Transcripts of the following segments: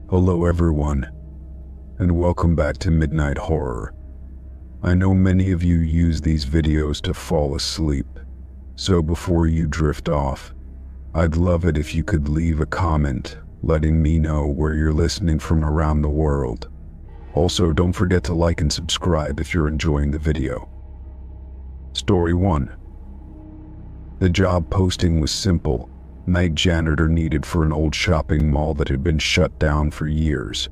Hello everyone, and welcome back to Midnight Horror. I know many of you use these videos to fall asleep, so before you drift off, I'd love it if you could leave a comment letting me know where you're listening from around the world. Also, don't forget to like and subscribe if you're enjoying the video. Story 1. The job posting was simple. Night janitor needed for an old shopping mall that had been shut down for years.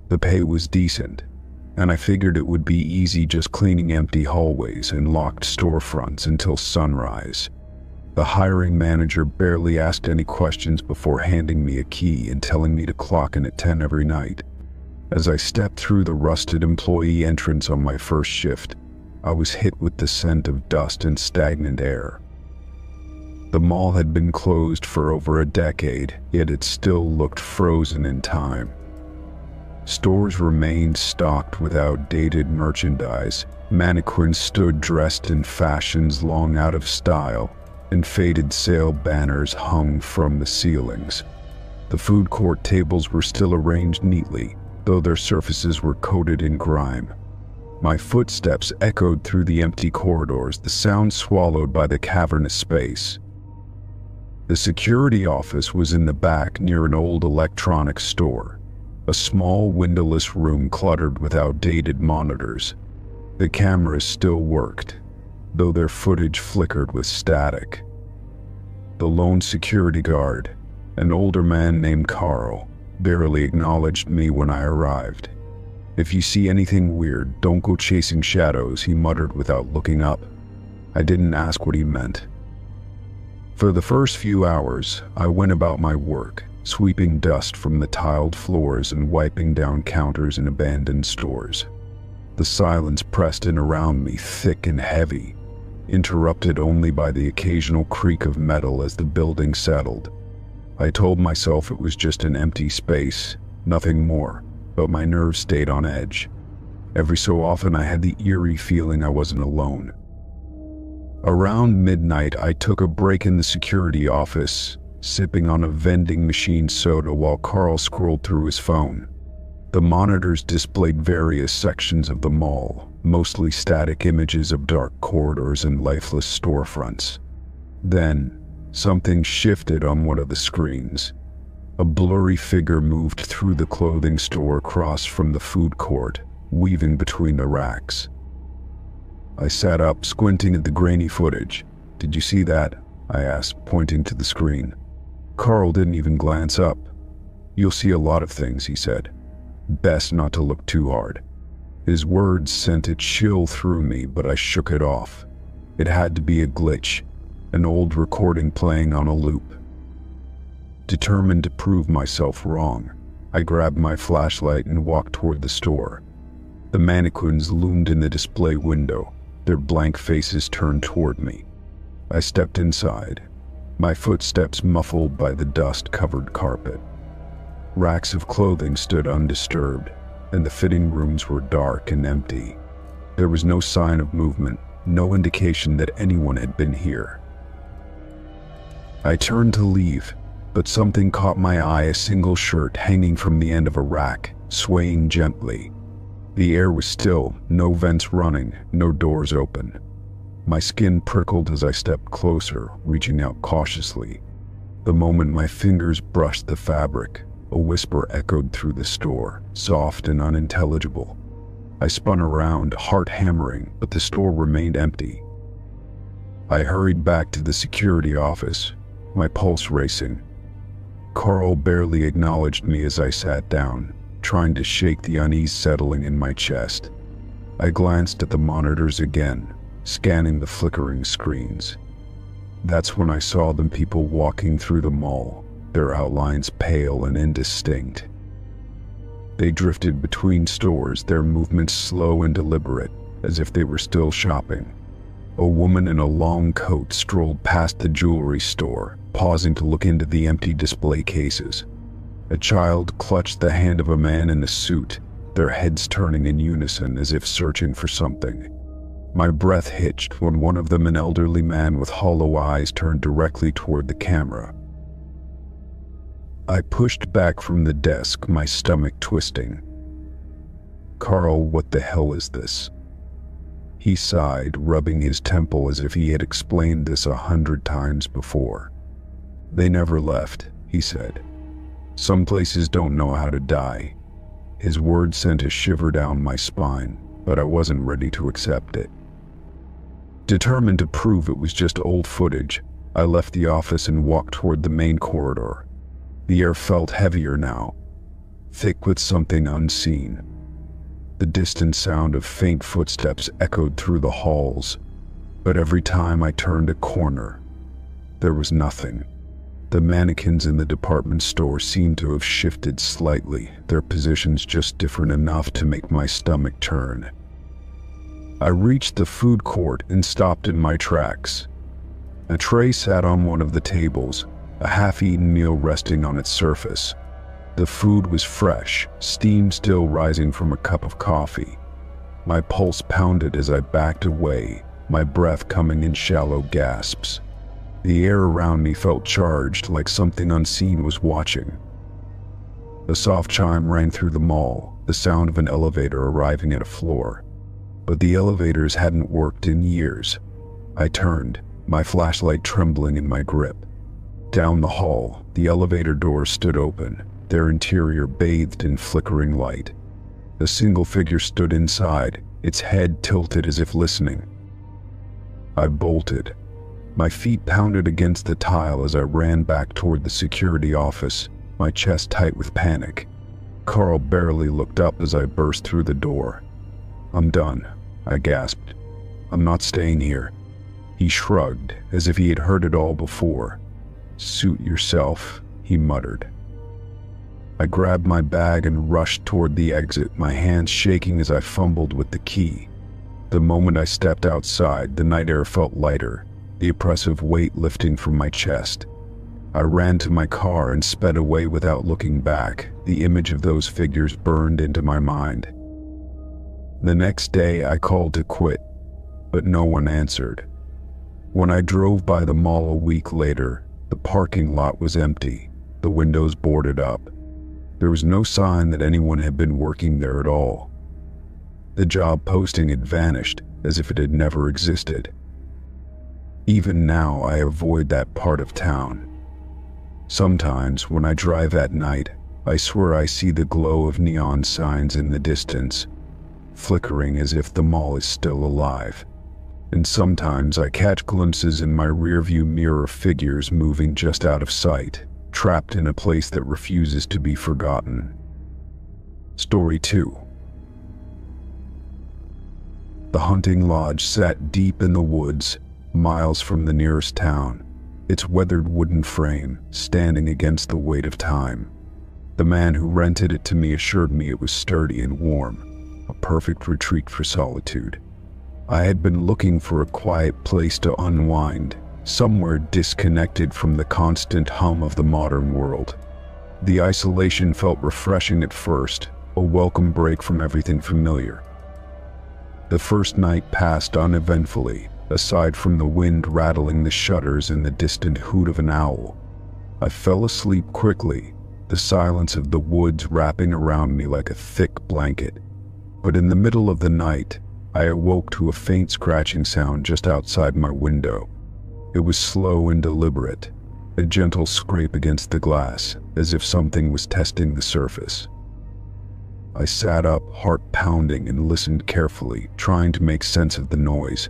The pay was decent, and I figured it would be easy just cleaning empty hallways and locked storefronts until sunrise. The hiring manager barely asked any questions before handing me a key and telling me to clock in at 10 every night. As I stepped through the rusted employee entrance on my first shift, I was hit with the scent of dust and stagnant air. The mall had been closed for over a decade, yet it still looked frozen in time. Stores remained stocked with outdated merchandise, mannequins stood dressed in fashions long out of style, and faded sale banners hung from the ceilings. The food court tables were still arranged neatly, though their surfaces were coated in grime. My footsteps echoed through the empty corridors, the sound swallowed by the cavernous space. The security office was in the back near an old electronics store, a small windowless room cluttered with outdated monitors. The cameras still worked, though their footage flickered with static. The lone security guard, an older man named Carl, barely acknowledged me when I arrived. "If you see anything weird, don't go chasing shadows," he muttered without looking up. I didn't ask what he meant. For the first few hours, I went about my work, sweeping dust from the tiled floors and wiping down counters in abandoned stores. The silence pressed in around me, thick and heavy, interrupted only by the occasional creak of metal as the building settled. I told myself it was just an empty space, nothing more, but my nerves stayed on edge. Every so often I had the eerie feeling I wasn't alone. Around midnight, I took a break in the security office, sipping on a vending machine soda while Carl scrolled through his phone. The monitors displayed various sections of the mall, mostly static images of dark corridors and lifeless storefronts. Then, something shifted on one of the screens. A blurry figure moved through the clothing store across from the food court, weaving between the racks. I sat up, squinting at the grainy footage. "Did you see that?" I asked, pointing to the screen. Carl didn't even glance up. "You'll see a lot of things," he said. "Best not to look too hard." His words sent a chill through me, but I shook it off. It had to be a glitch, an old recording playing on a loop. Determined to prove myself wrong, I grabbed my flashlight and walked toward the store. The mannequins loomed in the display window, their blank faces turned toward me. I stepped inside, my footsteps muffled by the dust-covered carpet. Racks of clothing stood undisturbed, and the fitting rooms were dark and empty. There was no sign of movement, no indication that anyone had been here. I turned to leave, but something caught my eye, a single shirt hanging from the end of a rack, swaying gently. The air was still, no vents running, no doors open. My skin prickled as I stepped closer, reaching out cautiously. The moment my fingers brushed the fabric, a whisper echoed through the store, soft and unintelligible. I spun around, heart hammering, but the store remained empty. I hurried back to the security office, my pulse racing. Carl barely acknowledged me as I sat down, trying to shake the unease settling in my chest. I glanced at the monitors again, scanning the flickering screens. That's when I saw the people walking through the mall, their outlines pale and indistinct. They drifted between stores, their movements slow and deliberate, as if they were still shopping. A woman in a long coat strolled past the jewelry store, pausing to look into the empty display cases. A child clutched the hand of a man in a suit, their heads turning in unison as if searching for something. My breath hitched when one of them, an elderly man with hollow eyes, turned directly toward the camera. I pushed back from the desk, my stomach twisting. "Carl, what the hell is this?" He sighed, rubbing his temple as if he had explained this 100 times before. "They never left," he said. "Some places don't know how to die." His words sent a shiver down my spine, but I wasn't ready to accept it. Determined to prove it was just old footage, I left the office and walked toward the main corridor. The air felt heavier now, thick with something unseen. The distant sound of faint footsteps echoed through the halls, but every time I turned a corner, there was nothing. The mannequins in the department store seemed to have shifted slightly, their positions just different enough to make my stomach turn. I reached the food court and stopped in my tracks. A tray sat on one of the tables, a half-eaten meal resting on its surface. The food was fresh, steam still rising from a cup of coffee. My pulse pounded as I backed away, my breath coming in shallow gasps. The air around me felt charged, like something unseen was watching. A soft chime rang through the mall, the sound of an elevator arriving at a floor. But the elevators hadn't worked in years. I turned, my flashlight trembling in my grip. Down the hall, the elevator doors stood open, their interior bathed in flickering light. A single figure stood inside, its head tilted as if listening. I bolted. My feet pounded against the tile as I ran back toward the security office, my chest tight with panic. Carl barely looked up as I burst through the door. "I'm done," I gasped. "I'm not staying here." He shrugged, as if he had heard it all before. "Suit yourself," he muttered. I grabbed my bag and rushed toward the exit, my hands shaking as I fumbled with the key. The moment I stepped outside, the night air felt lighter, the oppressive weight lifting from my chest. I ran to my car and sped away without looking back, the image of those figures burned into my mind. The next day I called to quit, but no one answered. When I drove by the mall a week later, the parking lot was empty, the windows boarded up. There was no sign that anyone had been working there at all. The job posting had vanished, as if it had never existed. Even now, I avoid that part of town. Sometimes, when I drive at night, I swear I see the glow of neon signs in the distance, flickering as if the mall is still alive. And sometimes I catch glimpses in my rearview mirror of figures moving just out of sight, trapped in a place that refuses to be forgotten. Story 2. The hunting lodge sat deep in the woods, miles from the nearest town, its weathered wooden frame standing against the weight of time. The man who rented it to me assured me it was sturdy and warm, a perfect retreat for solitude. I had been looking for a quiet place to unwind, somewhere disconnected from the constant hum of the modern world. The isolation felt refreshing at first, a welcome break from everything familiar. The first night passed uneventfully, aside from the wind rattling the shutters and the distant hoot of an owl. I fell asleep quickly, the silence of the woods wrapping around me like a thick blanket. But in the middle of the night, I awoke to a faint scratching sound just outside my window. It was slow and deliberate, a gentle scrape against the glass, as if something was testing the surface. I sat up, heart pounding, and listened carefully, trying to make sense of the noise.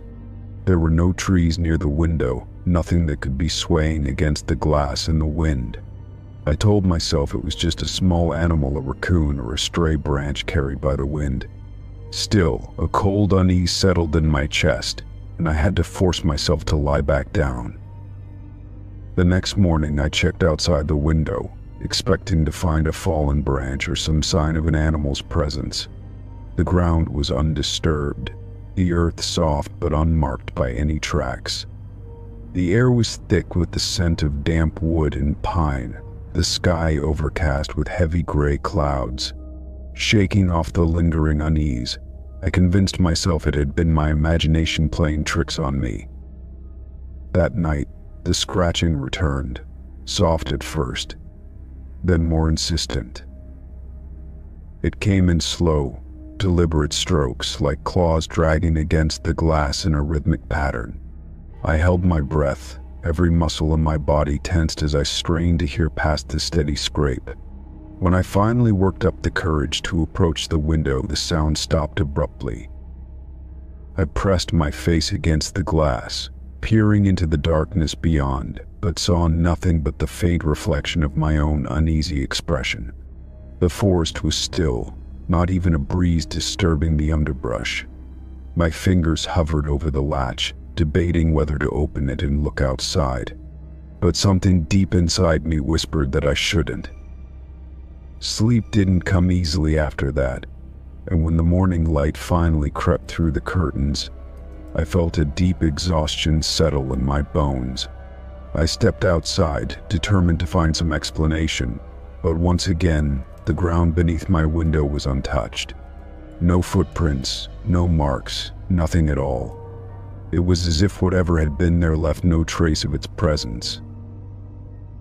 There were no trees near the window, nothing that could be swaying against the glass in the wind. I told myself it was just a small animal, a raccoon or a stray branch carried by the wind. Still, a cold unease settled in my chest, and I had to force myself to lie back down. The next morning I checked outside the window, expecting to find a fallen branch or some sign of an animal's presence. The ground was undisturbed, the earth soft but unmarked by any tracks. The air was thick with the scent of damp wood and pine, the sky overcast with heavy gray clouds. Shaking off the lingering unease, I convinced myself it had been my imagination playing tricks on me. That night, the scratching returned, soft at first. then more insistent. It came in slow, deliberate strokes, like claws dragging against the glass in a rhythmic pattern. I held my breath, every muscle in my body tensed as I strained to hear past the steady scrape. When I finally worked up the courage to approach the window, the sound stopped abruptly. I pressed my face against the glass, peering into the darkness beyond, but saw nothing but the faint reflection of my own uneasy expression. The forest was still, not even a breeze disturbing the underbrush. My fingers hovered over the latch, debating whether to open it and look outside. But something deep inside me whispered that I shouldn't. Sleep didn't come easily after that, and when the morning light finally crept through the curtains, I felt a deep exhaustion settle in my bones. I stepped outside, determined to find some explanation, but once again, the ground beneath my window was untouched. No footprints, no marks, nothing at all. It was as if whatever had been there left no trace of its presence.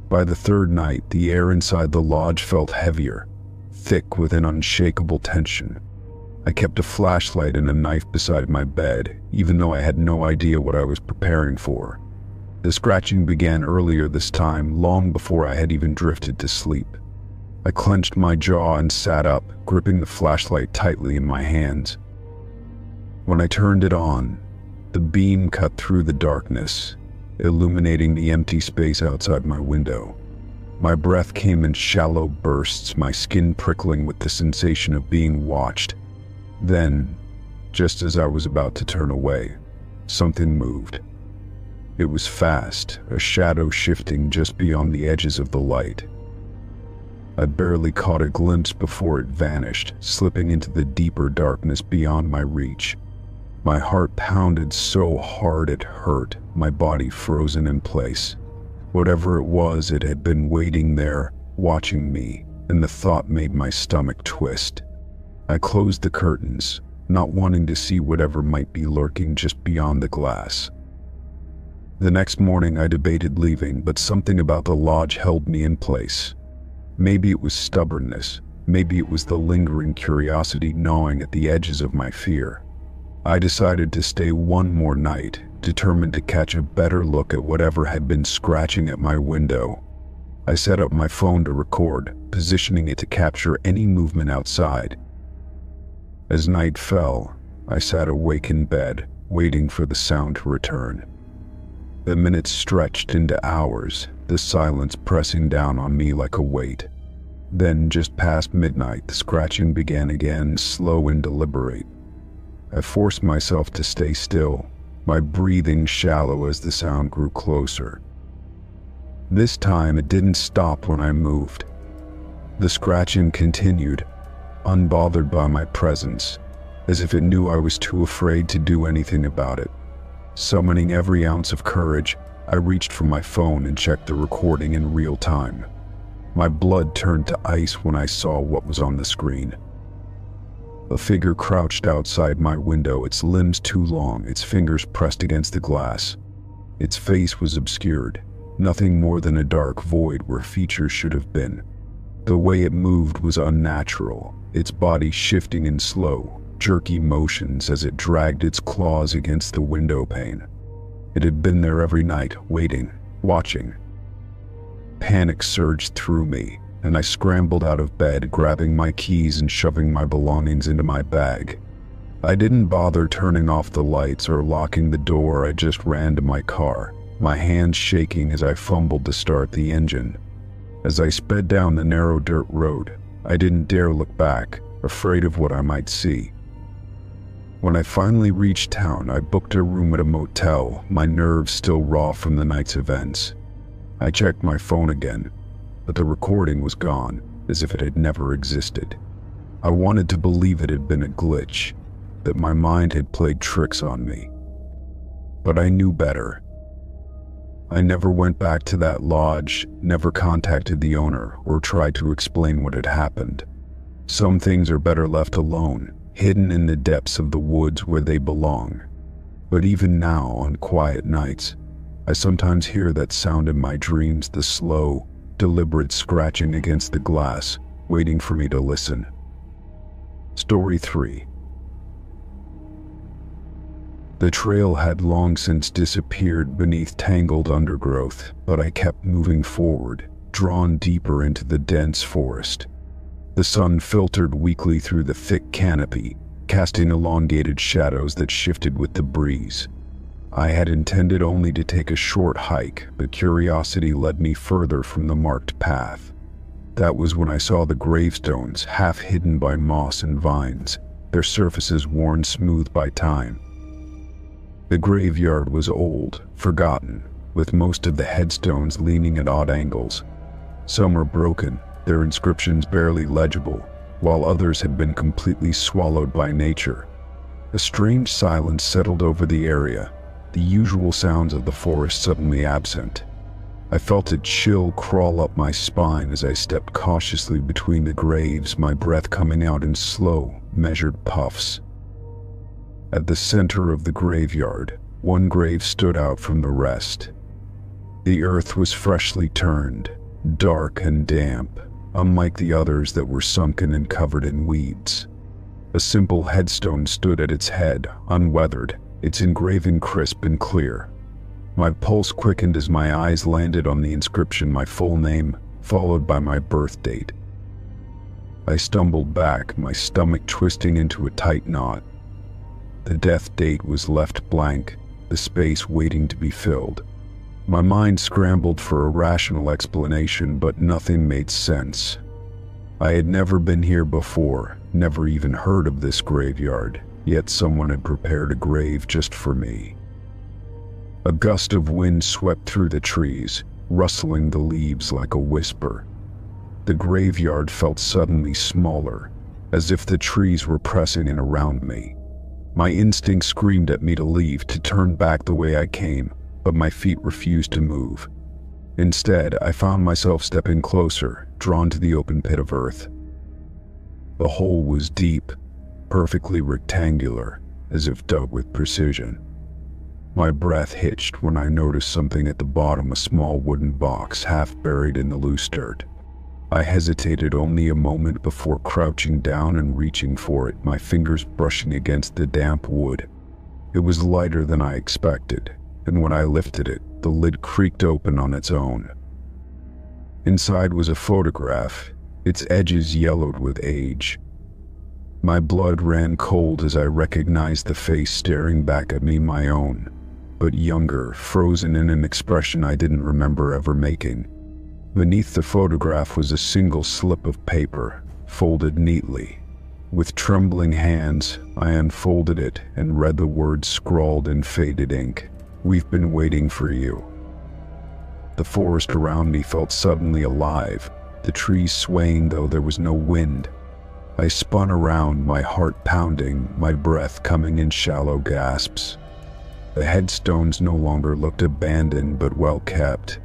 By the third night, the air inside the lodge felt heavier, thick with an unshakable tension. I kept a flashlight and a knife beside my bed, even though I had no idea what I was preparing for. The scratching began earlier this time, long before I had even drifted to sleep. I clenched my jaw and sat up, gripping the flashlight tightly in my hands. When I turned it on, the beam cut through the darkness, illuminating the empty space outside my window. My breath came in shallow bursts, my skin prickling with the sensation of being watched. Then, just as I was about to turn away, something moved. It was fast, a shadow shifting just beyond the edges of the light. I barely caught a glimpse before it vanished, slipping into the deeper darkness beyond my reach. My heart pounded so hard it hurt, my body frozen in place. Whatever it was, it had been waiting there, watching me, and the thought made my stomach twist. I closed the curtains, not wanting to see whatever might be lurking just beyond the glass. The next morning I debated leaving, but something about the lodge held me in place. Maybe it was stubbornness, maybe it was the lingering curiosity gnawing at the edges of my fear. I decided to stay one more night, determined to catch a better look at whatever had been scratching at my window. I set up my phone to record, positioning it to capture any movement outside. As night fell, I sat awake in bed, waiting for the sound to return. The minutes stretched into hours, the silence pressing down on me like a weight. Then, just past midnight, the scratching began again, slow and deliberate. I forced myself to stay still, my breathing shallow as the sound grew closer. This time it didn't stop when I moved. The scratching continued, unbothered by my presence, as if it knew I was too afraid to do anything about it. Summoning every ounce of courage, I reached for my phone and checked the recording in real time. My blood turned to ice when I saw what was on the screen. A figure crouched outside my window, its limbs too long, its fingers pressed against the glass. Its face was obscured, nothing more than a dark void where features should have been. The way it moved was unnatural, its body shifting in slow, jerky motions as it dragged its claws against the window pane. It had been there every night, waiting, watching. Panic surged through me, and I scrambled out of bed, grabbing my keys and shoving my belongings into my bag. I didn't bother turning off the lights or locking the door. I just ran to my car, my hands shaking as I fumbled to start the engine. As I sped down the narrow dirt road, I didn't dare look back, afraid of what I might see. When I finally reached town, I booked a room at a motel, my nerves still raw from the night's events. I checked my phone again, but the recording was gone, as if it had never existed. I wanted to believe it had been a glitch, that my mind had played tricks on me. But I knew better. I never went back to that lodge, never contacted the owner, or tried to explain what had happened. Some things are better left alone, hidden in the depths of the woods where they belong. But even now, on quiet nights, I sometimes hear that sound in my dreams, the slow, deliberate scratching against the glass, waiting for me to listen. Story 3. The trail had long since disappeared beneath tangled undergrowth, but I kept moving forward, drawn deeper into the dense forest. The sun filtered weakly through the thick canopy, casting elongated shadows that shifted with the breeze. I had intended only to take a short hike, but curiosity led me further from the marked path. That was when I saw the gravestones, half hidden by moss and vines, their surfaces worn smooth by time. The graveyard was old, forgotten, with most of the headstones leaning at odd angles. Some were broken, their inscriptions barely legible, while others had been completely swallowed by nature. A strange silence settled over the area, the usual sounds of the forest suddenly absent. I felt a chill crawl up my spine as I stepped cautiously between the graves, my breath coming out in slow, measured puffs. At the center of the graveyard, one grave stood out from the rest. The earth was freshly turned, dark and damp, unlike the others that were sunken and covered in weeds. A simple headstone stood at its head, unweathered, its engraving crisp and clear. My pulse quickened as my eyes landed on the inscription, my full name, followed by my birth date. I stumbled back, my stomach twisting into a tight knot. The death date was left blank, the space waiting to be filled. My mind scrambled for a rational explanation, but nothing made sense. I had never been here before, never even heard of this graveyard, yet someone had prepared a grave just for me. A gust of wind swept through the trees, rustling the leaves like a whisper. The graveyard felt suddenly smaller, as if the trees were pressing in around me. My instinct screamed at me to leave, to turn back the way I came, but my feet refused to move. Instead, I found myself stepping closer, drawn to the open pit of earth. The hole was deep, perfectly rectangular, as if dug with precision. My breath hitched when I noticed something at the bottom, a small wooden box half buried in the loose dirt. I hesitated only a moment before crouching down and reaching for it, my fingers brushing against the damp wood. It was lighter than I expected, and when I lifted it, the lid creaked open on its own. Inside was a photograph, its edges yellowed with age. My blood ran cold as I recognized the face staring back at me, my own, but younger, frozen in an expression I didn't remember ever making. Beneath the photograph was a single slip of paper, folded neatly. With trembling hands, I unfolded it and read the words scrawled in faded ink. "We've been waiting for you." The forest around me felt suddenly alive, the trees swaying though there was no wind. I spun around, my heart pounding, my breath coming in shallow gasps. The headstones no longer looked abandoned but well kept,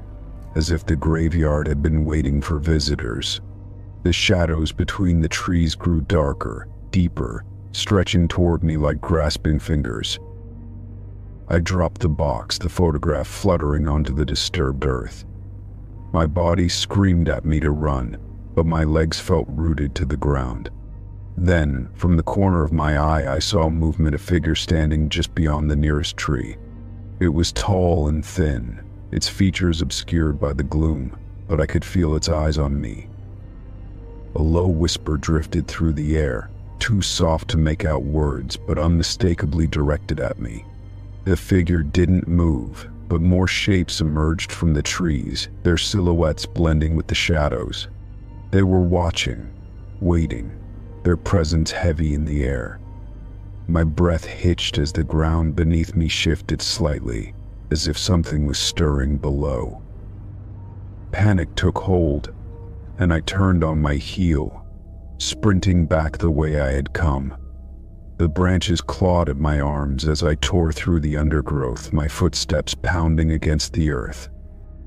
as if the graveyard had been waiting for visitors. The shadows between the trees grew darker, deeper, stretching toward me like grasping fingers. I dropped the box, the photograph fluttering onto the disturbed earth. My body screamed at me to run, but my legs felt rooted to the ground. Then, from the corner of my eye, I saw movement, a figure standing just beyond the nearest tree. It was tall and thin, its features obscured by the gloom, but I could feel its eyes on me. A low whisper drifted through the air, too soft to make out words, but unmistakably directed at me. The figure didn't move, but more shapes emerged from the trees, their silhouettes blending with the shadows. They were watching, waiting, their presence heavy in the air. My breath hitched as the ground beneath me shifted slightly, as if something was stirring below. Panic took hold, and I turned on my heel, sprinting back the way I had come. The branches clawed at my arms as I tore through the undergrowth, my footsteps pounding against the earth.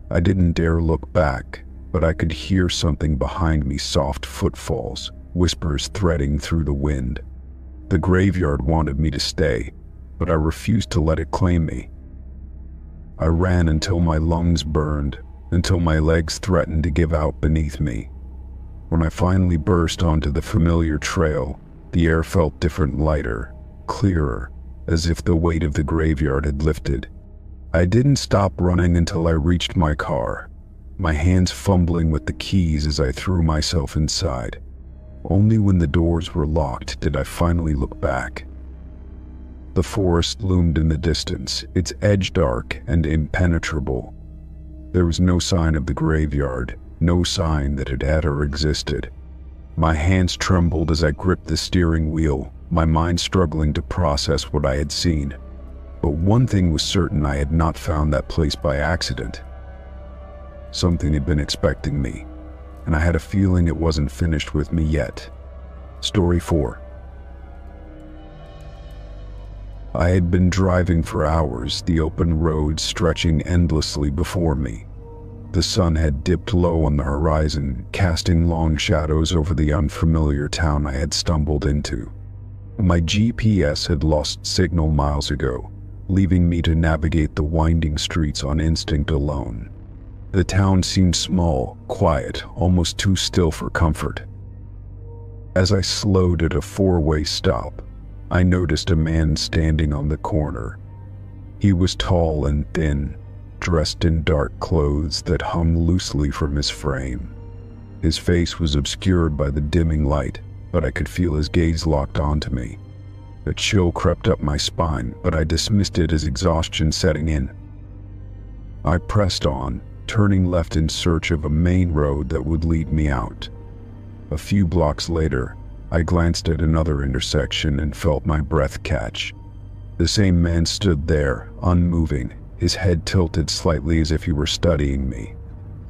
I didn't dare look back, but I could hear something behind me, soft footfalls, whispers threading through the wind. The graveyard wanted me to stay, but I refused to let it claim me. I ran until my lungs burned, until my legs threatened to give out beneath me. When I finally burst onto the familiar trail, the air felt different, lighter, clearer, as if the weight of the graveyard had lifted. I didn't stop running until I reached my car, my hands fumbling with the keys as I threw myself inside. Only when the doors were locked did I finally look back. The forest loomed in the distance, its edge dark and impenetrable. There was no sign of the graveyard, no sign that it had or existed. My hands trembled as I gripped the steering wheel, my mind struggling to process what I had seen. But one thing was certain: I had not found that place by accident. Something had been expecting me, and I had a feeling it wasn't finished with me yet. Story 4. I had been driving for hours, the open road stretching endlessly before me. The sun had dipped low on the horizon, casting long shadows over the unfamiliar town I had stumbled into. My GPS had lost signal miles ago, leaving me to navigate the winding streets on instinct alone. The town seemed small, quiet, almost too still for comfort. As I slowed at a four-way stop, I noticed a man standing on the corner. He was tall and thin, dressed in dark clothes that hung loosely from his frame. His face was obscured by the dimming light, but I could feel his gaze locked onto me. A chill crept up my spine, but I dismissed it as exhaustion setting in. I pressed on, turning left in search of a main road that would lead me out. A few blocks later, I glanced at another intersection and felt my breath catch. The same man stood there, unmoving, his head tilted slightly as if he were studying me.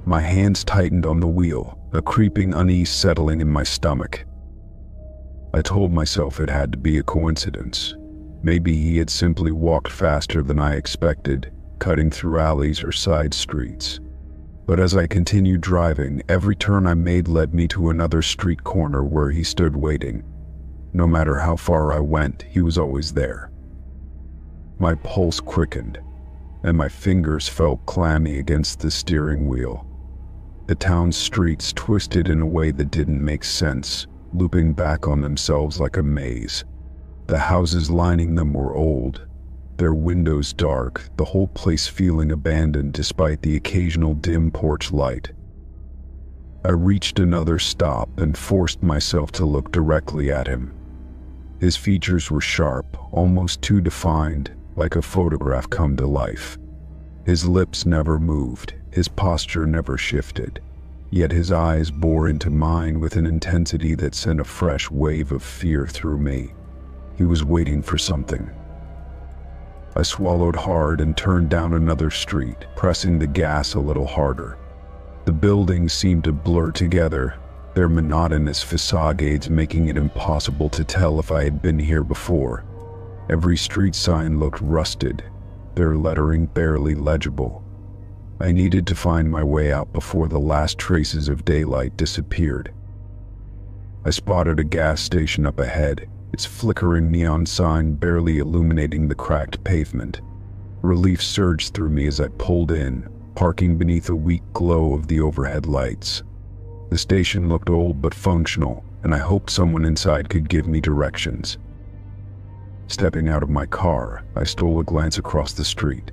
My hands tightened on the wheel, a creeping unease settling in my stomach. I told myself it had to be a coincidence. Maybe he had simply walked faster than I expected, cutting through alleys or side streets. But as I continued driving, every turn I made led me to another street corner where he stood waiting. No matter how far I went, he was always there. My pulse quickened, and my fingers felt clammy against the steering wheel. The town's streets twisted in a way that didn't make sense, looping back on themselves like a maze. The houses lining them were old, their windows dark, the whole place feeling abandoned despite the occasional dim porch light. I reached another stop and forced myself to look directly at him. His features were sharp, almost too defined, like a photograph come to life. His lips never moved, his posture never shifted, yet his eyes bore into mine with an intensity that sent a fresh wave of fear through me. He was waiting for something. I swallowed hard and turned down another street, pressing the gas a little harder. The buildings seemed to blur together, their monotonous facades making it impossible to tell if I had been here before. Every street sign looked rusted, their lettering barely legible. I needed to find my way out before the last traces of daylight disappeared. I spotted a gas station up ahead, its flickering neon sign barely illuminating the cracked pavement. Relief surged through me as I pulled in, parking beneath a weak glow of the overhead lights. The station looked old but functional, and I hoped someone inside could give me directions. Stepping out of my car, I stole a glance across the street.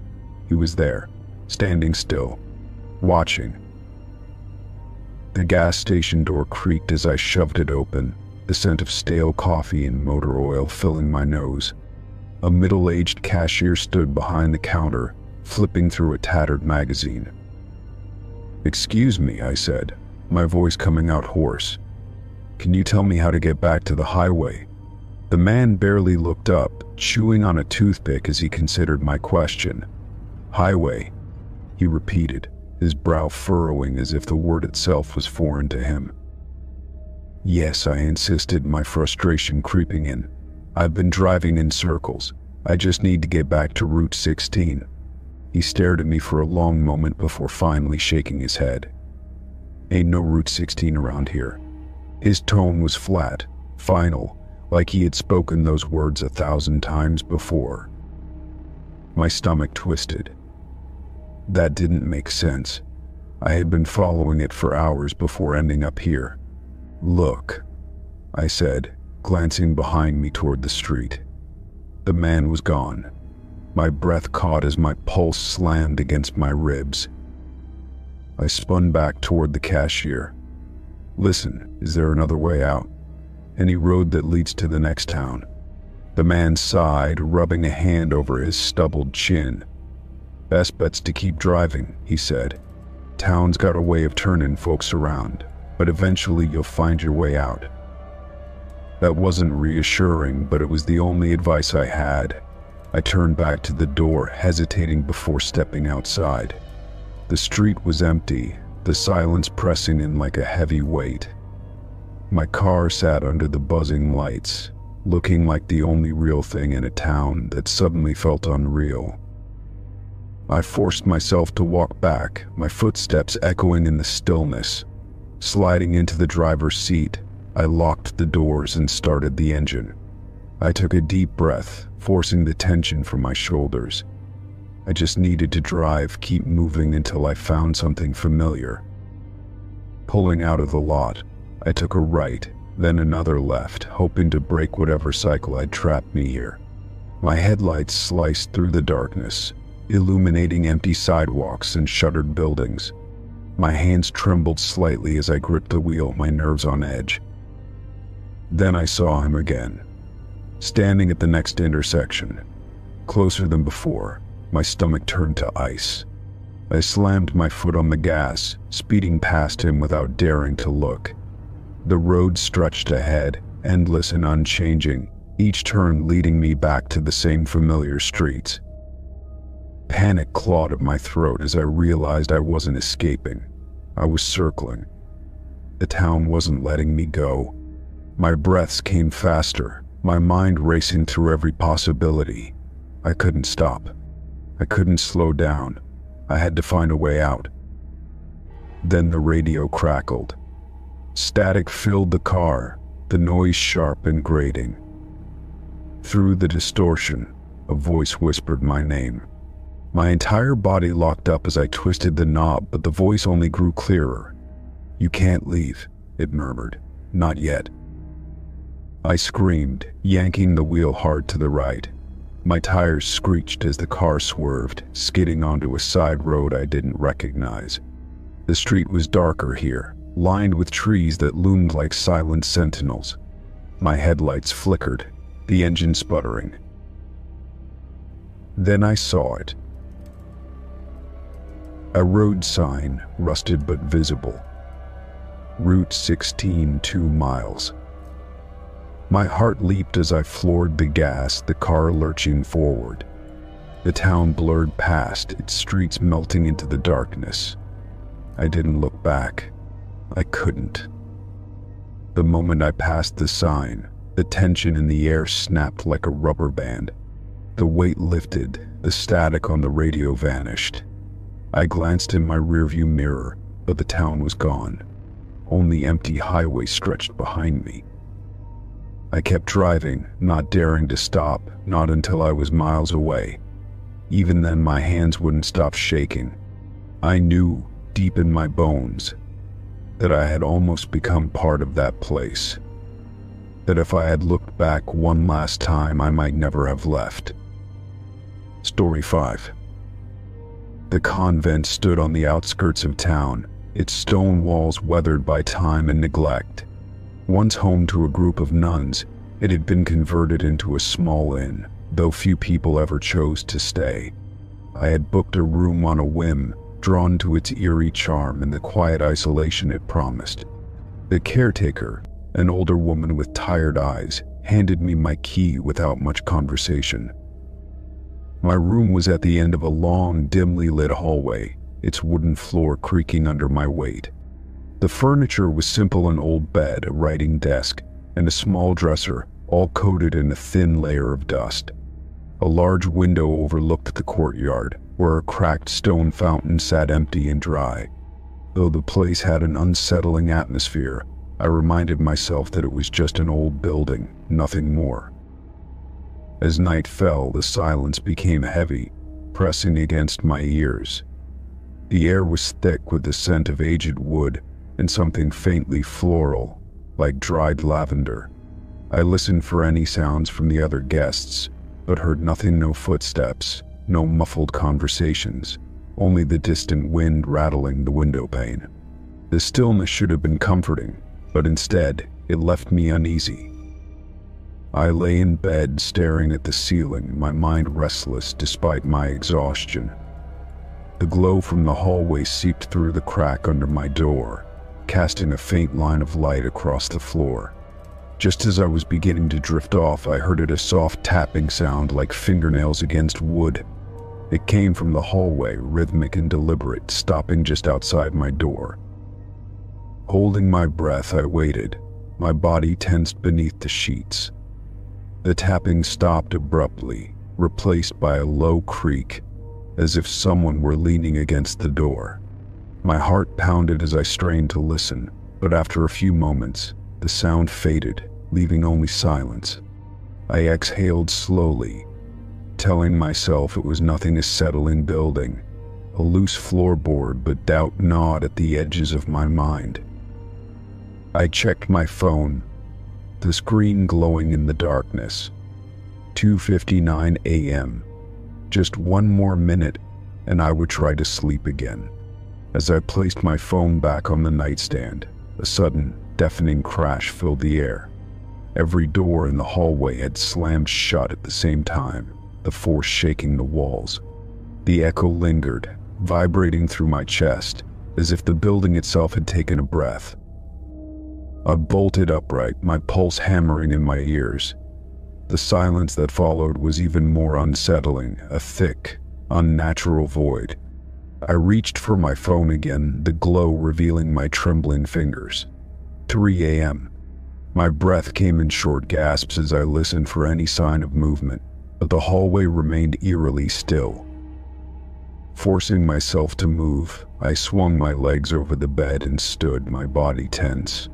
He was there, standing still, watching. The gas station door creaked as I shoved it open, the scent of stale coffee and motor oil filling my nose. A middle-aged cashier stood behind the counter, flipping through a tattered magazine. "Excuse me," I said, my voice coming out hoarse. "Can you tell me how to get back to the highway?" The man barely looked up, chewing on a toothpick as he considered my question. "Highway," he repeated, his brow furrowing as if the word itself was foreign to him. "Yes," I insisted, my frustration creeping in. "I've been driving in circles. I just need to get back to Route 16. He stared at me for a long moment before finally shaking his head. "Ain't no Route 16 around here." His tone was flat, final, like he had spoken those words 1,000 times before. My stomach twisted. That didn't make sense. I had been following it for hours before ending up here. "Look," I said, glancing behind me toward the street. The man was gone. My breath caught as my pulse slammed against my ribs. I spun back toward the cashier. "Listen, is there another way out? Any road that leads to the next town?" The man sighed, rubbing a hand over his stubbled chin. "Best bet's to keep driving," he said. "Town's got a way of turning folks around, but eventually you'll find your way out." That wasn't reassuring, but it was the only advice I had. I turned back to the door, hesitating before stepping outside. The street was empty, the silence pressing in like a heavy weight. My car sat under the buzzing lights, looking like the only real thing in a town that suddenly felt unreal. I forced myself to walk back, my footsteps echoing in the stillness. Sliding into the driver's seat, I locked the doors and started the engine. I took a deep breath, forcing the tension from my shoulders. I just needed to drive, keep moving until I found something familiar. Pulling out of the lot, I took a right, then another left, hoping to break whatever cycle had trapped me here. My headlights sliced through the darkness, illuminating empty sidewalks and shuttered buildings. My hands trembled slightly as I gripped the wheel, my nerves on edge. Then I saw him again, standing at the next intersection. Closer than before, my stomach turned to ice. I slammed my foot on the gas, speeding past him without daring to look. The road stretched ahead, endless and unchanging, each turn leading me back to the same familiar streets. Panic clawed at my throat as I realized I wasn't escaping. I was circling. The town wasn't letting me go. My breaths came faster, my mind racing through every possibility. I couldn't stop. I couldn't slow down. I had to find a way out. Then the radio crackled. Static filled the car, the noise sharp and grating. Through the distortion, a voice whispered my name. My entire body locked up as I twisted the knob, but the voice only grew clearer. "You can't leave," it murmured. "Not yet." I screamed, yanking the wheel hard to the right. My tires screeched as the car swerved, skidding onto a side road I didn't recognize. The street was darker here, lined with trees that loomed like silent sentinels. My headlights flickered, the engine sputtering. Then I saw it. A road sign, rusted but visible. Route 16, 2 miles. My heart leaped as I floored the gas, the car lurching forward. The town blurred past, its streets melting into the darkness. I didn't look back. I couldn't. The moment I passed the sign, the tension in the air snapped like a rubber band. The weight lifted, the static on the radio vanished. I glanced in my rearview mirror, but the town was gone. Only empty highway stretched behind me. I kept driving, not daring to stop, not until I was miles away. Even then, my hands wouldn't stop shaking. I knew, deep in my bones, that I had almost become part of that place. That if I had looked back one last time, I might never have left. Story 5. The convent stood on the outskirts of town, its stone walls weathered by time and neglect. Once home to a group of nuns, it had been converted into a small inn, though few people ever chose to stay. I had booked a room on a whim, drawn to its eerie charm and the quiet isolation it promised. The caretaker, an older woman with tired eyes, handed me my key without much conversation. My room was at the end of a long, dimly lit hallway, its wooden floor creaking under my weight. The furniture was simple: an old bed, a writing desk, and a small dresser, all coated in a thin layer of dust. A large window overlooked the courtyard, where a cracked stone fountain sat empty and dry. Though the place had an unsettling atmosphere, I reminded myself that it was just an old building, nothing more. As night fell, the silence became heavy, pressing against my ears. The air was thick with the scent of aged wood and something faintly floral, like dried lavender. I listened for any sounds from the other guests, but heard nothing. No footsteps, no muffled conversations, only the distant wind rattling the window pane. The stillness should have been comforting, but instead, it left me uneasy. I lay in bed staring at the ceiling, my mind restless despite my exhaustion. The glow from the hallway seeped through the crack under my door, casting a faint line of light across the floor. Just as I was beginning to drift off, I heard a soft tapping sound like fingernails against wood. It came from the hallway, rhythmic and deliberate, stopping just outside my door. Holding my breath, I waited, my body tensed beneath the sheets. The tapping stopped abruptly, replaced by a low creak, as if someone were leaning against the door. My heart pounded as I strained to listen, but after a few moments, the sound faded, leaving only silence. I exhaled slowly, telling myself it was nothing. A settling building, a loose floorboard, but doubt gnawed at the edges of my mind. I checked my phone, the screen glowing in the darkness. 2:59 a.m. Just one more minute, and I would try to sleep again. As I placed my phone back on the nightstand, a sudden, deafening crash filled the air. Every door in the hallway had slammed shut at the same time, the force shaking the walls. The echo lingered, vibrating through my chest, as if the building itself had taken a breath. I bolted upright, my pulse hammering in my ears. The silence that followed was even more unsettling, a thick, unnatural void. I reached for my phone again, the glow revealing my trembling fingers. 3 a.m. My breath came in short gasps as I listened for any sign of movement, but the hallway remained eerily still. Forcing myself to move, I swung my legs over the bed and stood, my body tense.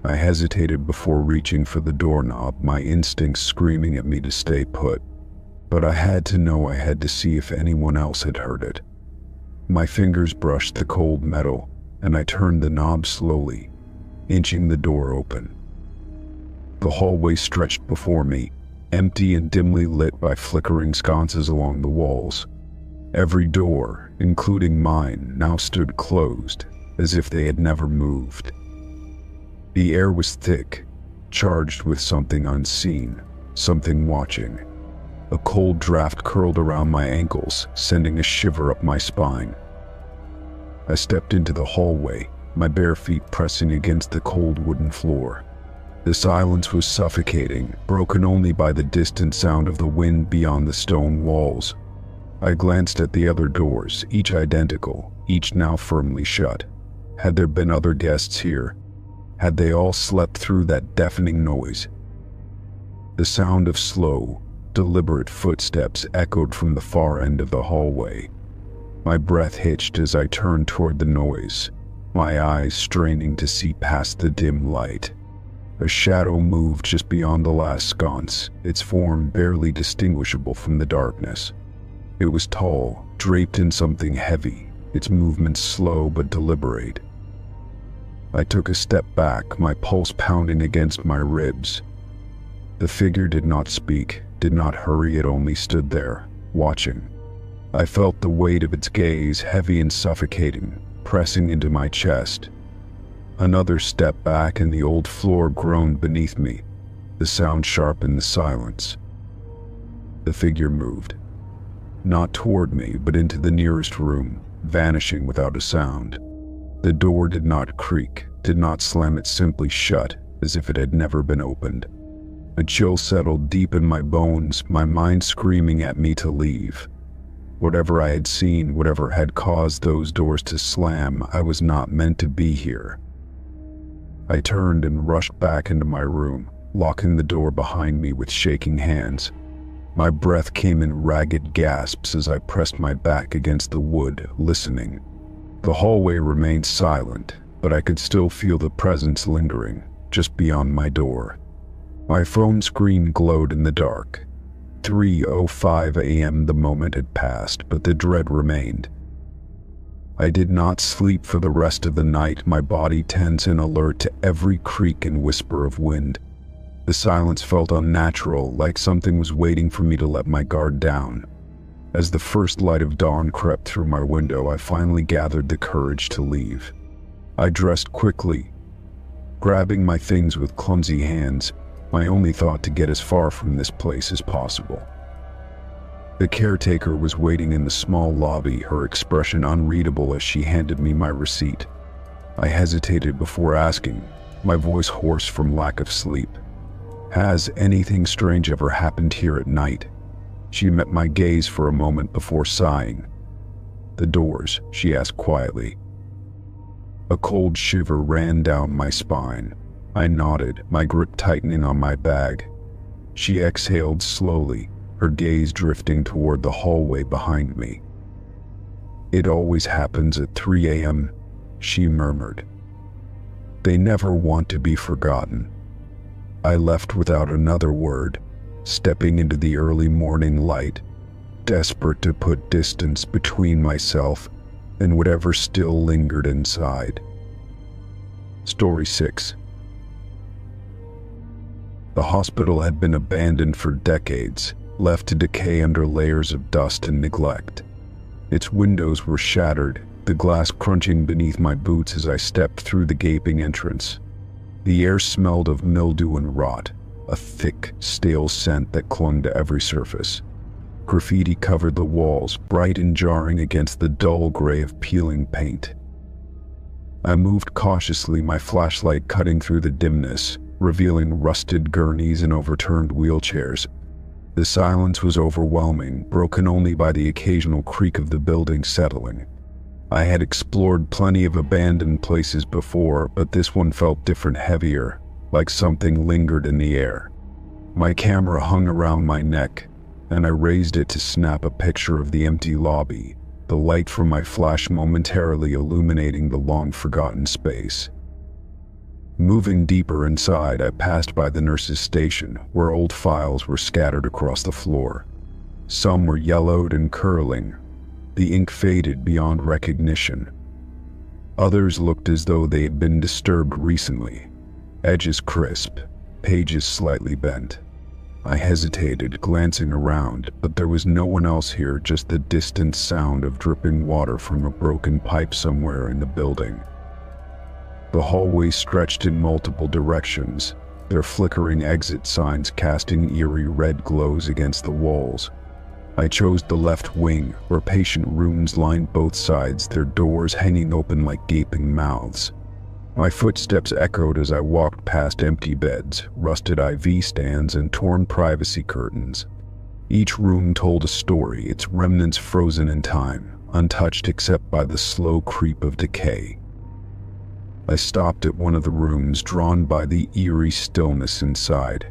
I hesitated before reaching for the doorknob, my instincts screaming at me to stay put. But I had to know. I had to see if anyone else had heard it. My fingers brushed the cold metal, and I turned the knob slowly, inching the door open. The hallway stretched before me, empty and dimly lit by flickering sconces along the walls. Every door, including mine, now stood closed, as if they had never moved. The air was thick, charged with something unseen, something watching. A cold draft curled around my ankles, sending a shiver up my spine. I stepped into the hallway, my bare feet pressing against the cold wooden floor. The silence was suffocating, broken only by the distant sound of the wind beyond the stone walls. I glanced at the other doors, each identical, each now firmly shut. Had there been other guests here? Had they all slept through that deafening noise? The sound of slow, deliberate footsteps echoed from the far end of the hallway. My breath hitched as I turned toward the noise, my eyes straining to see past the dim light. A shadow moved just beyond the last sconce, its form barely distinguishable from the darkness. It was tall, draped in something heavy, its movements slow but deliberate. I took a step back, my pulse pounding against my ribs. The figure did not speak, did not hurry, it only stood there, watching. I felt the weight of its gaze, heavy and suffocating, pressing into my chest. Another step back and the old floor groaned beneath me. The sound sharpened the silence. The figure moved. Not toward me, but into the nearest room, vanishing without a sound. The door did not creak, did not slam, it simply shut, as if it had never been opened. A chill settled deep in my bones, my mind screaming at me to leave. Whatever I had seen, whatever had caused those doors to slam, I was not meant to be here. I turned and rushed back into my room, locking the door behind me with shaking hands. My breath came in ragged gasps as I pressed my back against the wood, listening. The hallway remained silent, but I could still feel the presence lingering, just beyond my door. My phone screen glowed in the dark. 3:05 a.m. The moment had passed, but the dread remained. I did not sleep for the rest of the night, my body tense and alert to every creak and whisper of wind. The silence felt unnatural, like something was waiting for me to let my guard down. As the first light of dawn crept through my window, I finally gathered the courage to leave. I dressed quickly, grabbing my things with clumsy hands, my only thought to get as far from this place as possible. The caretaker was waiting in the small lobby, her expression unreadable as she handed me my receipt. I hesitated before asking, my voice hoarse from lack of sleep. "Has anything strange ever happened here at night?" She met my gaze for a moment before sighing. "The doors," she asked quietly. A cold shiver ran down my spine. I nodded, my grip tightening on my bag. She exhaled slowly, her gaze drifting toward the hallway behind me. "It always happens at 3 a.m., she murmured. "They never want to be forgotten." I left without another word, stepping into the early morning light, desperate to put distance between myself and whatever still lingered inside. Story 6. The hospital had been abandoned for decades, left to decay under layers of dust and neglect. Its windows were shattered, the glass crunching beneath my boots as I stepped through the gaping entrance. The air smelled of mildew and rot, a thick, stale scent that clung to every surface. Graffiti covered the walls, bright and jarring against the dull gray of peeling paint. I moved cautiously, my flashlight cutting through the dimness, revealing rusted gurneys and overturned wheelchairs. The silence was overwhelming, broken only by the occasional creak of the building settling. I had explored plenty of abandoned places before, but this one felt different, heavier, like something lingered in the air. My camera hung around my neck, and I raised it to snap a picture of the empty lobby, the light from my flash momentarily illuminating the long-forgotten space. Moving deeper inside, I passed by the nurse's station, where old files were scattered across the floor. Some were yellowed and curling, the ink faded beyond recognition. Others looked as though they had been disturbed recently, edges crisp, pages slightly bent. I hesitated, glancing around, but there was no one else here, just the distant sound of dripping water from a broken pipe somewhere in the building. The hallway stretched in multiple directions, their flickering exit signs casting eerie red glows against the walls. I chose the left wing, where patient rooms lined both sides, their doors hanging open like gaping mouths. My footsteps echoed as I walked past empty beds, rusted IV stands, and torn privacy curtains. Each room told a story, its remnants frozen in time, untouched except by the slow creep of decay. I stopped at one of the rooms, drawn by the eerie stillness inside.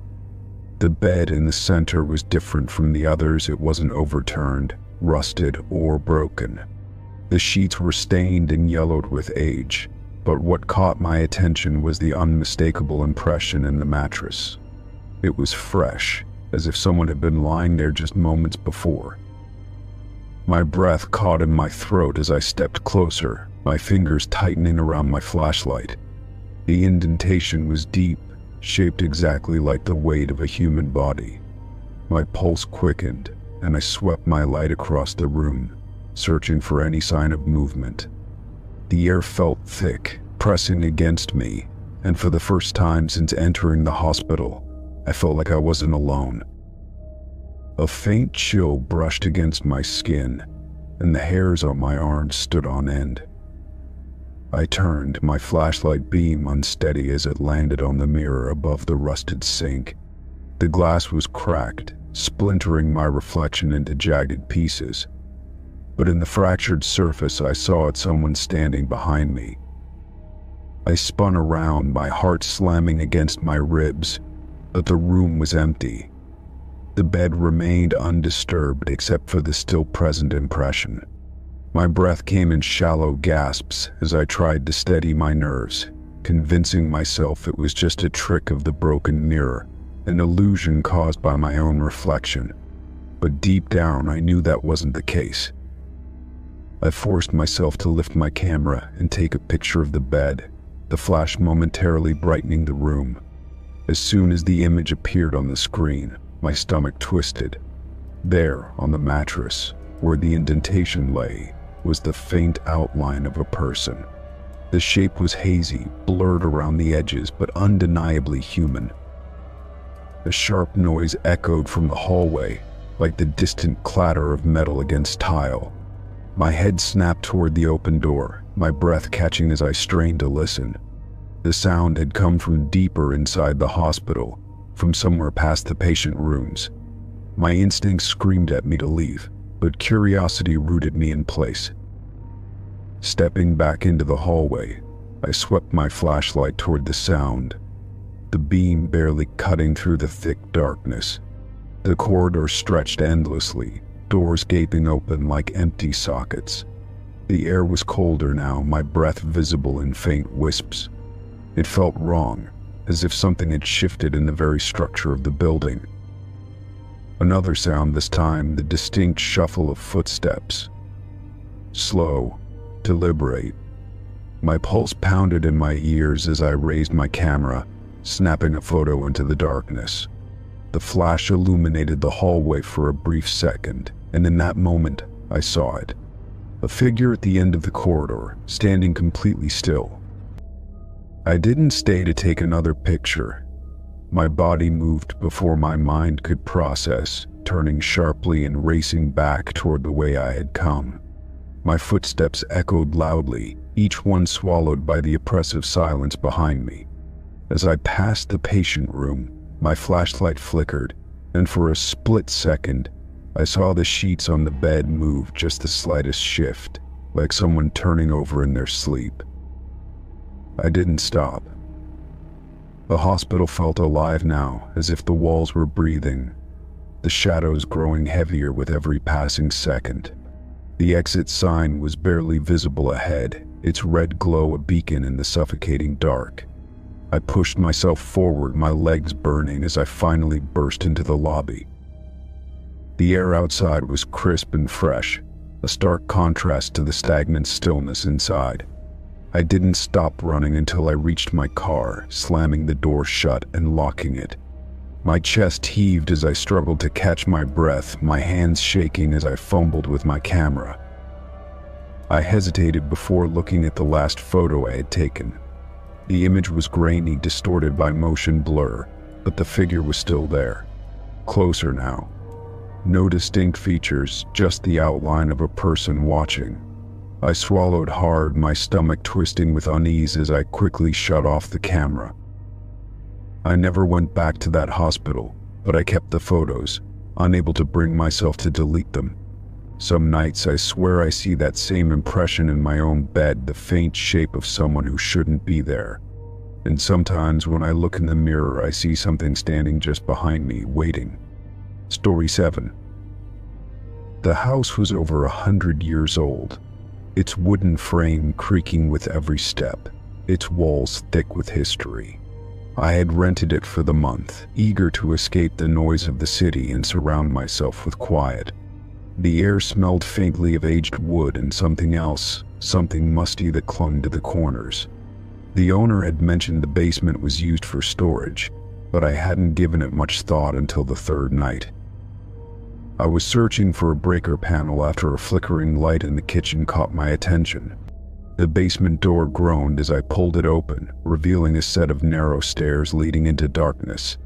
The bed in the center was different from the others. It wasn't overturned, rusted, or broken. The sheets were stained and yellowed with age, but what caught my attention was the unmistakable impression in the mattress. It was fresh, as if someone had been lying there just moments before. My breath caught in my throat as I stepped closer, my fingers tightening around my flashlight. The indentation was deep, shaped exactly like the weight of a human body. My pulse quickened, and I swept my light across the room, searching for any sign of movement. The air felt thick, pressing against me, and for the first time since entering the hospital, I felt like I wasn't alone. A faint chill brushed against my skin, and the hairs on my arms stood on end. I turned, my flashlight beam unsteady as it landed on the mirror above the rusted sink. The glass was cracked, splintering my reflection into jagged pieces. But in the fractured surface, I saw someone standing behind me. I spun around, my heart slamming against my ribs, but the room was empty. The bed remained undisturbed except for the still present impression. My breath came in shallow gasps as I tried to steady my nerves, convincing myself it was just a trick of the broken mirror, an illusion caused by my own reflection. But deep down, I knew that wasn't the case. I forced myself to lift my camera and take a picture of the bed, the flash momentarily brightening the room. As soon as the image appeared on the screen, my stomach twisted. There, on the mattress, where the indentation lay, was the faint outline of a person. The shape was hazy, blurred around the edges, but undeniably human. A sharp noise echoed from the hallway, like the distant clatter of metal against tile. My head snapped toward the open door, my breath catching as I strained to listen. The sound had come from deeper inside the hospital, from somewhere past the patient rooms. My instincts screamed at me to leave, but curiosity rooted me in place. Stepping back into the hallway, I swept my flashlight toward the sound, the beam barely cutting through the thick darkness. The corridor stretched endlessly, doors gaping open like empty sockets. The air was colder now, my breath visible in faint wisps. It felt wrong, as if something had shifted in the very structure of the building. Another sound this time, the distinct shuffle of footsteps. Slow, deliberate. My pulse pounded in my ears as I raised my camera, snapping a photo into the darkness. The flash illuminated the hallway for a brief second, and in that moment, I saw it. A figure at the end of the corridor, standing completely still. I didn't stay to take another picture. My body moved before my mind could process, turning sharply and racing back toward the way I had come. My footsteps echoed loudly, each one swallowed by the oppressive silence behind me. As I passed the patient room, my flashlight flickered, and for a split second, I saw the sheets on the bed move just the slightest shift, like someone turning over in their sleep. I didn't stop. The hospital felt alive now, as if the walls were breathing, the shadows growing heavier with every passing second. The exit sign was barely visible ahead, its red glow a beacon in the suffocating dark. I pushed myself forward, my legs burning as I finally burst into the lobby. The air outside was crisp and fresh, a stark contrast to the stagnant stillness inside. I didn't stop running until I reached my car, slamming the door shut and locking it. My chest heaved as I struggled to catch my breath, my hands shaking as I fumbled with my camera. I hesitated before looking at the last photo I had taken. The image was grainy, distorted by motion blur, but the figure was still there. Closer now. No distinct features, just the outline of a person watching. I swallowed hard, my stomach twisting with unease as I quickly shut off the camera. I never went back to that hospital, but I kept the photos, unable to bring myself to delete them. Some nights I swear I see that same impression in my own bed, the faint shape of someone who shouldn't be there. And sometimes when I look in the mirror, I see something standing just behind me, waiting. Story 7. The house was over 100 years old, its wooden frame creaking with every step, its walls thick with history. I had rented it for the month, eager to escape the noise of the city and surround myself with quiet. The air smelled faintly of aged wood and something else, something musty that clung to the corners. The owner had mentioned the basement was used for storage, but I hadn't given it much thought until the third night. I was searching for a breaker panel after a flickering light in the kitchen caught my attention. The basement door groaned as I pulled it open, revealing a set of narrow stairs leading into darkness.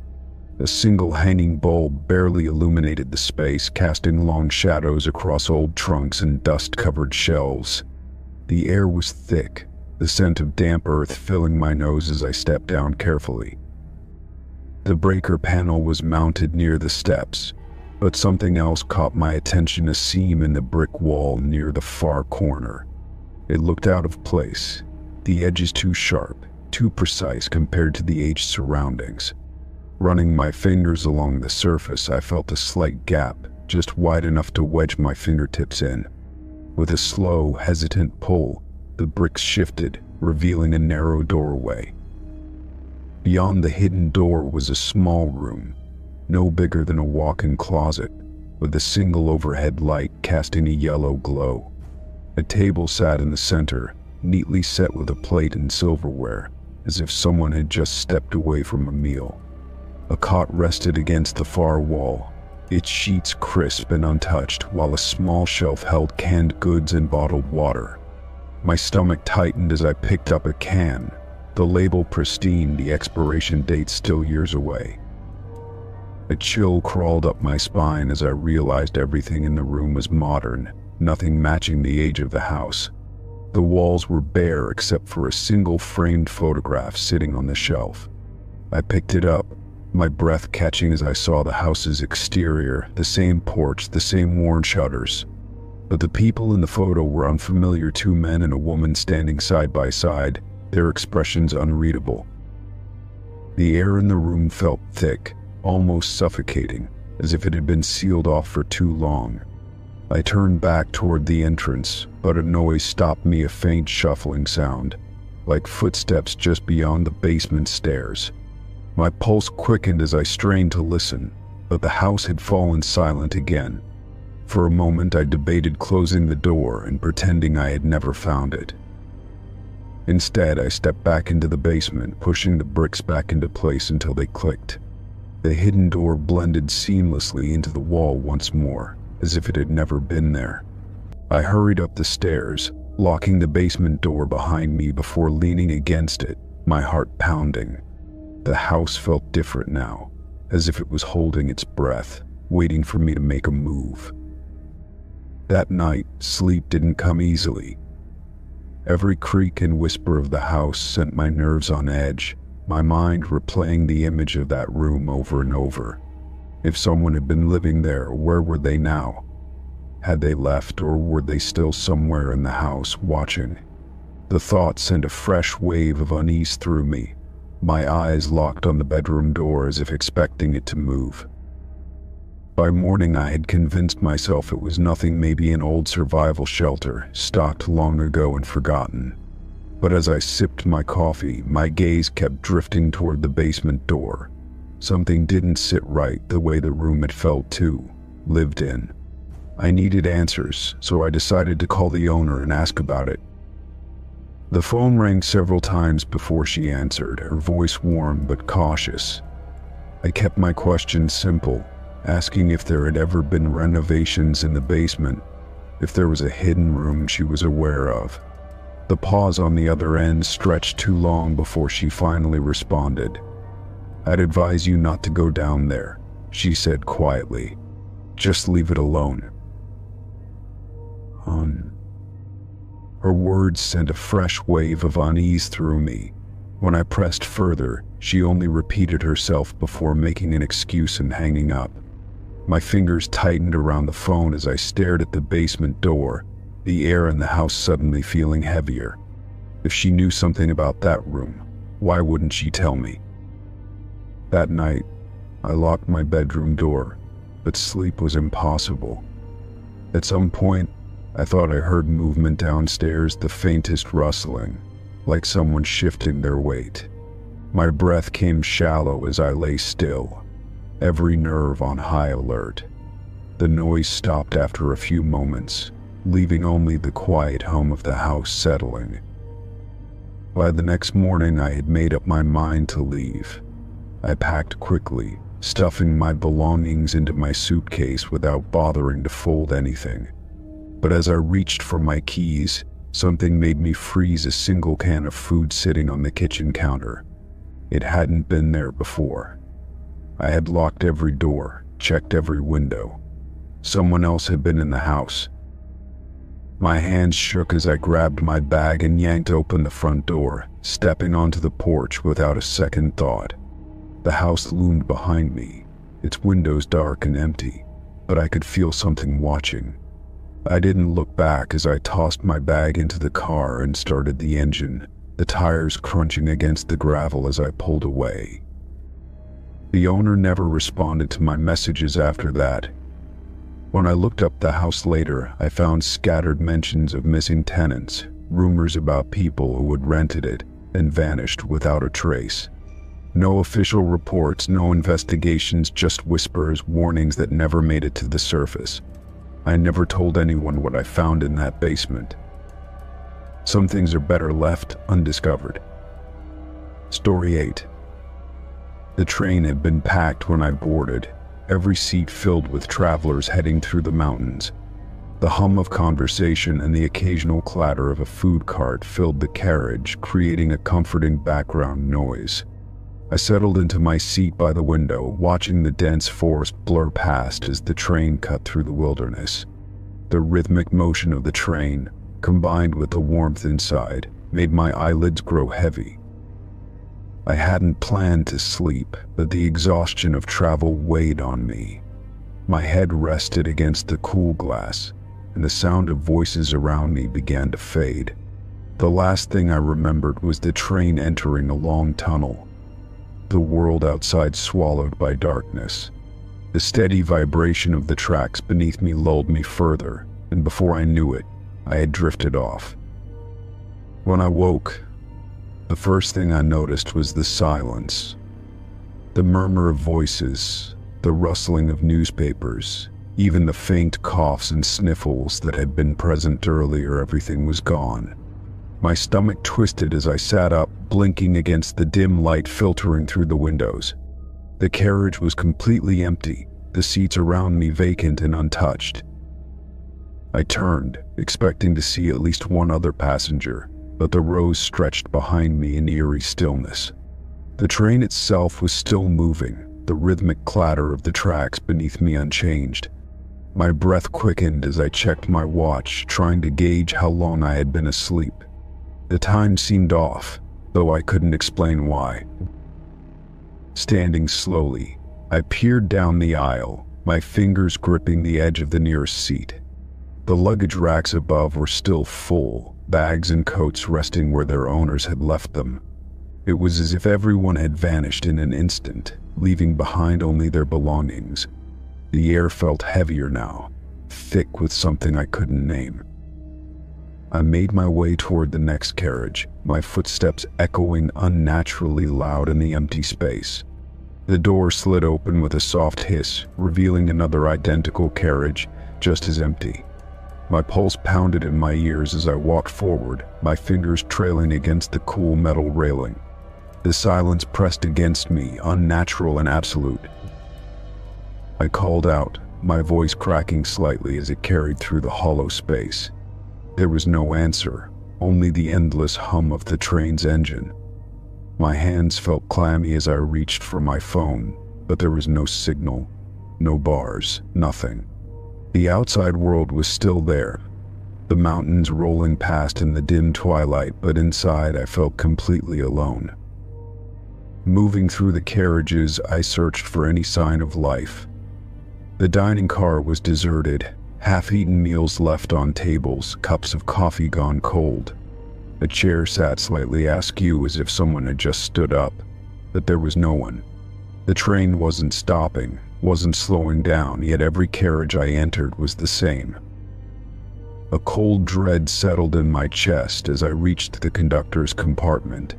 A single hanging bulb barely illuminated the space, casting long shadows across old trunks and dust-covered shelves. The air was thick, the scent of damp earth filling my nose as I stepped down carefully. The breaker panel was mounted near the steps, but something else caught my attention, a seam in the brick wall near the far corner. It looked out of place, the edges too sharp, too precise compared to the aged surroundings. Running my fingers along the surface, I felt a slight gap, just wide enough to wedge my fingertips in. With a slow, hesitant pull, the bricks shifted, revealing a narrow doorway. Beyond the hidden door was a small room, no bigger than a walk-in closet, with a single overhead light casting a yellow glow. A table sat in the center, neatly set with a plate and silverware, as if someone had just stepped away from a meal. A cot rested against the far wall, its sheets crisp and untouched, while a small shelf held canned goods and bottled water. My stomach tightened as I picked up a can, the label pristine, the expiration date still years away. A chill crawled up my spine as I realized everything in the room was modern, nothing matching the age of the house. The walls were bare except for a single framed photograph sitting on the shelf. I picked it up, my breath catching as I saw the house's exterior, the same porch, the same worn shutters. But the people in the photo were unfamiliar, two men and a woman standing side by side, their expressions unreadable. The air in the room felt thick, almost suffocating, as if it had been sealed off for too long. I turned back toward the entrance, but a noise stopped me, a faint shuffling sound, like footsteps just beyond the basement stairs. My pulse quickened as I strained to listen, but the house had fallen silent again. For a moment I debated closing the door and pretending I had never found it. Instead, I stepped back into the basement, pushing the bricks back into place until they clicked. The hidden door blended seamlessly into the wall once more, as if it had never been there. I hurried up the stairs, locking the basement door behind me before leaning against it, my heart pounding. The house felt different now, as if it was holding its breath, waiting for me to make a move. That night, sleep didn't come easily. Every creak and whisper of the house sent my nerves on edge, my mind replaying the image of that room over and over. If someone had been living there, where were they now? Had they left, or were they still somewhere in the house, watching? The thought sent a fresh wave of unease through me. My eyes locked on the bedroom door as if expecting it to move. By morning I had convinced myself it was nothing, maybe an old survival shelter, stocked long ago and forgotten. But as I sipped my coffee, my gaze kept drifting toward the basement door. Something didn't sit right, the way the room had felt too, lived in. I needed answers, so I decided to call the owner and ask about it. The phone rang several times before she answered, her voice warm but cautious. I kept my questions simple, asking if there had ever been renovations in the basement, if there was a hidden room she was aware of. The pause on the other end stretched too long before she finally responded. "I'd advise you not to go down there," she said quietly. "Just leave it alone." Her words sent a fresh wave of unease through me. When I pressed further, she only repeated herself before making an excuse and hanging up. My fingers tightened around the phone as I stared at the basement door, the air in the house suddenly feeling heavier. If she knew something about that room, why wouldn't she tell me? That night, I locked my bedroom door, but sleep was impossible. At some point, I thought I heard movement downstairs, the faintest rustling, like someone shifting their weight. My breath came shallow as I lay still, every nerve on high alert. The noise stopped after a few moments, leaving only the quiet hum of the house settling. By the next morning, I had made up my mind to leave. I packed quickly, stuffing my belongings into my suitcase without bothering to fold anything. But as I reached for my keys, something made me freeze, a single can of food sitting on the kitchen counter. It hadn't been there before. I had locked every door, checked every window. Someone else had been in the house. My hands shook as I grabbed my bag and yanked open the front door, stepping onto the porch without a second thought. The house loomed behind me, its windows dark and empty, but I could feel something watching. I didn't look back as I tossed my bag into the car and started the engine, the tires crunching against the gravel as I pulled away. The owner never responded to my messages after that. When I looked up the house later, I found scattered mentions of missing tenants, rumors about people who had rented it and vanished without a trace. No official reports, no investigations, just whispers, warnings that never made it to the surface. I never told anyone what I found in that basement, Some things are better left undiscovered. Story 8. The train had been packed when I boarded, every seat filled with travelers heading through the mountains. The hum of conversation and the occasional clatter of a food cart filled the carriage, creating a comforting background noise. I settled into my seat by the window, watching the dense forest blur past as the train cut through the wilderness. The rhythmic motion of the train, combined with the warmth inside, made my eyelids grow heavy. I hadn't planned to sleep, but the exhaustion of travel weighed on me. My head rested against the cool glass, and the sound of voices around me began to fade. The last thing I remembered was the train entering a long tunnel, the world outside swallowed by darkness. The steady vibration of the tracks beneath me lulled me further, and before I knew it, I had drifted off. When I woke, the first thing I noticed was the silence. The murmur of voices, the rustling of newspapers, even the faint coughs and sniffles that had been present earlier, everything was gone. My stomach twisted as I sat up, blinking against the dim light filtering through the windows. The carriage was completely empty, the seats around me vacant and untouched. I turned, expecting to see at least one other passenger, but the rows stretched behind me in eerie stillness. The train itself was still moving, the rhythmic clatter of the tracks beneath me unchanged. My breath quickened as I checked my watch, trying to gauge how long I had been asleep. The time seemed off, though I couldn't explain why. Standing slowly, I peered down the aisle, my fingers gripping the edge of the nearest seat. The luggage racks above were still full, bags and coats resting where their owners had left them. It was as if everyone had vanished in an instant, leaving behind only their belongings. The air felt heavier now, thick with something I couldn't name. I made my way toward the next carriage, my footsteps echoing unnaturally loud in the empty space. The door slid open with a soft hiss, revealing another identical carriage, just as empty. My pulse pounded in my ears as I walked forward, my fingers trailing against the cool metal railing. The silence pressed against me, unnatural and absolute. I called out, my voice cracking slightly as it carried through the hollow space. There was no answer, only the endless hum of the train's engine. My hands felt clammy as I reached for my phone, but there was no signal, no bars, nothing. The outside world was still there, the mountains rolling past in the dim twilight, but inside I felt completely alone. Moving through the carriages, I searched for any sign of life. The dining car was deserted, half-eaten meals left on tables, cups of coffee gone cold. A chair sat slightly askew as if someone had just stood up, but there was no one. The train wasn't stopping, wasn't slowing down, yet every carriage I entered was the same. A cold dread settled in my chest as I reached the conductor's compartment.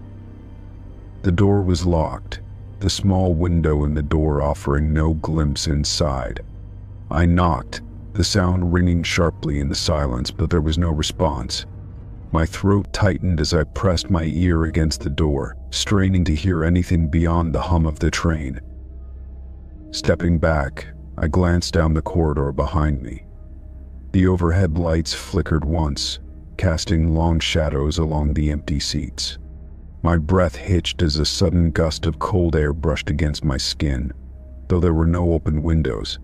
The door was locked, the small window in the door offering no glimpse inside. I knocked, the sound ringing sharply in the silence, but there was no response. My throat tightened as I pressed my ear against the door, straining to hear anything beyond the hum of the train. Stepping back, I glanced down the corridor behind me. The overhead lights flickered once, casting long shadows along the empty seats. My breath hitched as a sudden gust of cold air brushed against my skin, though there were no open windows.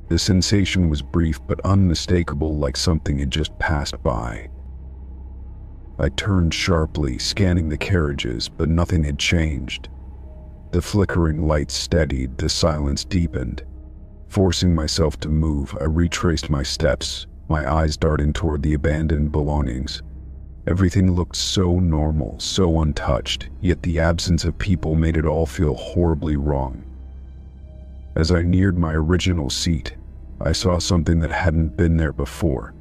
The sensation was brief but unmistakable, like something had just passed by. I turned sharply, scanning the carriages, but nothing had changed. The flickering lights steadied, the silence deepened. Forcing myself to move, I retraced my steps, my eyes darting toward the abandoned belongings. Everything looked so normal, so untouched, yet the absence of people made it all feel horribly wrong. As I neared my original seat, I saw something that hadn't been there before.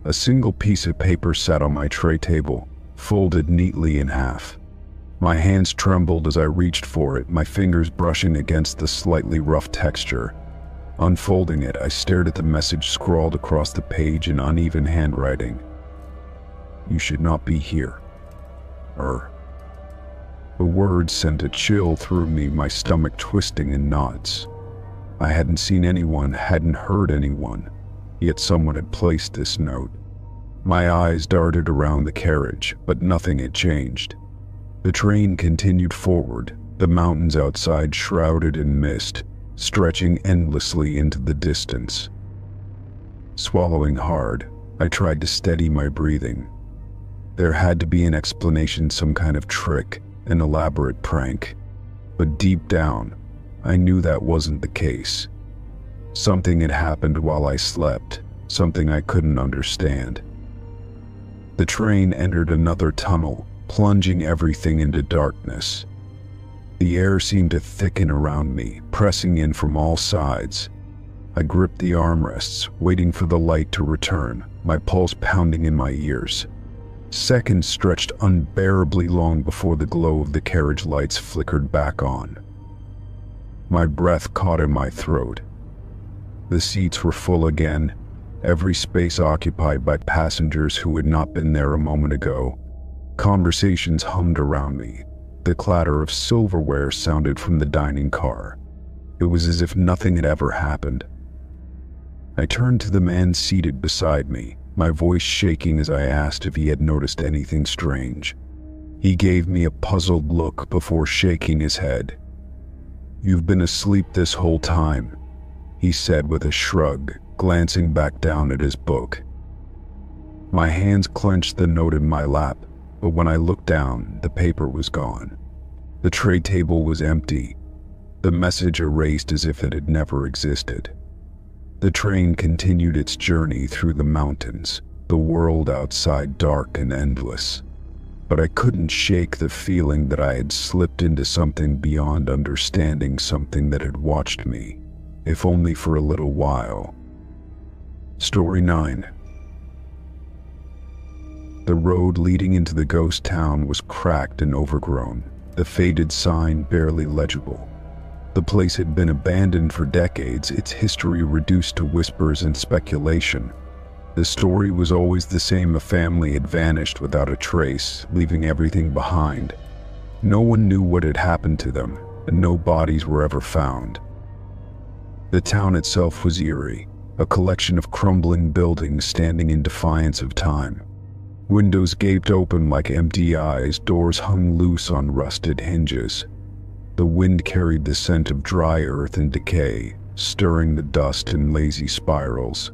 A single piece of paper sat on my tray table, folded neatly in half. My hands trembled as I reached for it, my fingers brushing against the slightly rough texture. Unfolding it, I stared at the message scrawled across the page in uneven handwriting. You should not be here. The words sent a chill through me, my stomach twisting in knots. I hadn't seen anyone, hadn't heard anyone, yet someone had placed this note. My eyes darted around the carriage, but nothing had changed. The train continued forward, the mountains outside shrouded in mist, stretching endlessly into the distance. Swallowing hard, I tried to steady my breathing. There had to be an explanation, some kind of trick, an elaborate prank. But deep down, I knew that wasn't the case. Something had happened while I slept, something I couldn't understand. The train entered another tunnel, plunging everything into darkness. The air seemed to thicken around me, pressing in from all sides. I gripped the armrests, waiting for the light to return, my pulse pounding in my ears. Seconds stretched unbearably long before the glow of the carriage lights flickered back on. My breath caught in my throat. The seats were full again, every space occupied by passengers who had not been there a moment ago. Conversations hummed around me. The clatter of silverware sounded from the dining car. It was as if nothing had ever happened. I turned to the man seated beside me, my voice shaking as I asked if he had noticed anything strange. He gave me a puzzled look before shaking his head. "You've been asleep this whole time," he said with a shrug, glancing back down at his book. My hands clenched the note in my lap, but when I looked down, the paper was gone. The tray table was empty, the message erased as if it had never existed. The train continued its journey through the mountains, the world outside dark and endless. But I couldn't shake the feeling that I had slipped into something beyond understanding, something that had watched me, if only for a little while. Story 9. The road leading into the ghost town was cracked and overgrown, the faded sign barely legible. The place had been abandoned for decades, its history reduced to whispers and speculation. The story was always the same: a family had vanished without a trace, leaving everything behind. No one knew what had happened to them, and no bodies were ever found. The town itself was eerie, a collection of crumbling buildings standing in defiance of time. Windows gaped open like empty eyes, doors hung loose on rusted hinges. The wind carried the scent of dry earth and decay, stirring the dust in lazy spirals.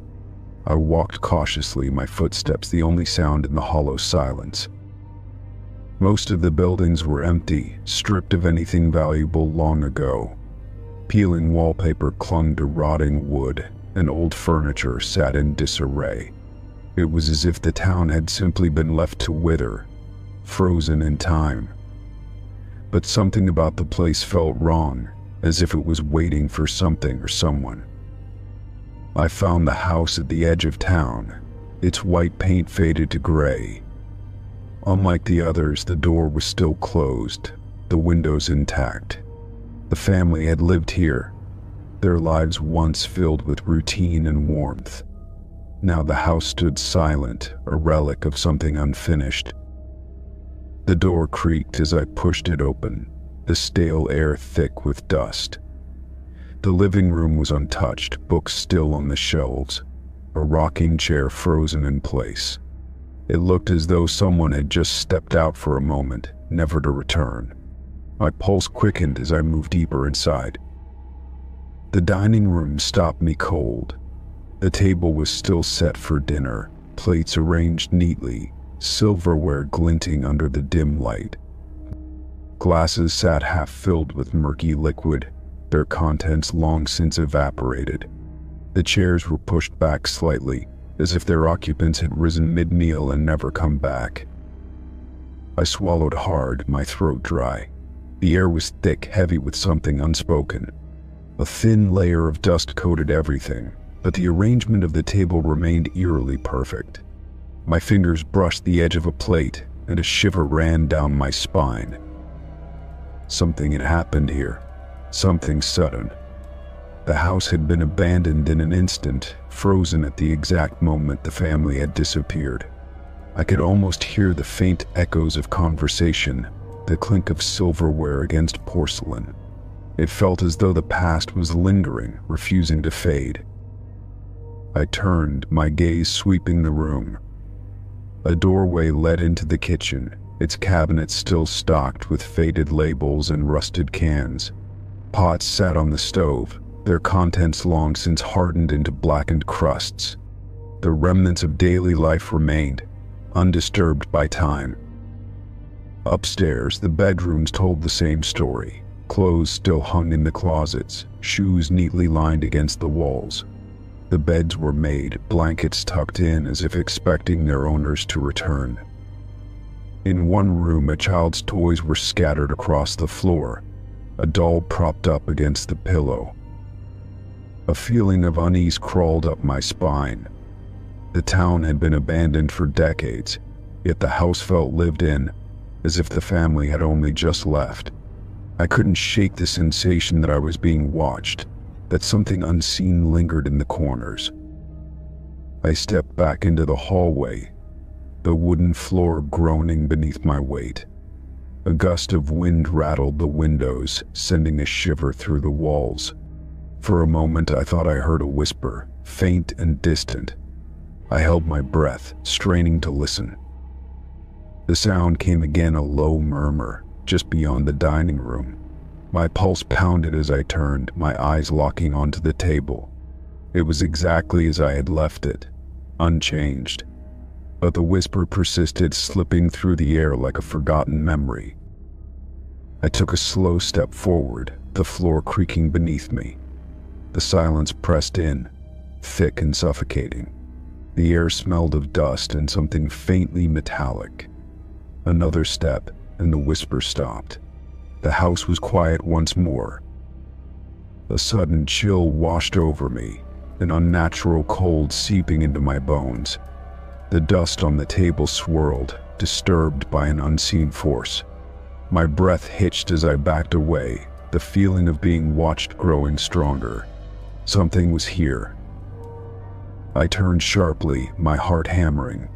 I walked cautiously, my footsteps the only sound in the hollow silence. Most of the buildings were empty, stripped of anything valuable long ago. Peeling wallpaper clung to rotting wood, and old furniture sat in disarray. It was as if the town had simply been left to wither, frozen in time. But something about the place felt wrong, as if it was waiting for something or someone. I found the house at the edge of town, its white paint faded to gray. Unlike the others, the door was still closed, the windows intact. The family had lived here, their lives once filled with routine and warmth. Now the house stood silent, a relic of something unfinished. The door creaked as I pushed it open, the stale air thick with dust. The living room was untouched, books still on the shelves, a rocking chair frozen in place. It looked as though someone had just stepped out for a moment, never to return. My pulse quickened as I moved deeper inside. The dining room stopped me cold. The table was still set for dinner, plates arranged neatly, silverware glinting under the dim light. Glasses sat half-filled with murky liquid, their contents long since evaporated. The chairs were pushed back slightly, as if their occupants had risen mid-meal and never come back. I swallowed hard, my throat dry. The air was thick, heavy with something unspoken. A thin layer of dust coated everything, but the arrangement of the table remained eerily perfect. My fingers brushed the edge of a plate, and a shiver ran down my spine. Something had happened here, something sudden. The house had been abandoned in an instant, frozen at the exact moment the family had disappeared. I could almost hear the faint echoes of conversation, the clink of silverware against porcelain. It felt as though the past was lingering, refusing to fade. I turned, my gaze sweeping the room. A doorway led into the kitchen, its cabinets still stocked with faded labels and rusted cans. Pots sat on the stove, their contents long since hardened into blackened crusts. The remnants of daily life remained, undisturbed by time. Upstairs, the bedrooms told the same story. Clothes still hung in the closets, shoes neatly lined against the walls. The beds were made, blankets tucked in as if expecting their owners to return. In one room, a child's toys were scattered across the floor, a doll propped up against the pillow. A feeling of unease crawled up my spine. The town had been abandoned for decades, yet the house felt lived in, as if the family had only just left. I couldn't shake the sensation that I was being watched, that something unseen lingered in the corners. I stepped back into the hallway, the wooden floor groaning beneath my weight. A gust of wind rattled the windows, sending a shiver through the walls. For a moment, I thought I heard a whisper, faint and distant. I held my breath, straining to listen. The sound came again, a low murmur, just beyond the dining room. My pulse pounded as I turned, my eyes locking onto the table. It was exactly as I had left it, unchanged. But the whisper persisted, slipping through the air like a forgotten memory. I took a slow step forward, the floor creaking beneath me. The silence pressed in, thick and suffocating. The air smelled of dust and something faintly metallic. Another step, and the whisper stopped. The house was quiet once more. A sudden chill washed over me, an unnatural cold seeping into my bones. The dust on the table swirled, disturbed by an unseen force. My breath hitched as I backed away, the feeling of being watched growing stronger. Something was here. I turned sharply, my heart hammering.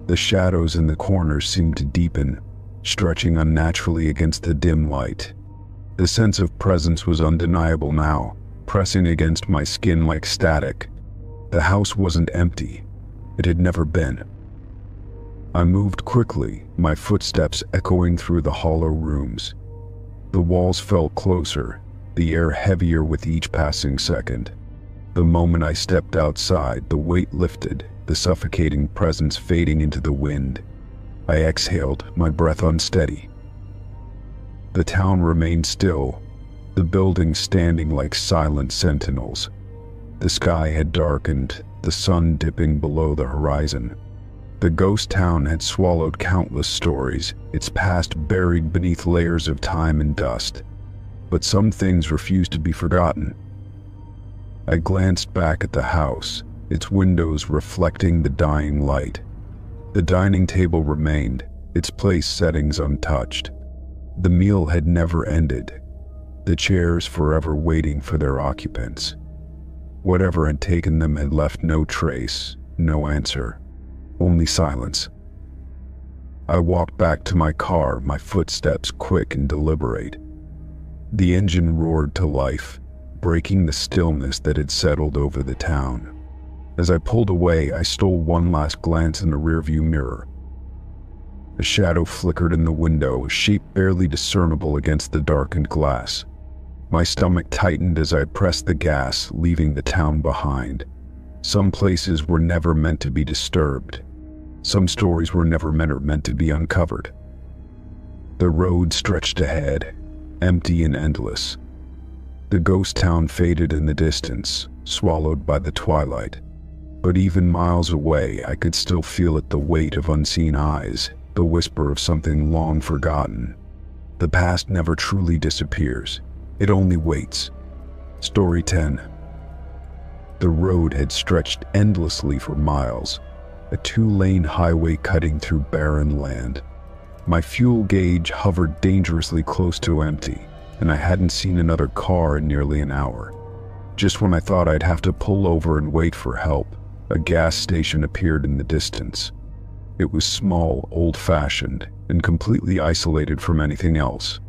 The shadows in the corners seemed to deepen, stretching unnaturally against the dim light. The sense of presence was undeniable now, pressing against my skin like static. The house wasn't empty. It had never been. I moved quickly, my footsteps echoing through the hollow rooms. The walls felt closer, the air heavier with each passing second. The moment I stepped outside, the weight lifted, the suffocating presence fading into the wind. I exhaled, my breath unsteady. The town remained still, the buildings standing like silent sentinels. The sky had darkened, the sun dipping below the horizon. The ghost town had swallowed countless stories, its past buried beneath layers of time and dust. But some things refused to be forgotten. I glanced back at the house, its windows reflecting the dying light. The dining table remained, its place settings untouched. The meal had never ended, the chairs forever waiting for their occupants. Whatever had taken them had left no trace, no answer, only silence. I walked back to my car, my footsteps quick and deliberate. The engine roared to life, breaking the stillness that had settled over the town. As I pulled away, I stole one last glance in the rearview mirror. A shadow flickered in the window, a shape barely discernible against the darkened glass. My stomach tightened as I pressed the gas, leaving the town behind. Some places were never meant to be disturbed. Some stories were never meant to be uncovered. The road stretched ahead, empty and endless. The ghost town faded in the distance, swallowed by the twilight. But even miles away, I could still feel it, the weight of unseen eyes, the whisper of something long forgotten. The past never truly disappears. It only waits. Story 10. The road had stretched endlessly for miles, a 2-lane highway cutting through barren land. My fuel gauge hovered dangerously close to empty, and I hadn't seen another car in nearly an hour. Just when I thought I'd have to pull over and wait for help, a gas station appeared in the distance. It was small, old-fashioned, and completely isolated from anything else.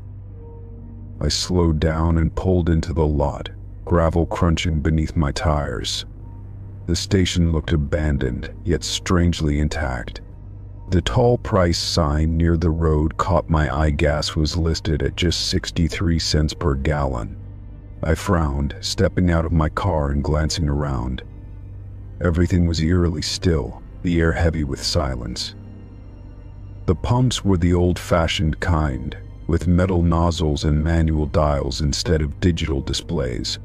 I slowed down and pulled into the lot, gravel crunching beneath my tires. The station looked abandoned, yet strangely intact. The tall price sign near the road caught my eye. Gas was listed at just 63 cents per gallon. I frowned, stepping out of my car and glancing around. Everything was eerily still, the air heavy with silence. The pumps were the old-fashioned kind, with metal nozzles and manual dials instead of digital displays.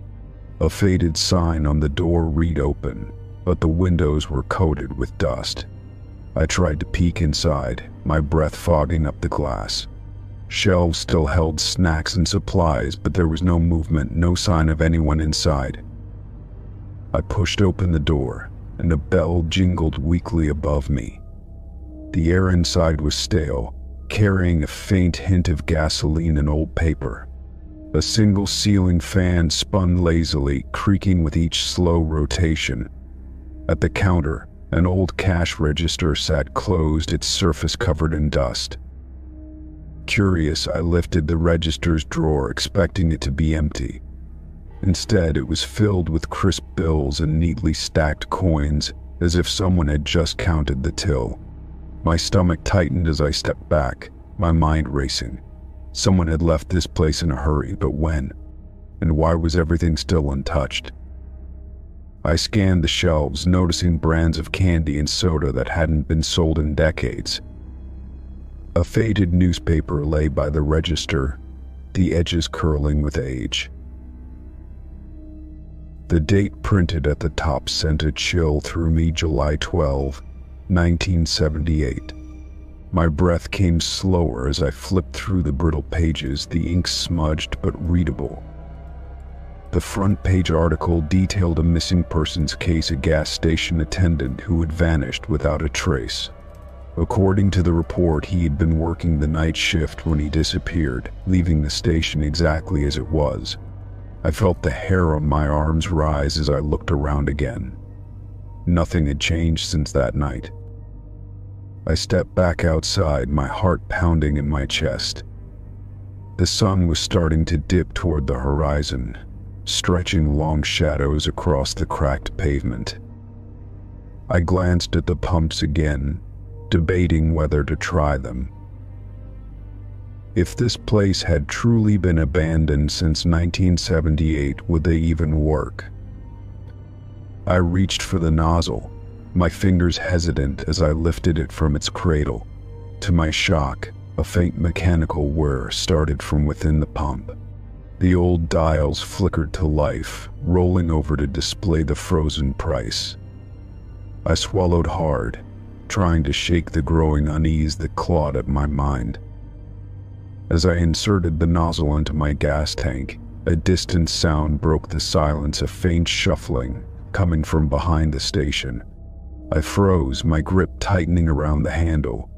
A faded sign on the door read open, but the windows were coated with dust. I tried to peek inside, my breath fogging up the glass. Shelves still held snacks and supplies, but there was no movement, no sign of anyone inside. I pushed open the door, and a bell jingled weakly above me. The air inside was stale, carrying a faint hint of gasoline and old paper. A single ceiling fan spun lazily, creaking with each slow rotation. At the counter, an old cash register sat closed, its surface covered in dust. Curious, I lifted the register's drawer, expecting it to be empty. Instead, it was filled with crisp bills and neatly stacked coins, as if someone had just counted the till. My stomach tightened as I stepped back, my mind racing. Someone had left this place in a hurry, but when? And why was everything still untouched? I scanned the shelves, noticing brands of candy and soda that hadn't been sold in decades. A faded newspaper lay by the register, the edges curling with age. The date printed at the top sent a chill through me. July 12, 1978. My breath came slower as I flipped through the brittle pages, the ink smudged but readable. The front page article detailed a missing persons case, a gas station attendant who had vanished without a trace. According to the report, he had been working the night shift when he disappeared, leaving the station exactly as it was. I felt the hair on my arms rise as I looked around again. Nothing had changed since that night. I stepped back outside, my heart pounding in my chest. The sun was starting to dip toward the horizon, stretching long shadows across the cracked pavement. I glanced at the pumps again, debating whether to try them. If this place had truly been abandoned since 1978, would they even work? I reached for the nozzle, my fingers hesitant as I lifted it from its cradle. To my shock, a faint mechanical whir started from within the pump. The old dials flickered to life, rolling over to display the frozen price. I swallowed hard, trying to shake the growing unease that clawed at my mind. As I inserted the nozzle into my gas tank, a distant sound broke the silence, a faint shuffling coming from behind the station. I froze, my grip tightening around the handle.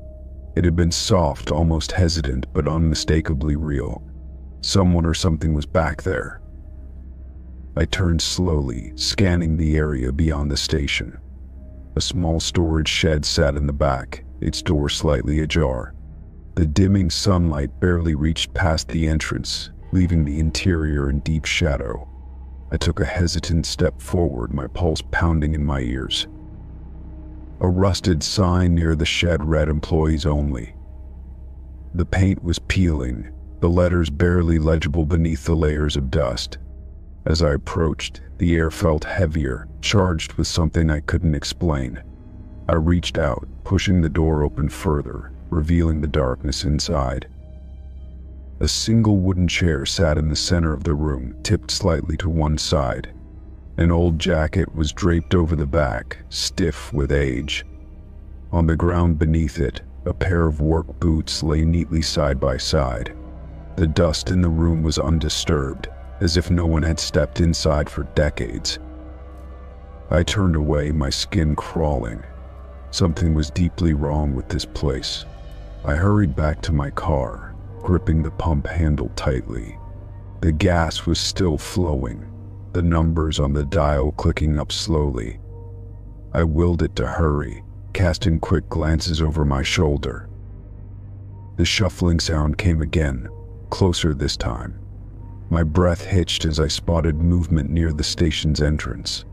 It had been soft, almost hesitant, but unmistakably real. Someone or something was back there. I turned slowly, scanning the area beyond the station. A small storage shed sat in the back, its door slightly ajar. The dimming sunlight barely reached past the entrance, leaving the interior in deep shadow. I took a hesitant step forward, my pulse pounding in my ears. A rusted sign near the shed read "Employees Only." The paint was peeling, the letters barely legible beneath the layers of dust. As I approached, the air felt heavier, charged with something I couldn't explain. I reached out, pushing the door open further, revealing the darkness inside. A single wooden chair sat in the center of the room, tipped slightly to one side. An old jacket was draped over the back, stiff with age. On the ground beneath it, a pair of work boots lay neatly side by side. The dust in the room was undisturbed, as if no one had stepped inside for decades. I turned away, my skin crawling. Something was deeply wrong with this place. I hurried back to my car, gripping the pump handle tightly. The gas was still flowing, the numbers on the dial clicking up slowly. I willed it to hurry, casting quick glances over my shoulder. The shuffling sound came again, closer this time. My breath hitched as I spotted movement near the station's entrance.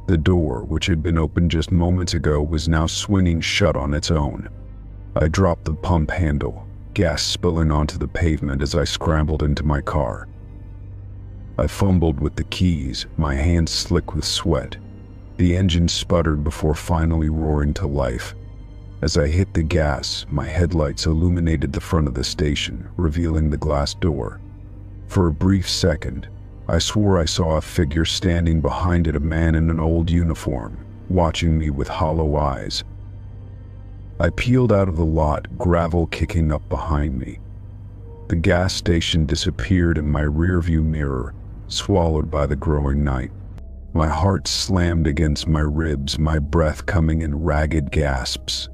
The door, which had been open just moments ago, was now swinging shut on its own. I dropped the pump handle, gas spilling onto the pavement as I scrambled into my car. I fumbled with the keys, my hands slick with sweat. The engine sputtered before finally roaring to life. As I hit the gas, my headlights illuminated the front of the station, revealing the glass door. For a brief second, I swore I saw a figure standing behind it, a man in an old uniform, watching me with hollow eyes. I peeled out of the lot, gravel kicking up behind me. The gas station disappeared in my rearview mirror, swallowed by the growing night. My heart slammed against my ribs, my breath coming in ragged gasps.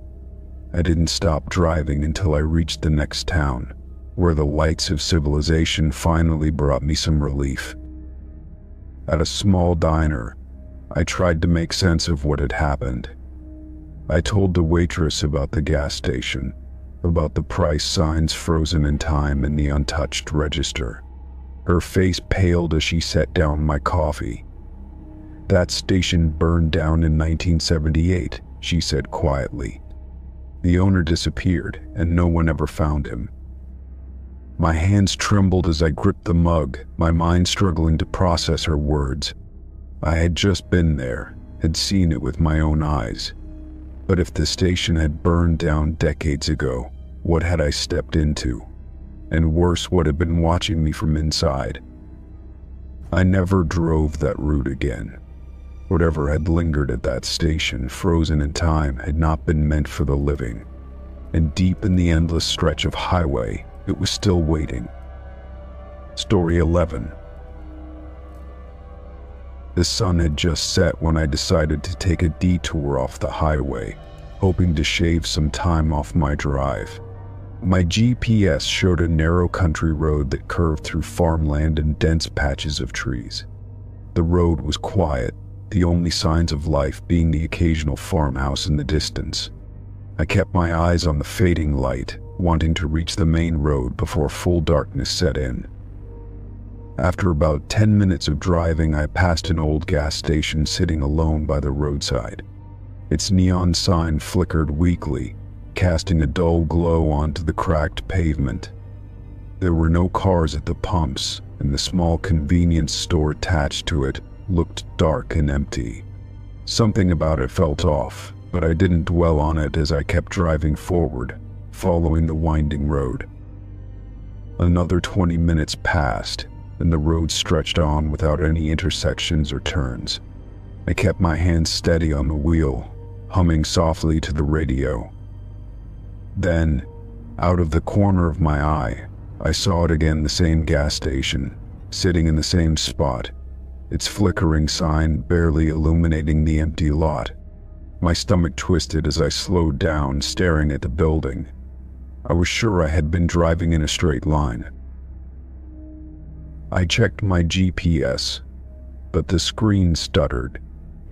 I didn't stop driving until I reached the next town, where the lights of civilization finally brought me some relief. At a small diner, I tried to make sense of what had happened. I told the waitress about the gas station, about the price signs frozen in time and the untouched register. Her face paled as she set down my coffee. "That station burned down in 1978, she said quietly. "The owner disappeared, and no one ever found him." My hands trembled as I gripped the mug, my mind struggling to process her words. I had just been there, had seen it with my own eyes. But if the station had burned down decades ago, what had I stepped into? And worse, what had been watching me from inside? I never drove that route again. Whatever had lingered at that station, frozen in time, had not been meant for the living. And deep in the endless stretch of highway, it was still waiting. Story 11. The sun had just set when I decided to take a detour off the highway, hoping to shave some time off my drive. My GPS showed a narrow country road that curved through farmland and dense patches of trees. The road was quiet, the only signs of life being the occasional farmhouse in the distance. I kept my eyes on the fading light, wanting to reach the main road before full darkness set in. After about 10 minutes of driving, I passed an old gas station sitting alone by the roadside. Its neon sign flickered weakly, casting a dull glow onto the cracked pavement. There were no cars at the pumps, and the small convenience store attached to it looked dark and empty. Something about it felt off, but I didn't dwell on it as I kept driving forward, following the winding road. Another 20 minutes passed, and the road stretched on without any intersections or turns. I kept my hands steady on the wheel, humming softly to the radio. Then, out of the corner of my eye, I saw it again, the same gas station, sitting in the same spot, its flickering sign barely illuminating the empty lot. My stomach twisted as I slowed down, staring at the building. I was sure I had been driving in a straight line. I checked my GPS, but the screen stuttered,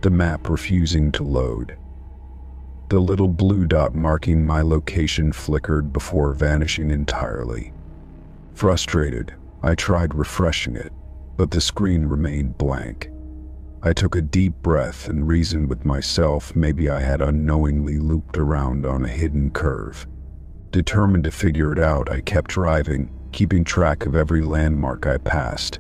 the map refusing to load. The little blue dot marking my location flickered before vanishing entirely. Frustrated, I tried refreshing it, but the screen remained blank. I took a deep breath and reasoned with myself maybe I had unknowingly looped around on a hidden curve. Determined to figure it out, I kept driving, keeping track of every landmark I passed.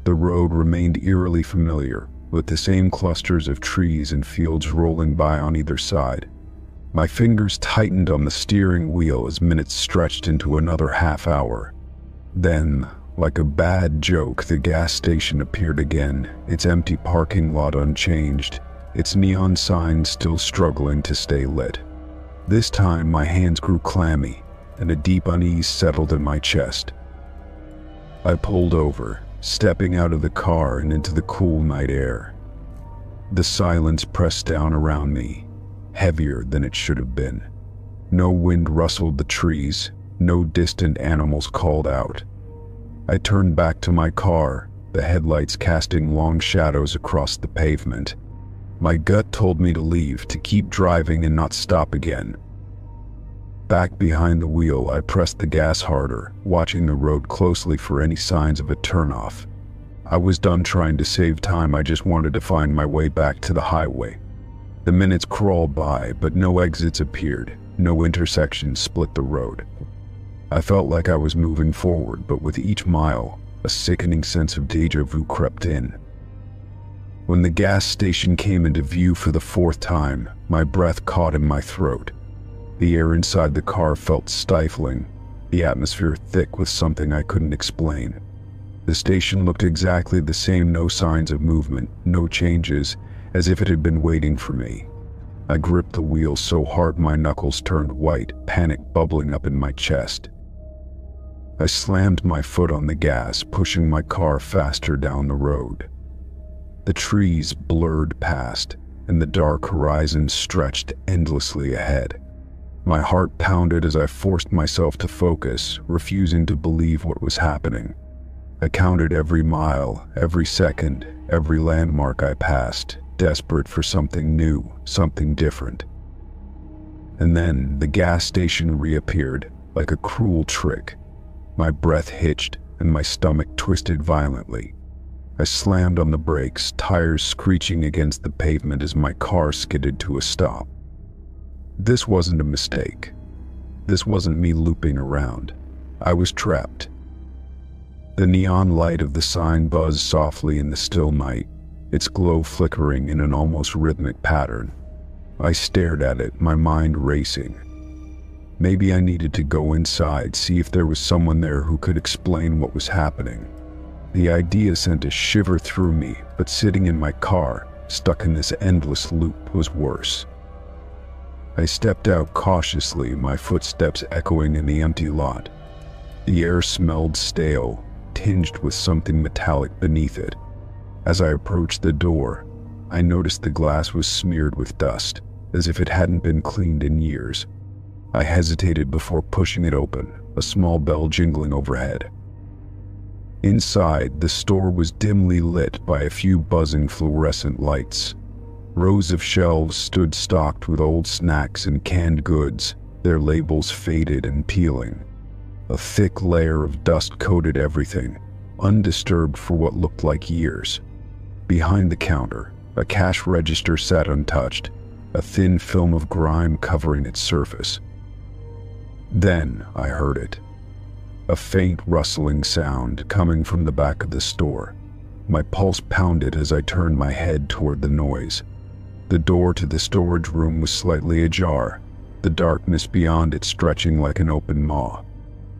The road remained eerily familiar, with the same clusters of trees and fields rolling by on either side. My fingers tightened on the steering wheel as minutes stretched into another half hour. Then, like a bad joke, the gas station appeared again, its empty parking lot unchanged, its neon sign still struggling to stay lit. This time my hands grew clammy, and a deep unease settled in my chest. I pulled over, stepping out of the car and into the cool night air. The silence pressed down around me, heavier than it should have been. No wind rustled the trees, no distant animals called out. I turned back to my car, the headlights casting long shadows across the pavement. My gut told me to leave, to keep driving and not stop again. Back behind the wheel, I pressed the gas harder, watching the road closely for any signs of a turnoff. I was done trying to save time. I just wanted to find my way back to the highway. The minutes crawled by, but no exits appeared. No intersections split the road. I felt like I was moving forward, but with each mile, a sickening sense of déjà vu crept in. When the gas station came into view for the fourth time, my breath caught in my throat. The air inside the car felt stifling, the atmosphere thick with something I couldn't explain. The station looked exactly the same, no signs of movement, no changes, as if it had been waiting for me. I gripped the wheel so hard my knuckles turned white, panic bubbling up in my chest. I slammed my foot on the gas, pushing my car faster down the road. The trees blurred past, and the dark horizon stretched endlessly ahead. My heart pounded as I forced myself to focus, refusing to believe what was happening. I counted every mile, every second, every landmark I passed, desperate for something new, something different. And then the gas station reappeared, like a cruel trick. My breath hitched, and my stomach twisted violently. I slammed on the brakes, tires screeching against the pavement as my car skidded to a stop. This wasn't a mistake. This wasn't me looping around. I was trapped. The neon light of the sign buzzed softly in the still night, its glow flickering in an almost rhythmic pattern. I stared at it, my mind racing. Maybe I needed to go inside, see if there was someone there who could explain what was happening. The idea sent a shiver through me, but sitting in my car, stuck in this endless loop, was worse. I stepped out cautiously, my footsteps echoing in the empty lot. The air smelled stale, tinged with something metallic beneath it. As I approached the door, I noticed the glass was smeared with dust, as if it hadn't been cleaned in years. I hesitated before pushing it open, a small bell jingling overhead. Inside, the store was dimly lit by a few buzzing fluorescent lights. Rows of shelves stood stocked with old snacks and canned goods, their labels faded and peeling. A thick layer of dust coated everything, undisturbed for what looked like years. Behind the counter, a cash register sat untouched, a thin film of grime covering its surface. Then I heard it. A faint rustling sound coming from the back of the store. My pulse pounded as I turned my head toward the noise. The door to the storage room was slightly ajar, the darkness beyond it stretching like an open maw.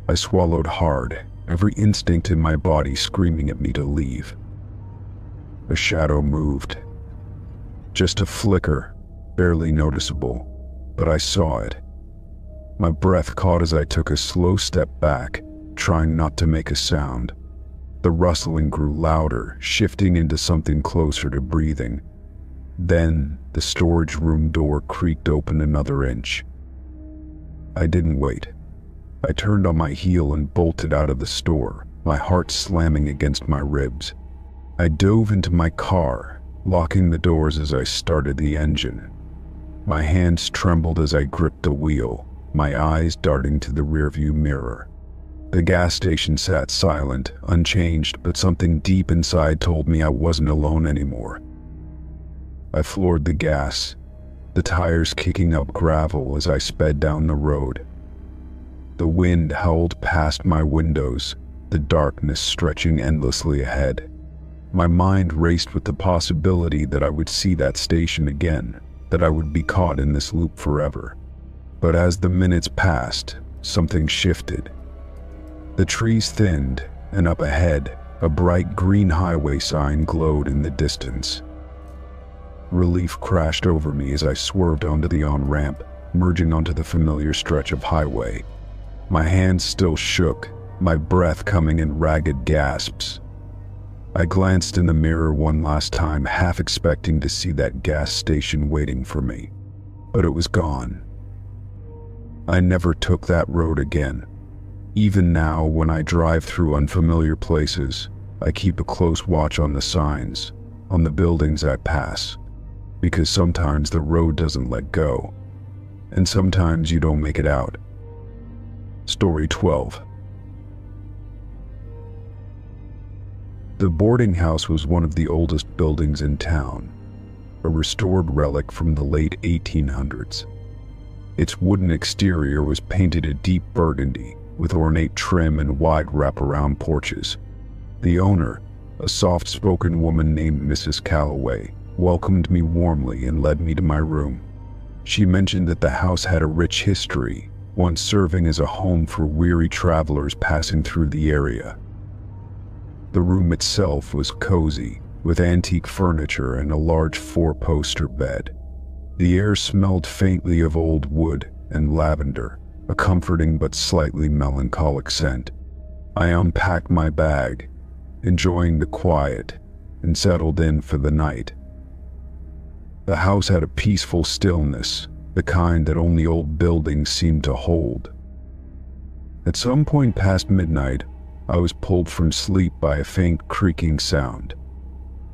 I swallowed hard, every instinct in my body screaming at me to leave. A shadow moved. Just a flicker, barely noticeable, but I saw it. My breath caught as I took a slow step back, trying not to make a sound. The rustling grew louder, shifting into something closer to breathing. Then, the storage room door creaked open another inch. I didn't wait. I turned on my heel and bolted out of the store, my heart slamming against my ribs. I dove into my car, locking the doors as I started the engine. My hands trembled as I gripped the wheel, my eyes darting to the rearview mirror. The gas station sat silent, unchanged, but something deep inside told me I wasn't alone anymore. I floored the gas, the tires kicking up gravel as I sped down the road. The wind howled past my windows, the darkness stretching endlessly ahead. My mind raced with the possibility that I would see that station again, that I would be caught in this loop forever. But as the minutes passed, something shifted. The trees thinned, and up ahead, a bright green highway sign glowed in the distance. Relief crashed over me as I swerved onto the on-ramp, merging onto the familiar stretch of highway. My hands still shook, my breath coming in ragged gasps. I glanced in the mirror one last time, half expecting to see that gas station waiting for me, but it was gone. I never took that road again. Even now, when I drive through unfamiliar places, I keep a close watch on the signs, on the buildings I pass, because sometimes the road doesn't let go, and sometimes you don't make it out. Story 12. The boarding house was one of the oldest buildings in town, a restored relic from the late 1800s. Its wooden exterior was painted a deep burgundy, with ornate trim and wide wraparound porches. The owner, a soft-spoken woman named Mrs. Calloway, welcomed me warmly and led me to my room. She mentioned that the house had a rich history, once serving as a home for weary travelers passing through the area. The room itself was cozy, with antique furniture and a large four-poster bed. The air smelled faintly of old wood and lavender, a comforting but slightly melancholic scent. I unpacked my bag, enjoying the quiet, and settled in for the night. The house had a peaceful stillness, the kind that only old buildings seem to hold. At some point past midnight, I was pulled from sleep by a faint creaking sound.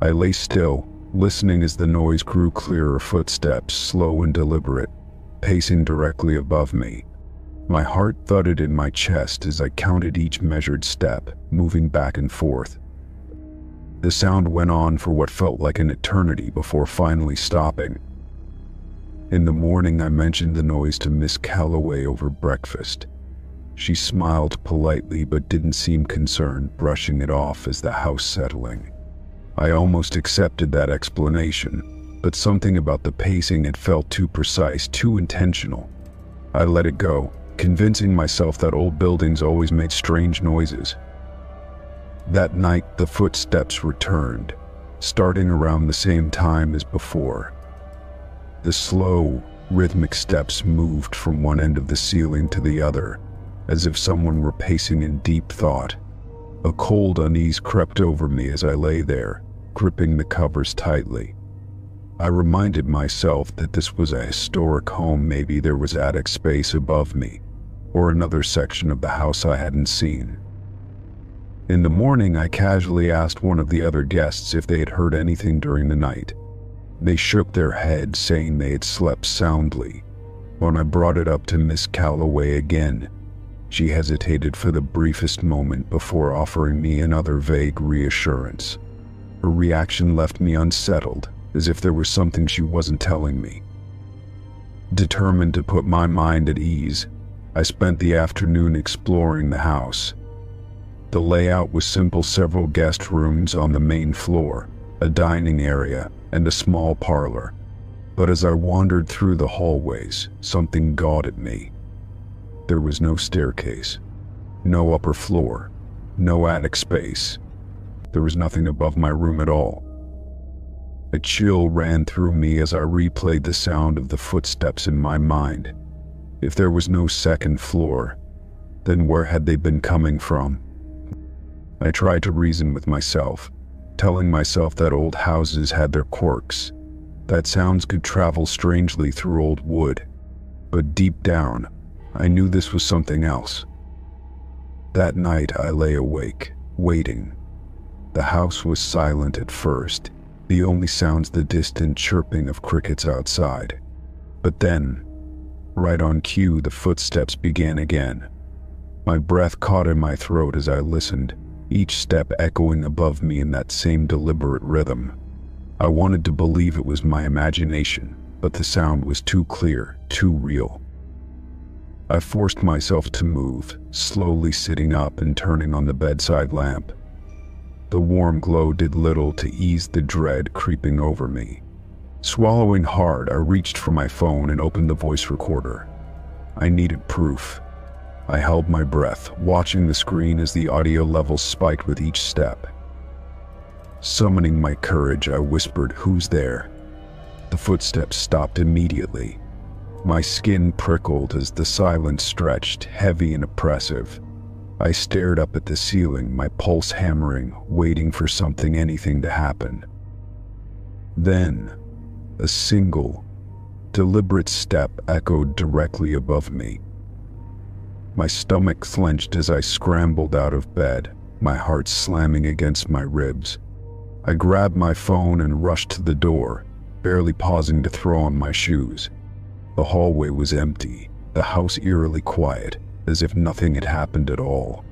I lay still, listening as the noise grew clearer, footsteps, slow and deliberate, pacing directly above me. My heart thudded in my chest as I counted each measured step, moving back and forth. The sound went on for what felt like an eternity before finally stopping. In the morning, I mentioned the noise to Miss Calloway over breakfast. She smiled politely but didn't seem concerned, brushing it off as the house settling. I almost accepted that explanation, but something about the pacing had felt too precise, too intentional. I let it go, convincing myself that old buildings always made strange noises. That night, the footsteps returned, starting around the same time as before. The slow, rhythmic steps moved from one end of the ceiling to the other, as if someone were pacing in deep thought. A cold unease crept over me as I lay there, gripping the covers tightly. I reminded myself that this was a historic home. Maybe there was attic space above me, or another section of the house I hadn't seen. In the morning, I casually asked one of the other guests if they had heard anything during the night. They shook their heads, saying they had slept soundly. When I brought it up to Miss Calloway again, she hesitated for the briefest moment before offering me another vague reassurance. Her reaction left me unsettled, as if there was something she wasn't telling me. Determined to put my mind at ease, I spent the afternoon exploring the house. The layout was simple: several guest rooms on the main floor, a dining area, and a small parlor. But as I wandered through the hallways, something gnawed at me. There was no staircase, no upper floor, no attic space. There was nothing above my room at all. A chill ran through me as I replayed the sound of the footsteps in my mind. If there was no second floor, then where had they been coming from? I tried to reason with myself, telling myself that old houses had their quirks, that sounds could travel strangely through old wood. But deep down, I knew this was something else. That night I lay awake, waiting. The house was silent at first, the only sounds the distant chirping of crickets outside. But then, right on cue, the footsteps began again. My breath caught in my throat as I listened, each step echoing above me in that same deliberate rhythm. I wanted to believe it was my imagination, but the sound was too clear, too real. I forced myself to move, slowly sitting up and turning on the bedside lamp. The warm glow did little to ease the dread creeping over me. Swallowing hard, I reached for my phone and opened the voice recorder. I needed proof. I held my breath, watching the screen as the audio levels spiked with each step. Summoning my courage, I whispered, "Who's there?" The footsteps stopped immediately. My skin prickled as the silence stretched, heavy and oppressive. I stared up at the ceiling, my pulse hammering, waiting for something, anything to happen. Then, a single, deliberate step echoed directly above me. My stomach clenched as I scrambled out of bed, my heart slamming against my ribs. I grabbed my phone and rushed to the door, barely pausing to throw on my shoes. The hallway was empty, the house eerily quiet, as if nothing had happened at all.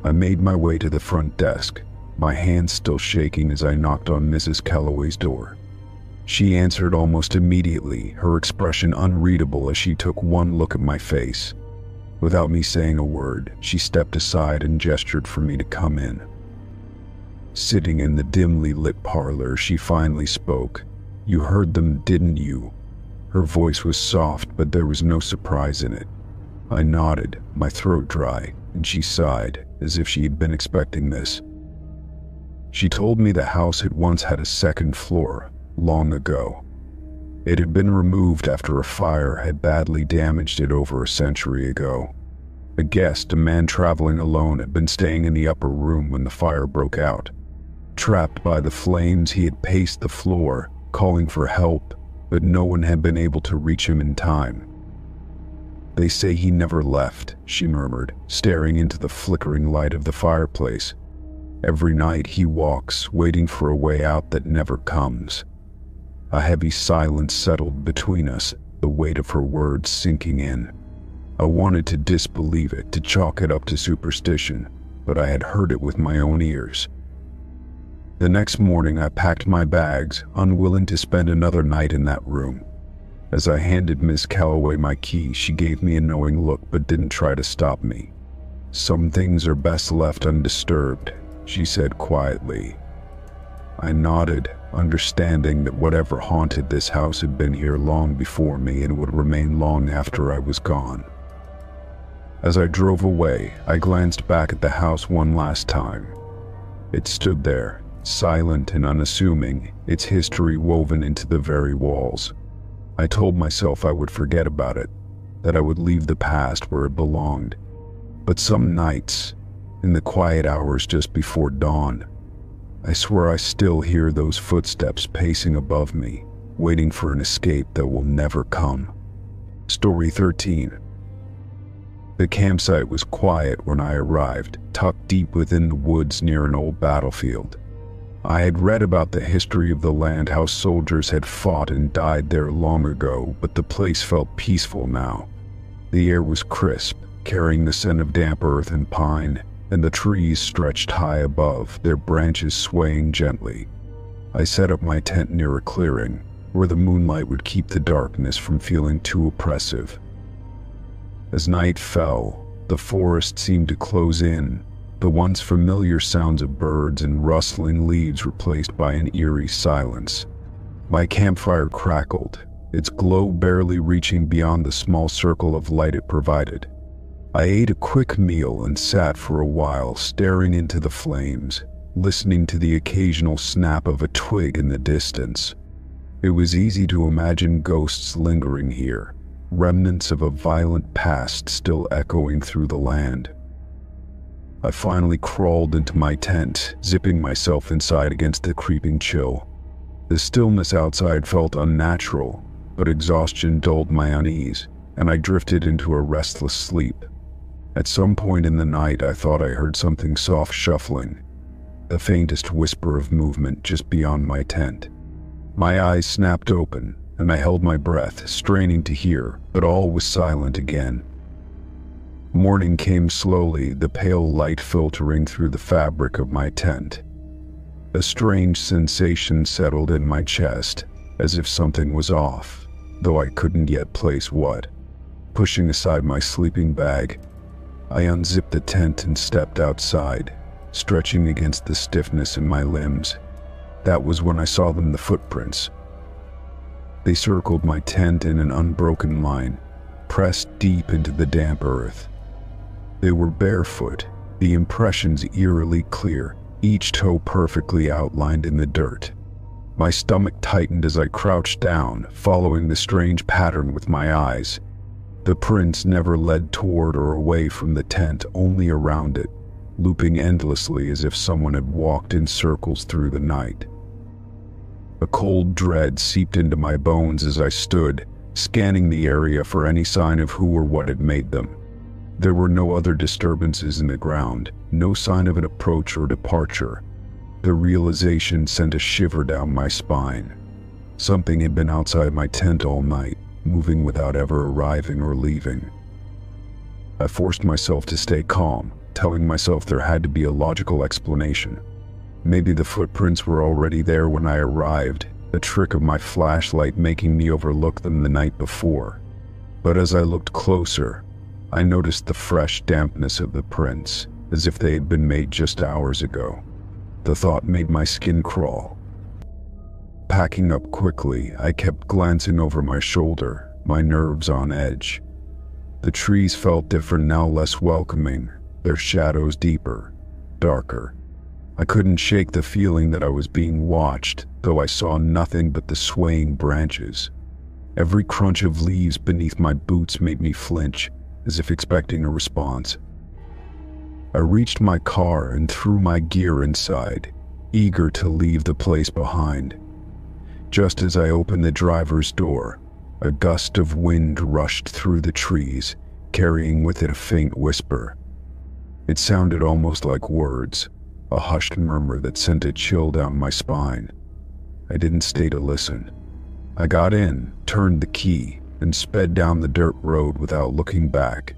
I made my way to the front desk, my hands still shaking as I knocked on Mrs. Calloway's door. She answered almost immediately, her expression unreadable as she took one look at my face. Without me saying a word, she stepped aside and gestured for me to come in. Sitting in the dimly lit parlor, she finally spoke. "You heard them, didn't you?" Her voice was soft, but there was no surprise in it. I nodded, my throat dry, and she sighed, as if she had been expecting this. She told me the house had once had a second floor, long ago. It had been removed after a fire had badly damaged it over a century ago. A guest, a man traveling alone, had been staying in the upper room when the fire broke out. Trapped by the flames, he had paced the floor, calling for help, but no one had been able to reach him in time. "They say he never left," she murmured, staring into the flickering light of the fireplace. "Every night he walks, waiting for a way out that never comes." A heavy silence settled between us, the weight of her words sinking in. I wanted to disbelieve it, to chalk it up to superstition, but I had heard it with my own ears. The next morning I packed my bags, unwilling to spend another night in that room. As I handed Miss Calloway my key, she gave me a knowing look but didn't try to stop me. "Some things are best left undisturbed," she said quietly. I nodded, understanding that whatever haunted this house had been here long before me and would remain long after I was gone. As I drove away, I glanced back at the house one last time. It stood there, silent and unassuming, its history woven into the very walls. I told myself I would forget about it, that I would leave the past where it belonged. But some nights, in the quiet hours just before dawn, I swear I still hear those footsteps pacing above me, waiting for an escape that will never come. Story 13. The campsite was quiet when I arrived, tucked deep within the woods near an old battlefield. I had read about the history of the land, how soldiers had fought and died there long ago, but the place felt peaceful now. The air was crisp, carrying the scent of damp earth and pine, and the trees stretched high above, their branches swaying gently. I set up my tent near a clearing, where the moonlight would keep the darkness from feeling too oppressive. As night fell, the forest seemed to close in, the once familiar sounds of birds and rustling leaves replaced by an eerie silence. My campfire crackled, its glow barely reaching beyond the small circle of light it provided. I ate a quick meal and sat for a while staring into the flames, listening to the occasional snap of a twig in the distance. It was easy to imagine ghosts lingering here, remnants of a violent past still echoing through the land. I finally crawled into my tent, zipping myself inside against the creeping chill. The stillness outside felt unnatural, but exhaustion dulled my unease, and I drifted into a restless sleep. At some point in the night, I thought I heard something soft shuffling, the faintest whisper of movement just beyond my tent. My eyes snapped open, and I held my breath, straining to hear, but all was silent again. Morning came slowly, the pale light filtering through the fabric of my tent. A strange sensation settled in my chest, as if something was off, though I couldn't yet place what. Pushing aside my sleeping bag, I unzipped the tent and stepped outside, stretching against the stiffness in my limbs. That was when I saw them, the footprints. They circled my tent in an unbroken line, pressed deep into the damp earth. They were barefoot, the impressions eerily clear, each toe perfectly outlined in the dirt. My stomach tightened as I crouched down, following the strange pattern with my eyes. The prints never led toward or away from the tent, only around it, looping endlessly as if someone had walked in circles through the night. A cold dread seeped into my bones as I stood, scanning the area for any sign of who or what had made them. There were no other disturbances in the ground, no sign of an approach or departure. The realization sent a shiver down my spine. Something had been outside my tent all night, moving without ever arriving or leaving. I forced myself to stay calm, telling myself there had to be a logical explanation. Maybe the footprints were already there when I arrived, a trick of my flashlight making me overlook them the night before. But as I looked closer, I noticed the fresh dampness of the prints, as if they had been made just hours ago. The thought made my skin crawl. Packing up quickly, I kept glancing over my shoulder, my nerves on edge. The trees felt different now, less welcoming, their shadows deeper, darker. I couldn't shake the feeling that I was being watched, though I saw nothing but the swaying branches. Every crunch of leaves beneath my boots made me flinch, as if expecting a response. I reached my car and threw my gear inside, eager to leave the place behind. Just as I opened the driver's door, a gust of wind rushed through the trees, carrying with it a faint whisper. It sounded almost like words, a hushed murmur that sent a chill down my spine. I didn't stay to listen. I got in, turned the key, and sped down the dirt road without looking back.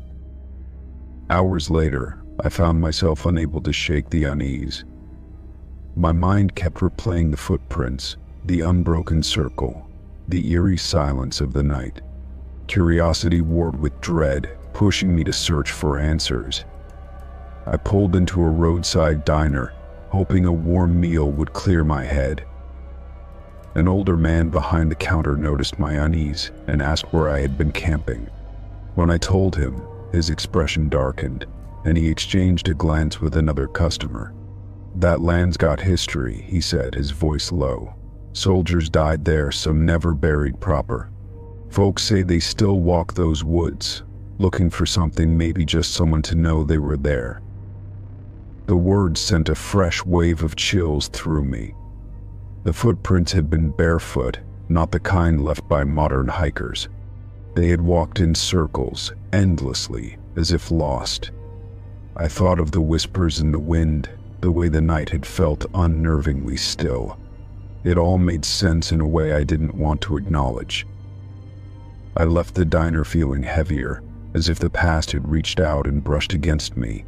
Hours later, I found myself unable to shake the unease. My mind kept replaying the footprints, the unbroken circle, the eerie silence of the night. Curiosity warred with dread, pushing me to search for answers. I pulled into a roadside diner, hoping a warm meal would clear my head. An older man behind the counter noticed my unease and asked where I had been camping. When I told him, his expression darkened, and he exchanged a glance with another customer. "That land's got history," he said, his voice low. "Soldiers died there, some never buried proper. Folks say they still walk those woods, looking for something, maybe just someone to know they were there." The words sent a fresh wave of chills through me. The footprints had been barefoot, not the kind left by modern hikers. They had walked in circles, endlessly, as if lost. I thought of the whispers in the wind, the way the night had felt unnervingly still. It all made sense in a way I didn't want to acknowledge. I left the diner feeling heavier, as if the past had reached out and brushed against me.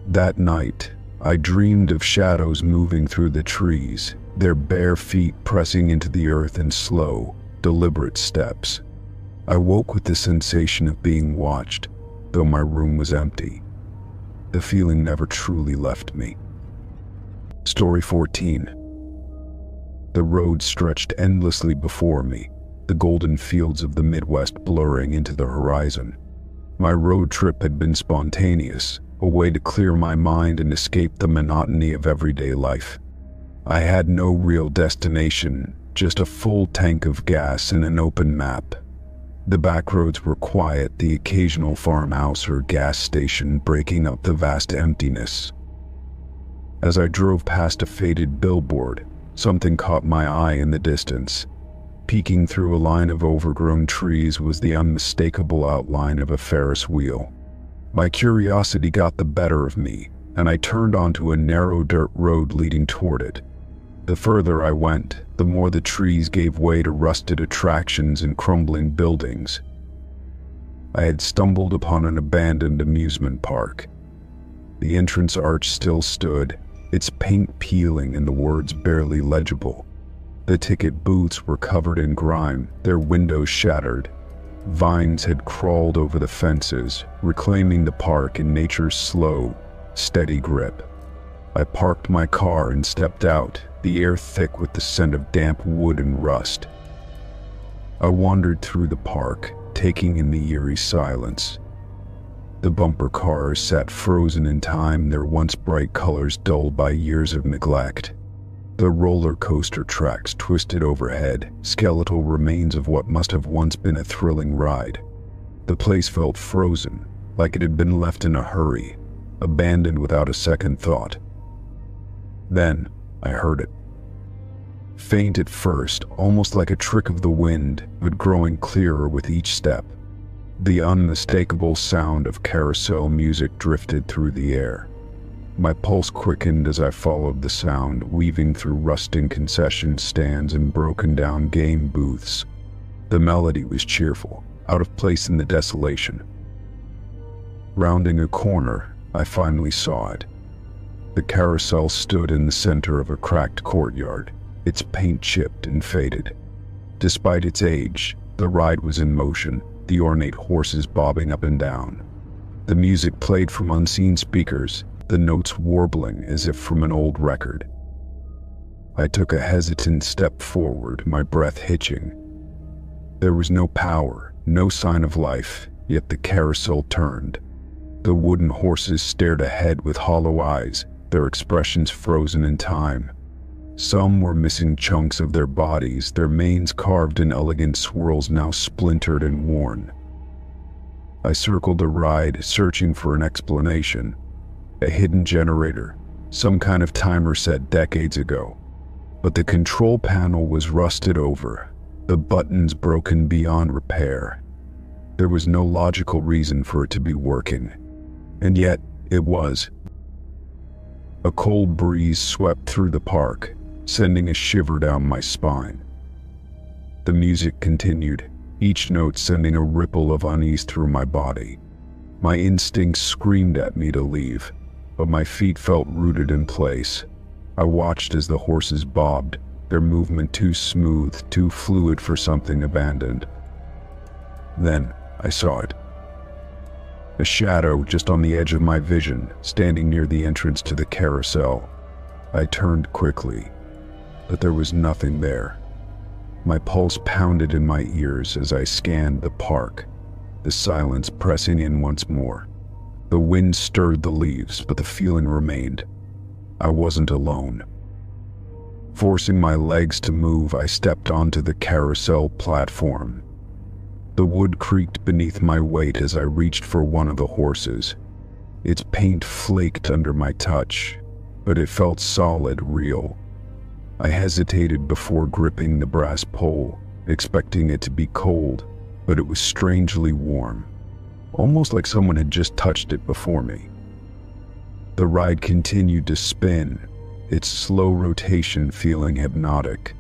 That night, I dreamed of shadows moving through the trees, their bare feet pressing into the earth in slow, deliberate steps. I woke with the sensation of being watched, though my room was empty. The feeling never truly left me. Story 14. The road stretched endlessly before me, the golden fields of the Midwest blurring into the horizon. My road trip had been spontaneous, a way to clear my mind and escape the monotony of everyday life. I had no real destination, just a full tank of gas and an open map. The back roads were quiet, the occasional farmhouse or gas station breaking up the vast emptiness. As I drove past a faded billboard, something caught my eye in the distance. Peeking through a line of overgrown trees was the unmistakable outline of a Ferris wheel. My curiosity got the better of me, and I turned onto a narrow dirt road leading toward it. The further I went, the more the trees gave way to rusted attractions and crumbling buildings. I had stumbled upon an abandoned amusement park. The entrance arch still stood, its paint peeling and the words barely legible. The ticket booths were covered in grime, their windows shattered. Vines had crawled over the fences, reclaiming the park in nature's slow, steady grip. I parked my car and stepped out, the air thick with the scent of damp wood and rust. I wandered through the park, taking in the eerie silence. The bumper cars sat frozen in time, their once bright colors dulled by years of neglect. The roller coaster tracks twisted overhead, skeletal remains of what must have once been a thrilling ride. The place felt frozen, like it had been left in a hurry, abandoned without a second thought. Then I heard it. Faint at first, almost like a trick of the wind, but growing clearer with each step. The unmistakable sound of carousel music drifted through the air. My pulse quickened as I followed the sound, weaving through rusting concession stands and broken-down game booths. The melody was cheerful, out of place in the desolation. Rounding a corner, I finally saw it. The carousel stood in the center of a cracked courtyard, its paint chipped and faded. Despite its age, the ride was in motion, the ornate horses bobbing up and down. The music played from unseen speakers, the notes warbling as if from an old record. I took a hesitant step forward, my breath hitching. There was no power, no sign of life, yet the carousel turned. The wooden horses stared ahead with hollow eyes, their expressions frozen in time. Some were missing chunks of their bodies, their manes carved in elegant swirls now splintered and worn. I circled the ride, searching for an explanation. A hidden generator, some kind of timer set decades ago. But the control panel was rusted over, the buttons broken beyond repair. There was no logical reason for it to be working. And yet, it was. A cold breeze swept through the park, sending a shiver down my spine. The music continued, each note sending a ripple of unease through my body. My instincts screamed at me to leave, but my feet felt rooted in place. I watched as the horses bobbed, their movement too smooth, too fluid for something abandoned. Then I saw it. A shadow just on the edge of my vision, standing near the entrance to the carousel. I turned quickly, but there was nothing there. My pulse pounded in my ears as I scanned the park, the silence pressing in once more. The wind stirred the leaves, but the feeling remained. I wasn't alone. Forcing my legs to move, I stepped onto the carousel platform. The wood creaked beneath my weight as I reached for one of the horses. Its paint flaked under my touch, but it felt solid, real. I hesitated before gripping the brass pole, expecting it to be cold, but it was strangely warm, almost like someone had just touched it before me. The ride continued to spin, its slow rotation feeling hypnotic.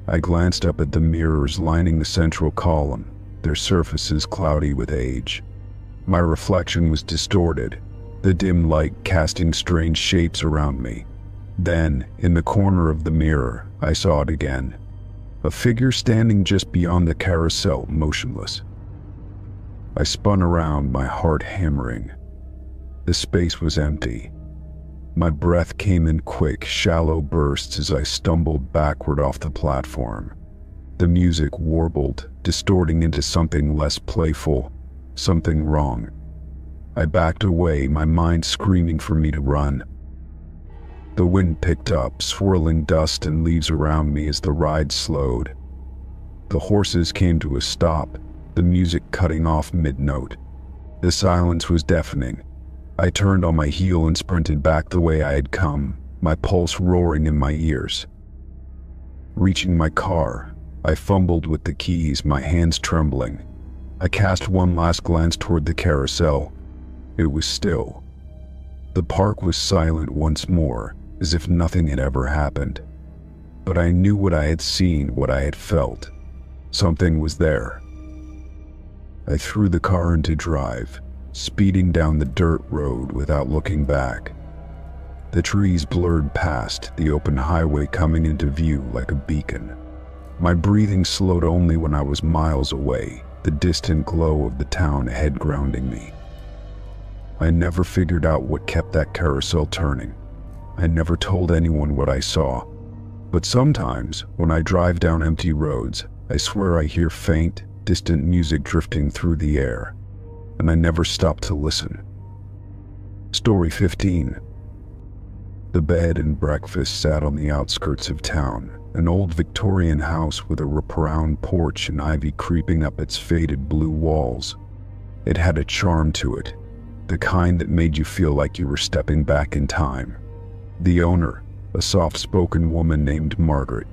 I glanced up at the mirrors lining the central column, their surfaces cloudy with age. My reflection was distorted, the dim light casting strange shapes around me. Then, in the corner of the mirror, I saw it again. A figure standing just beyond the carousel, motionless. I spun around, my heart hammering. The space was empty. My breath came in quick, shallow bursts as I stumbled backward off the platform. The music warbled, distorting into something less playful, something wrong. I backed away, my mind screaming for me to run. The wind picked up, swirling dust and leaves around me as the ride slowed. The horses came to a stop, the music cutting off mid-note. The silence was deafening. I turned on my heel and sprinted back the way I had come, my pulse roaring in my ears. Reaching my car, I fumbled with the keys, my hands trembling. I cast one last glance toward the carousel. It was still. The park was silent once more, as if nothing had ever happened. But I knew what I had seen, what I had felt. Something was there. I threw the car into drive, speeding down the dirt road without looking back. The trees blurred past, the open highway coming into view like a beacon. My breathing slowed only when I was miles away, the distant glow of the town ahead grounding me. I never figured out what kept that carousel turning. I never told anyone what I saw. But sometimes, when I drive down empty roads, I swear I hear faint, distant music drifting through the air. And I never stop to listen. Story 15. The bed and breakfast sat on the outskirts of town, an old Victorian house with a wraparound porch and ivy creeping up its faded blue walls. It had a charm to it, the kind that made you feel like you were stepping back in time. The owner, a soft-spoken woman named Margaret,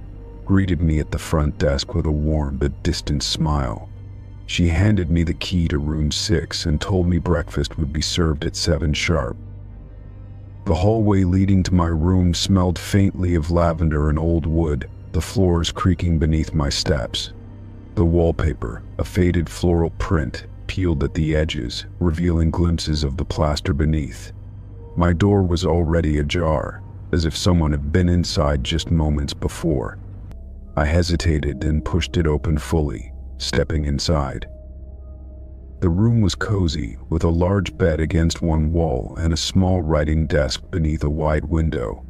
greeted me at the front desk with a warm but distant smile. She handed me the key to room 6 and told me breakfast would be served at 7 sharp. The hallway leading to my room smelled faintly of lavender and old wood, the floors creaking beneath my steps. The wallpaper, a faded floral print, peeled at the edges, revealing glimpses of the plaster beneath. My door was already ajar, as if someone had been inside just moments before. I hesitated and pushed it open fully, stepping inside. The room was cozy, with a large bed against one wall and a small writing desk beneath a wide window.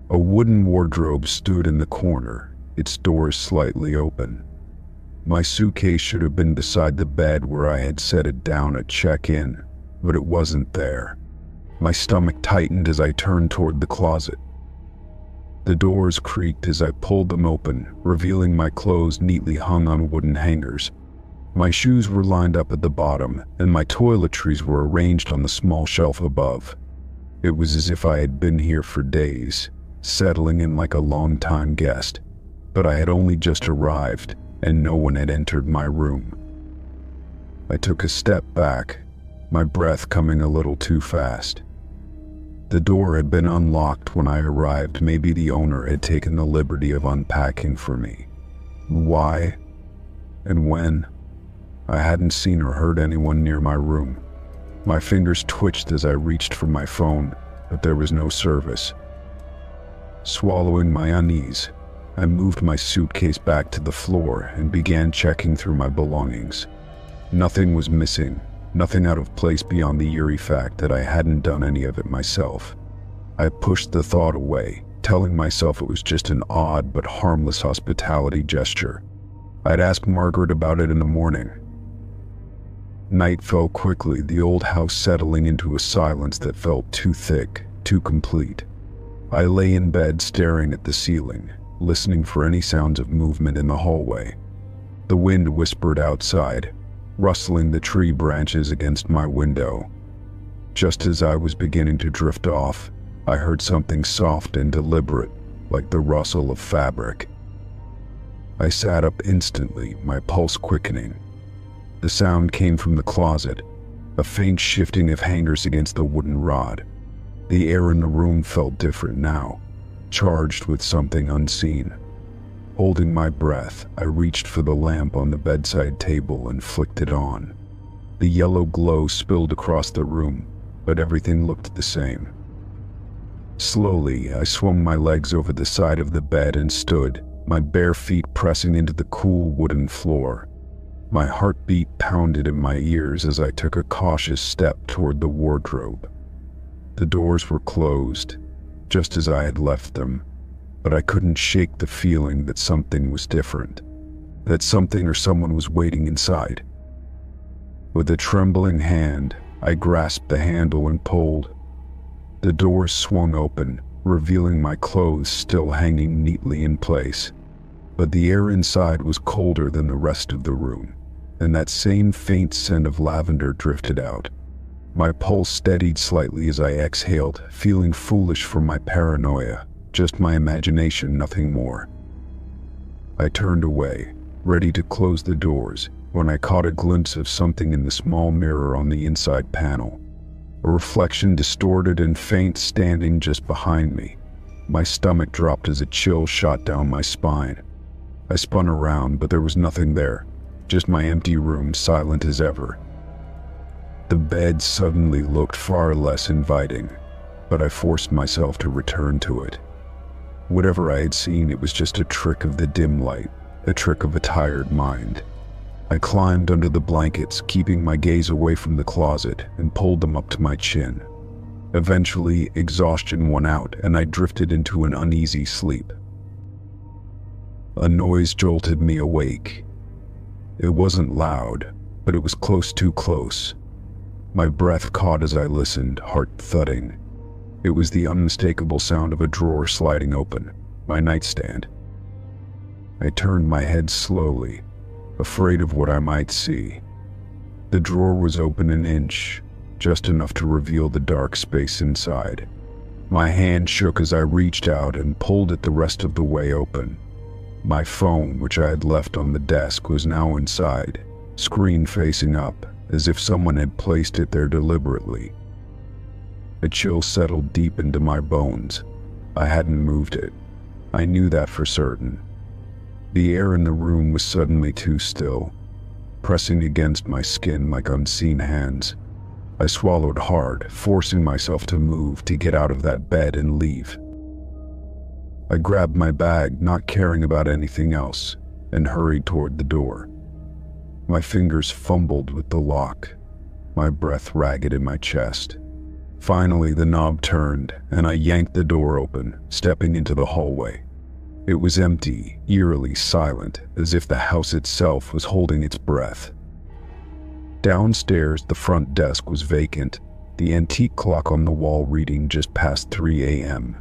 A wooden wardrobe stood in the corner, its doors slightly open. My suitcase should have been beside the bed where I had set it down at check-in, but it wasn't there. My stomach tightened as I turned toward the closet. The doors creaked as I pulled them open, revealing my clothes neatly hung on wooden hangers. My shoes were lined up at the bottom, and my toiletries were arranged on the small shelf above. It was as if I had been here for days, settling in like a long-time guest, but I had only just arrived, and no one had entered my room. I took a step back, my breath coming a little too fast. The door had been unlocked when I arrived. Maybe the owner had taken the liberty of unpacking for me. Why? And when? I hadn't seen or heard anyone near my room. My fingers twitched as I reached for my phone, but there was no service. Swallowing my unease, I moved my suitcase back to the floor and began checking through my belongings. Nothing was missing, nothing out of place beyond the eerie fact that I hadn't done any of it myself. I pushed the thought away, telling myself it was just an odd but harmless hospitality gesture. I'd ask Margaret about it in the morning. Night fell quickly, the old house settling into a silence that felt too thick, too complete. I lay in bed staring at the ceiling, listening for any sounds of movement in the hallway. The wind whispered outside, rustling the tree branches against my window. Just as I was beginning to drift off, I heard something soft and deliberate, like the rustle of fabric. I sat up instantly, my pulse quickening. The sound came from the closet, a faint shifting of hangers against the wooden rod. The air in the room felt different now, charged with something unseen. Holding my breath, I reached for the lamp on the bedside table and flicked it on. The yellow glow spilled across the room, but everything looked the same. Slowly, I swung my legs over the side of the bed and stood, my bare feet pressing into the cool wooden floor. My heartbeat pounded in my ears as I took a cautious step toward the wardrobe. The doors were closed, just as I had left them, but I couldn't shake the feeling that something was different, that something or someone was waiting inside. With a trembling hand, I grasped the handle and pulled. The doors swung open, revealing my clothes still hanging neatly in place, but the air inside was colder than the rest of the room, and that same faint scent of lavender drifted out. My pulse steadied slightly as I exhaled, feeling foolish for my paranoia, just my imagination, nothing more. I turned away, ready to close the doors, when I caught a glimpse of something in the small mirror on the inside panel. A reflection distorted and faint standing just behind me. My stomach dropped as a chill shot down my spine. I spun around, but there was nothing there, just my empty room, silent as ever. The bed suddenly looked far less inviting, but I forced myself to return to it. Whatever I had seen, it was just a trick of the dim light, a trick of a tired mind. I climbed under the blankets, keeping my gaze away from the closet, and pulled them up to my chin. Eventually, exhaustion won out, and I drifted into an uneasy sleep. A noise jolted me awake. It wasn't loud, but it was close, too close. My breath caught as I listened, heart thudding. It was the unmistakable sound of a drawer sliding open, my nightstand. I turned my head slowly, afraid of what I might see. The drawer was open an inch, just enough to reveal the dark space inside. My hand shook as I reached out and pulled it the rest of the way open. My phone, which I had left on the desk, was now inside, screen facing up, as if someone had placed it there deliberately. A chill settled deep into my bones. I hadn't moved it. I knew that for certain. The air in the room was suddenly too still, pressing against my skin like unseen hands. I swallowed hard, forcing myself to move, to get out of that bed and leave. I grabbed my bag, not caring about anything else, and hurried toward the door. My fingers fumbled with the lock, my breath ragged in my chest. Finally, the knob turned, and I yanked the door open, stepping into the hallway. It was empty, eerily silent, as if the house itself was holding its breath. Downstairs, the front desk was vacant, the antique clock on the wall reading just past 3 a.m.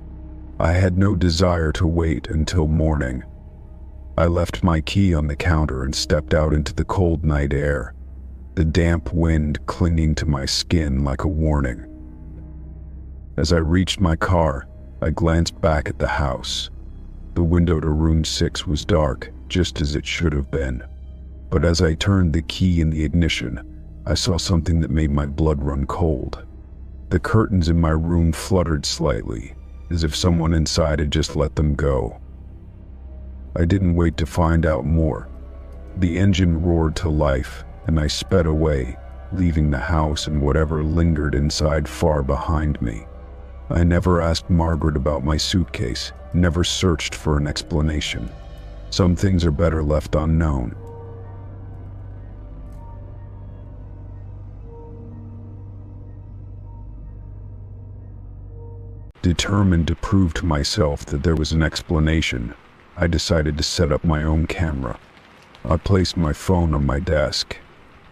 I had no desire to wait until morning. I left my key on the counter and stepped out into the cold night air, the damp wind clinging to my skin like a warning. As I reached my car, I glanced back at the house. The window to room 6 was dark, just as it should have been. But as I turned the key in the ignition, I saw something that made my blood run cold. The curtains in my room fluttered slightly, as if someone inside had just let them go. I didn't wait to find out more. The engine roared to life, and I sped away, leaving the house and whatever lingered inside far behind me. I never asked Margaret about my suitcase, never searched for an explanation. Some things are better left unknown. Determined to prove to myself that there was an explanation, I decided to set up my own camera. I placed my phone on my desk,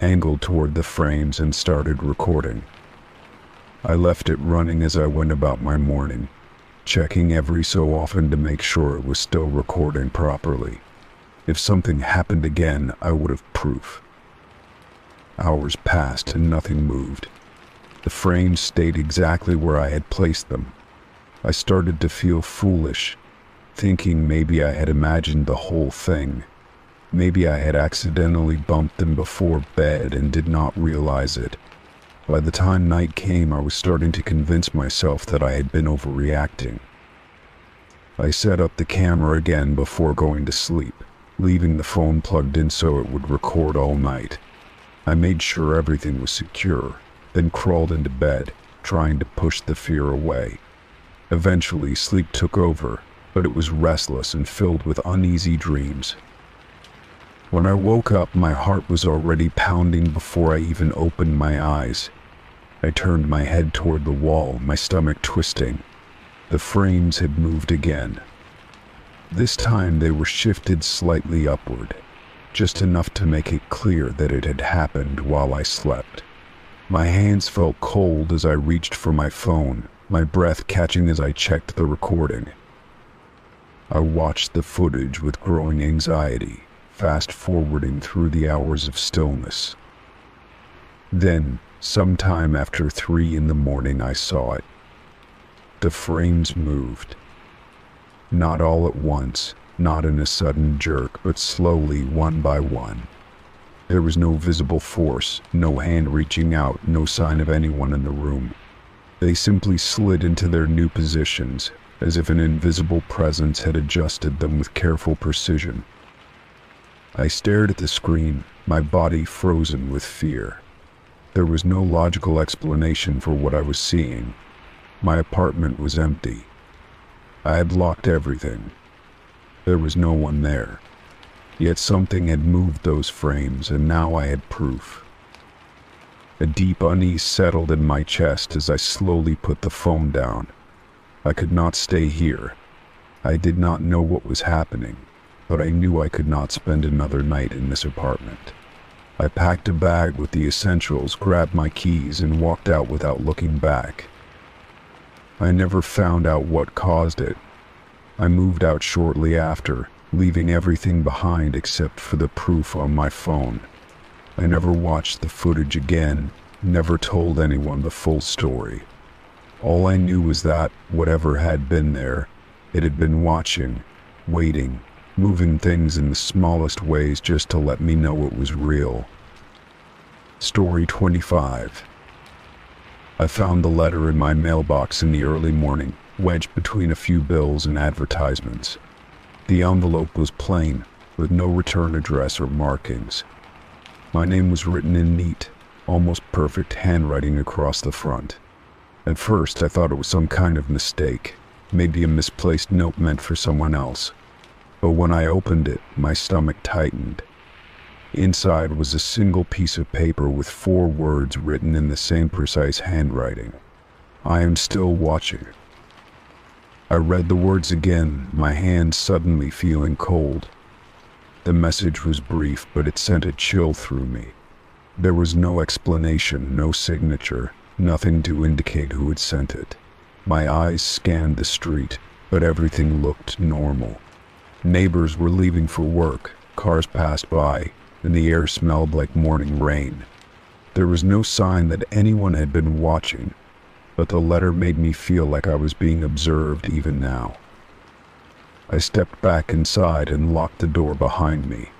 angled toward the frames, and started recording. I left it running as I went about my morning, checking every so often to make sure it was still recording properly. If something happened again, I would have proof. Hours passed and nothing moved. The frames stayed exactly where I had placed them. I started to feel foolish, thinking maybe I had imagined the whole thing. Maybe I had accidentally bumped them before bed and did not realize it. By the time night came, I was starting to convince myself that I had been overreacting. I set up the camera again before going to sleep, leaving the phone plugged in so it would record all night. I made sure everything was secure, then crawled into bed, trying to push the fear away. Eventually, sleep took over, but it was restless and filled with uneasy dreams. When I woke up, my heart was already pounding before I even opened my eyes. I turned my head toward the wall, my stomach twisting. The frames had moved again. This time they were shifted slightly upward, just enough to make it clear that it had happened while I slept. My hands felt cold as I reached for my phone, my breath catching as I checked the recording. I watched the footage with growing anxiety, fast-forwarding through the hours of stillness. Then, sometime after 3 in the morning, I saw it. The frames moved. Not all at once, not in a sudden jerk, but slowly, one by one. There was no visible force, no hand reaching out, no sign of anyone in the room. They simply slid into their new positions, as if an invisible presence had adjusted them with careful precision. I stared at the screen, my body frozen with fear. There was no logical explanation for what I was seeing. My apartment was empty. I had locked everything. There was no one there. Yet something had moved those frames, and now I had proof. A deep unease settled in my chest as I slowly put the phone down. I could not stay here. I did not know what was happening, but I knew I could not spend another night in this apartment. I packed a bag with the essentials, grabbed my keys, and walked out without looking back. I never found out what caused it. I moved out shortly after, leaving everything behind except for the proof on my phone. I never watched the footage again, never told anyone the full story. All I knew was that, whatever had been there, it had been watching, waiting, moving things in the smallest ways just to let me know it was real. Story 25. I found the letter in my mailbox in the early morning, wedged between a few bills and advertisements. The envelope was plain, with no return address or markings. My name was written in neat, almost perfect handwriting across the front. At first, I thought it was some kind of mistake, maybe a misplaced note meant for someone else. But when I opened it, my stomach tightened. Inside was a single piece of paper with 4 words written in the same precise handwriting. "I am still watching." I read the words again, my hands suddenly feeling cold. The message was brief, but it sent a chill through me. There was no explanation, no signature, nothing to indicate who had sent it. My eyes scanned the street, but everything looked normal. Neighbors were leaving for work, cars passed by, and the air smelled like morning rain. There was no sign that anyone had been watching, but the letter made me feel like I was being observed even now. I stepped back inside and locked the door behind me.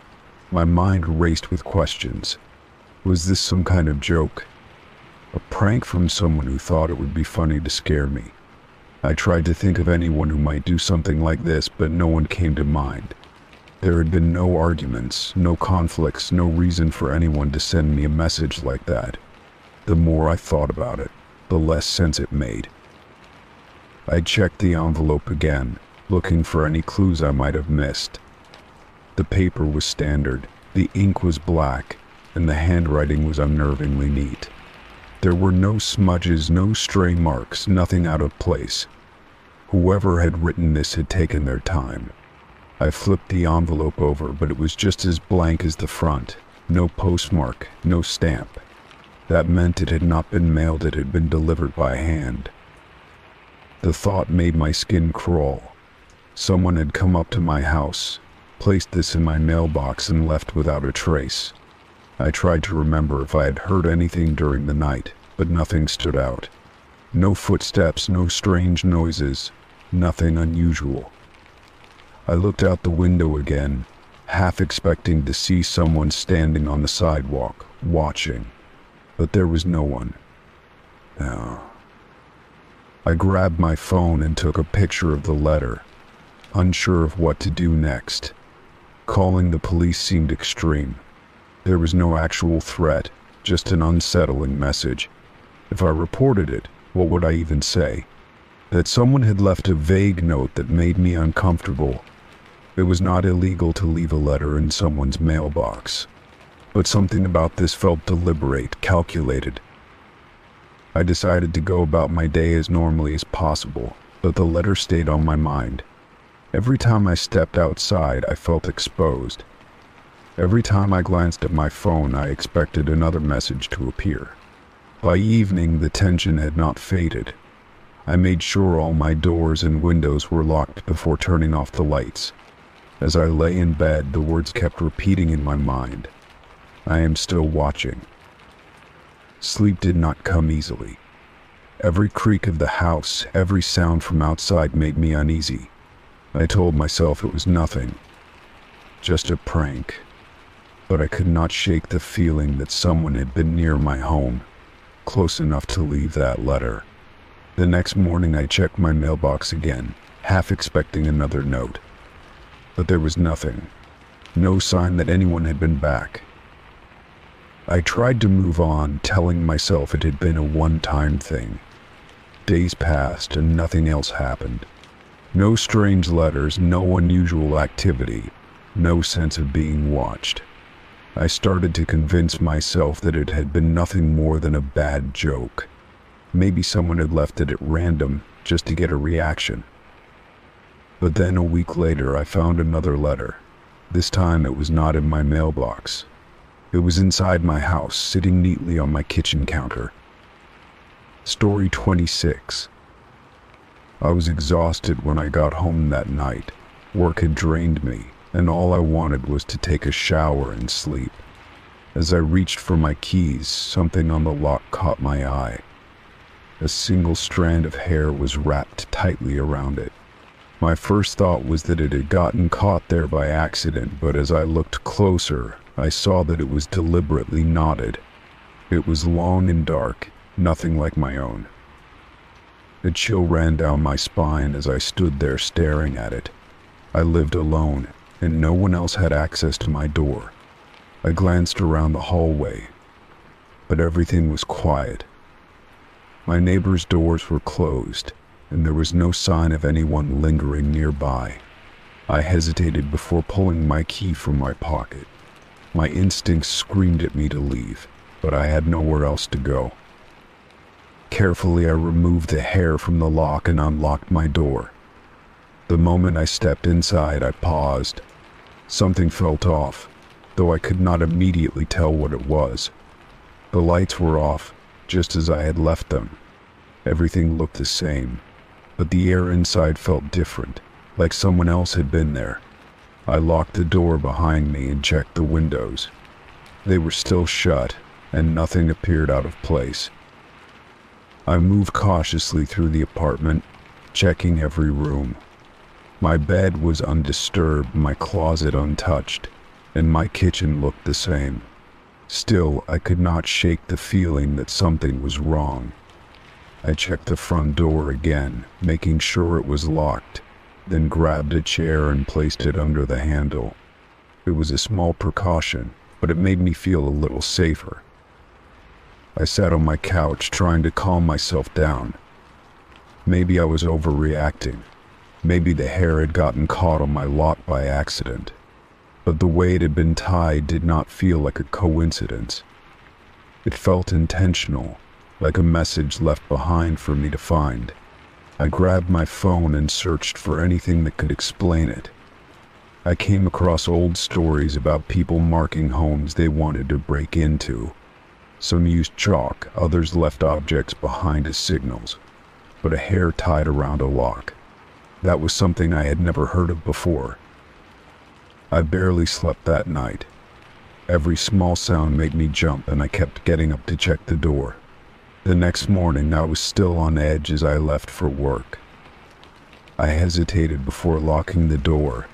My mind raced with questions. Was this some kind of joke? A prank from someone who thought it would be funny to scare me? I tried to think of anyone who might do something like this, but no one came to mind. There had been no arguments, no conflicts, no reason for anyone to send me a message like that. The more I thought about it, the less sense it made. I checked the envelope again, looking for any clues I might have missed. The paper was standard, the ink was black, and the handwriting was unnervingly neat. There were no smudges, no stray marks, nothing out of place. Whoever had written this had taken their time. I flipped the envelope over, but it was just as blank as the front. No postmark, no stamp. That meant it had not been mailed, it had been delivered by hand. The thought made my skin crawl. Someone had come up to my house, placed this in my mailbox, and left without a trace. I tried to remember if I had heard anything during the night, but nothing stood out. No footsteps, no strange noises, nothing unusual. I looked out the window again, half expecting to see someone standing on the sidewalk, watching. But there was no one. No. I grabbed my phone and took a picture of the letter, unsure of what to do next. Calling the police seemed extreme. There was no actual threat, just an unsettling message. If I reported it, what would I even say? That someone had left a vague note that made me uncomfortable. It was not illegal to leave a letter in someone's mailbox. But something about this felt deliberate, calculated. I decided to go about my day as normally as possible, but the letter stayed on my mind. Every time I stepped outside, I felt exposed. Every time I glanced at my phone, I expected another message to appear. By evening, the tension had not faded. I made sure all my doors and windows were locked before turning off the lights. As I lay in bed, the words kept repeating in my mind. I am still watching. Sleep did not come easily. Every creak of the house, every sound from outside made me uneasy. I told myself it was nothing, just a prank. But I could not shake the feeling that someone had been near my home, close enough to leave that letter. The next morning I checked my mailbox again, half expecting another note. But there was nothing. No sign that anyone had been back. I tried to move on, telling myself it had been a one-time thing. Days passed and nothing else happened. No strange letters, no unusual activity, no sense of being watched. I started to convince myself that it had been nothing more than a bad joke. Maybe someone had left it at random, just to get a reaction. But then a week later I found another letter. This time it was not in my mailbox. It was inside my house, sitting neatly on my kitchen counter. Story 26. I was exhausted when I got home that night. Work had drained me, and all I wanted was to take a shower and sleep. As I reached for my keys, something on the lock caught my eye. A single strand of hair was wrapped tightly around it. My first thought was that it had gotten caught there by accident, but as I looked closer, I saw that it was deliberately knotted. It was long and dark, nothing like my own. A chill ran down my spine as I stood there staring at it. I lived alone, and no one else had access to my door. I glanced around the hallway, but everything was quiet. My neighbors' doors were closed, and there was no sign of anyone lingering nearby. I hesitated before pulling my key from my pocket. My instincts screamed at me to leave, but I had nowhere else to go. Carefully, I removed the hair from the lock and unlocked my door. The moment I stepped inside, I paused. Something felt off, though I could not immediately tell what it was. The lights were off, just as I had left them. Everything looked the same, but the air inside felt different, like someone else had been there. I locked the door behind me and checked the windows. They were still shut, and nothing appeared out of place. I moved cautiously through the apartment, checking every room. My bed was undisturbed, my closet untouched, and my kitchen looked the same. Still, I could not shake the feeling that something was wrong. I checked the front door again, making sure it was locked, then grabbed a chair and placed it under the handle. It was a small precaution, but it made me feel a little safer. I sat on my couch trying to calm myself down. Maybe I was overreacting. Maybe the hair had gotten caught on my lock by accident. But the way it had been tied did not feel like a coincidence. It felt intentional, like a message left behind for me to find. I grabbed my phone and searched for anything that could explain it. I came across old stories about people marking homes they wanted to break into. Some used chalk, others left objects behind as signals, but a hair tied around a lock. That was something I had never heard of before. I barely slept that night. Every small sound made me jump, and I kept getting up to check the door. The next morning, I was still on edge as I left for work. I hesitated before locking the door,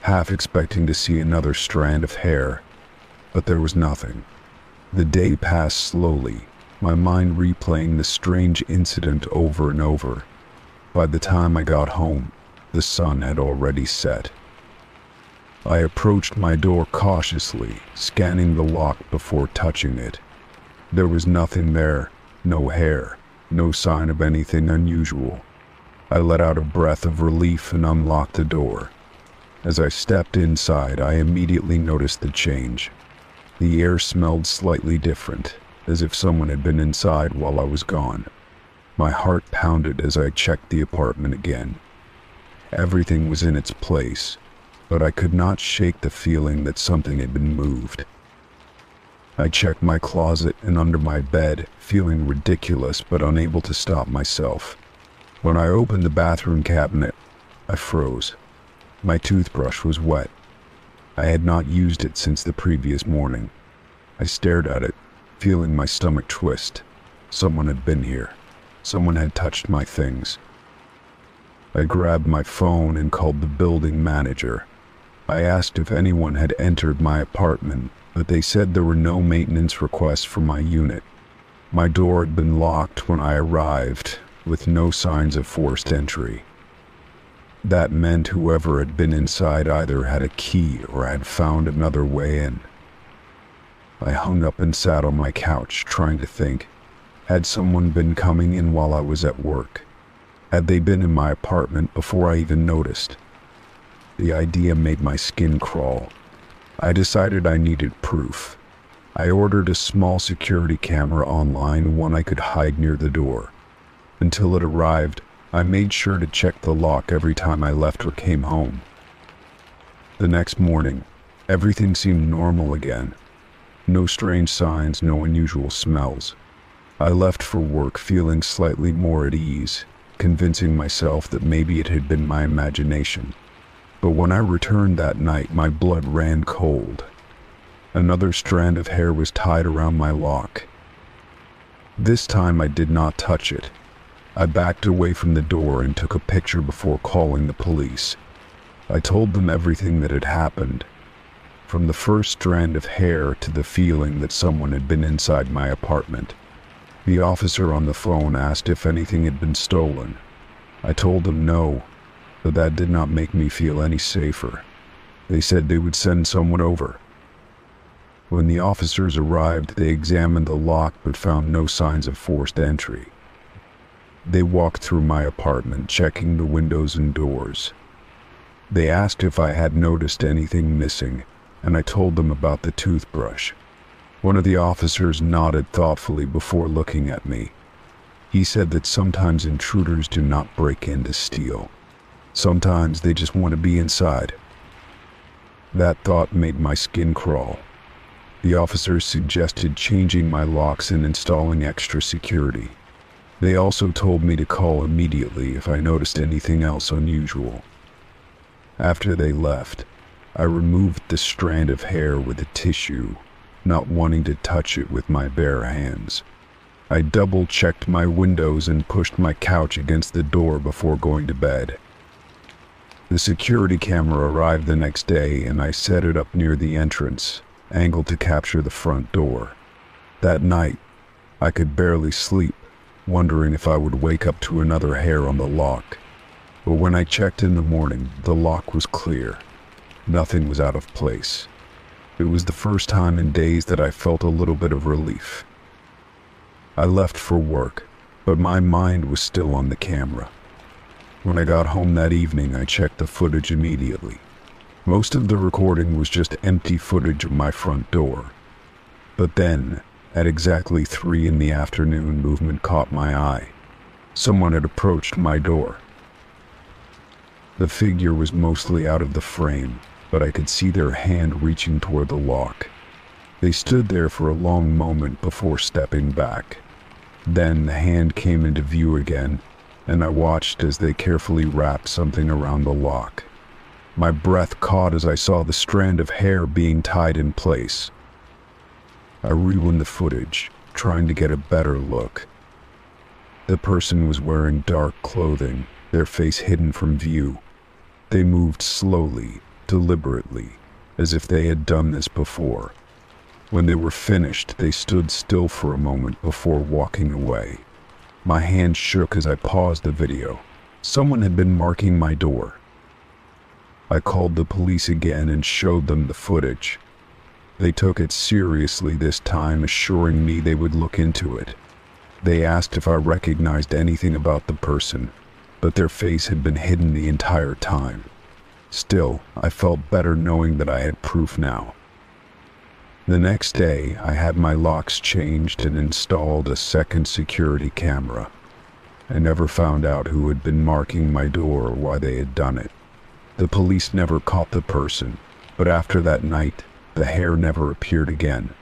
half expecting to see another strand of hair, but there was nothing. The day passed slowly, my mind replaying the strange incident over and over. By the time I got home, the sun had already set. I approached my door cautiously, scanning the lock before touching it. There was nothing there, no hair, no sign of anything unusual. I let out a breath of relief and unlocked the door. As I stepped inside, I immediately noticed the change. The air smelled slightly different, as if someone had been inside while I was gone. My heart pounded as I checked the apartment again. Everything was in its place, but I could not shake the feeling that something had been moved. I checked my closet and under my bed, feeling ridiculous but unable to stop myself. When I opened the bathroom cabinet, I froze. My toothbrush was wet. I had not used it since the previous morning. I stared at it, feeling my stomach twist. Someone had been here. Someone had touched my things. I grabbed my phone and called the building manager. I asked if anyone had entered my apartment, but they said there were no maintenance requests for my unit. My door had been locked when I arrived, with no signs of forced entry. That meant whoever had been inside either had a key or had found another way in. I hung up and sat on my couch, trying to think. Had someone been coming in while I was at work? Had they been in my apartment before I even noticed? The idea made my skin crawl. I decided I needed proof. I ordered a small security camera online, one I could hide near the door. Until it arrived, I made sure to check the lock every time I left or came home. The next morning, everything seemed normal again. No strange signs, no unusual smells. I left for work feeling slightly more at ease, convincing myself that maybe it had been my imagination. But when I returned that night, my blood ran cold. Another strand of hair was tied around my lock. This time I did not touch it. I backed away from the door and took a picture before calling the police. I told them everything that had happened, from the first strand of hair to the feeling that someone had been inside my apartment. The officer on the phone asked if anything had been stolen. I told them no, but that did not make me feel any safer. They said they would send someone over. When the officers arrived, they examined the lock but found no signs of forced entry. They walked through my apartment, checking the windows and doors. They asked if I had noticed anything missing, and I told them about the toothbrush. One of the officers nodded thoughtfully before looking at me. He said that sometimes intruders do not break in to steal. Sometimes they just want to be inside. That thought made my skin crawl. The officers suggested changing my locks and installing extra security. They also told me to call immediately if I noticed anything else unusual. After they left, I removed the strand of hair with a tissue, not wanting to touch it with my bare hands. I double-checked my windows and pushed my couch against the door before going to bed. The security camera arrived the next day and I set it up near the entrance, angled to capture the front door. That night, I could barely sleep, wondering if I would wake up to another hair on the lock. But when I checked in the morning, the lock was clear. Nothing was out of place. It was the first time in days that I felt a little bit of relief. I left for work, but my mind was still on the camera. When I got home that evening, I checked the footage immediately. Most of the recording was just empty footage of my front door. But then, at exactly 3 p.m, movement caught my eye. Someone had approached my door. The figure was mostly out of the frame, but I could see their hand reaching toward the lock. They stood there for a long moment before stepping back. Then the hand came into view again, and I watched as they carefully wrapped something around the lock. My breath caught as I saw the strand of hair being tied in place. I rewound the footage, trying to get a better look. The person was wearing dark clothing, their face hidden from view. They moved slowly, deliberately, as if they had done this before. When they were finished, they stood still for a moment before walking away. My hand shook as I paused the video. Someone had been marking my door. I called the police again and showed them the footage. They took it seriously this time, assuring me they would look into it. They asked if I recognized anything about the person, but their face had been hidden the entire time. Still, I felt better knowing that I had proof now. The next day, I had my locks changed and installed a second security camera. I never found out who had been marking my door or why they had done it. The police never caught the person, but after that night, the hair never appeared again.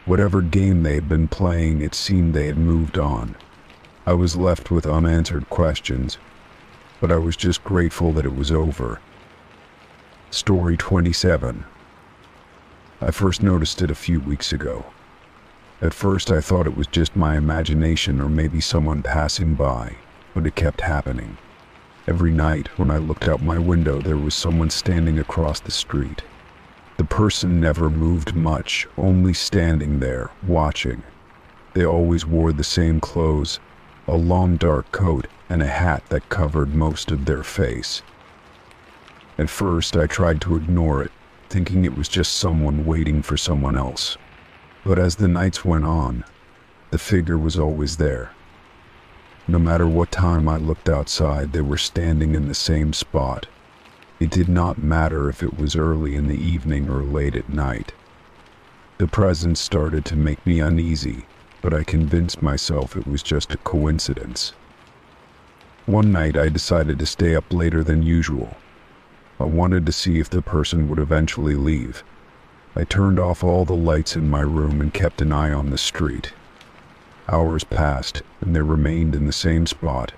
Whatever game they had been playing, it seemed they had moved on. I was left with unanswered questions, but I was just grateful that it was over. Story 27. I first noticed it a few weeks ago. At first I thought it was just my imagination or maybe someone passing by, but it kept happening. Every night when I looked out my window, there was someone standing across the street. The person never moved much, only standing there, watching. They always wore the same clothes, a long dark coat and a hat that covered most of their face. At first I tried to ignore it, thinking it was just someone waiting for someone else. But as the nights went on, the figure was always there. No matter what time I looked outside, they were standing in the same spot. It did not matter if it was early in the evening or late at night. The presence started to make me uneasy, but I convinced myself it was just a coincidence. One night I decided to stay up later than usual. I wanted to see if the person would eventually leave. I turned off all the lights in my room and kept an eye on the street. Hours passed, and they remained in the same spot.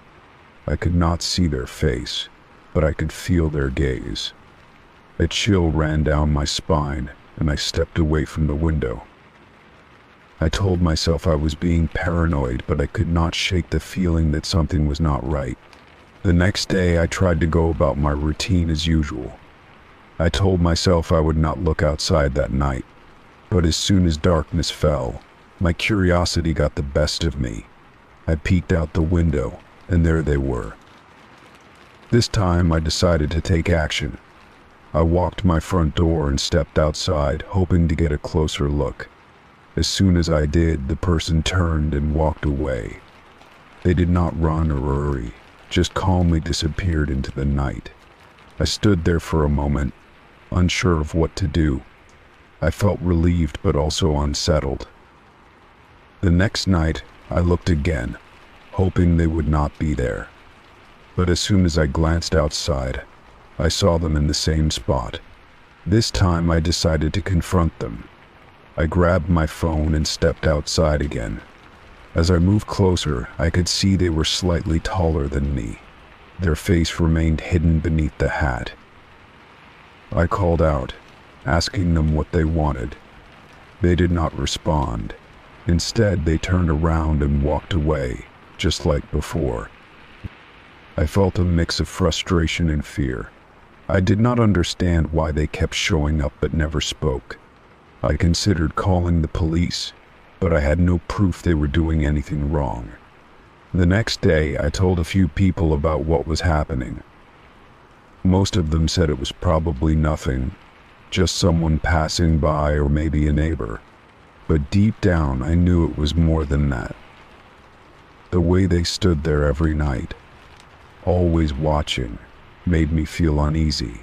I could not see their face, but I could feel their gaze. A chill ran down my spine, and I stepped away from the window. I told myself I was being paranoid, but I could not shake the feeling that something was not right. The next day, I tried to go about my routine as usual. I told myself I would not look outside that night, but as soon as darkness fell, My curiosity got the best of me. I peeked out the window, and there they were. This time I decided to take action. I walked to my front door and stepped outside, hoping to get a closer look. As soon as I did, the person turned and walked away. They did not run or hurry, just calmly disappeared into the night. I stood there for a moment, unsure of what to do. I felt relieved but also unsettled. The next night, I looked again, hoping they would not be there. But as soon as I glanced outside, I saw them in the same spot. This time I decided to confront them. I grabbed my phone and stepped outside again. As I moved closer, I could see they were slightly taller than me. Their face remained hidden beneath the hat. I called out, asking them what they wanted. They did not respond. Instead, they turned around and walked away, just like before. I felt a mix of frustration and fear. I did not understand why they kept showing up but never spoke. I considered calling the police, but I had no proof they were doing anything wrong. The next day, I told a few people about what was happening. Most of them said it was probably nothing, just someone passing by or maybe a neighbor. But deep down, I knew it was more than that. The way they stood there every night, always watching, made me feel uneasy.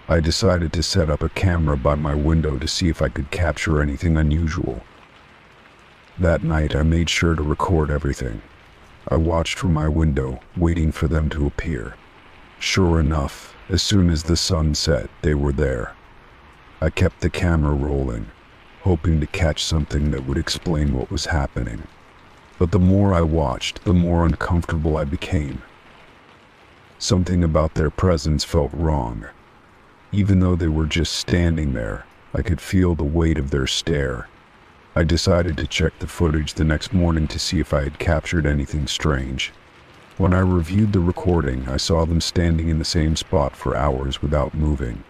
I decided to set up a camera by my window to see if I could capture anything unusual. That night, I made sure to record everything. I watched from my window, waiting for them to appear. Sure enough, as soon as the sun set, they were there. I kept the camera rolling, hoping to catch something that would explain what was happening. But the more I watched, the more uncomfortable I became. Something about their presence felt wrong. Even though they were just standing there, I could feel the weight of their stare. I decided to check the footage the next morning to see if I had captured anything strange. When I reviewed the recording, I saw them standing in the same spot for hours without moving.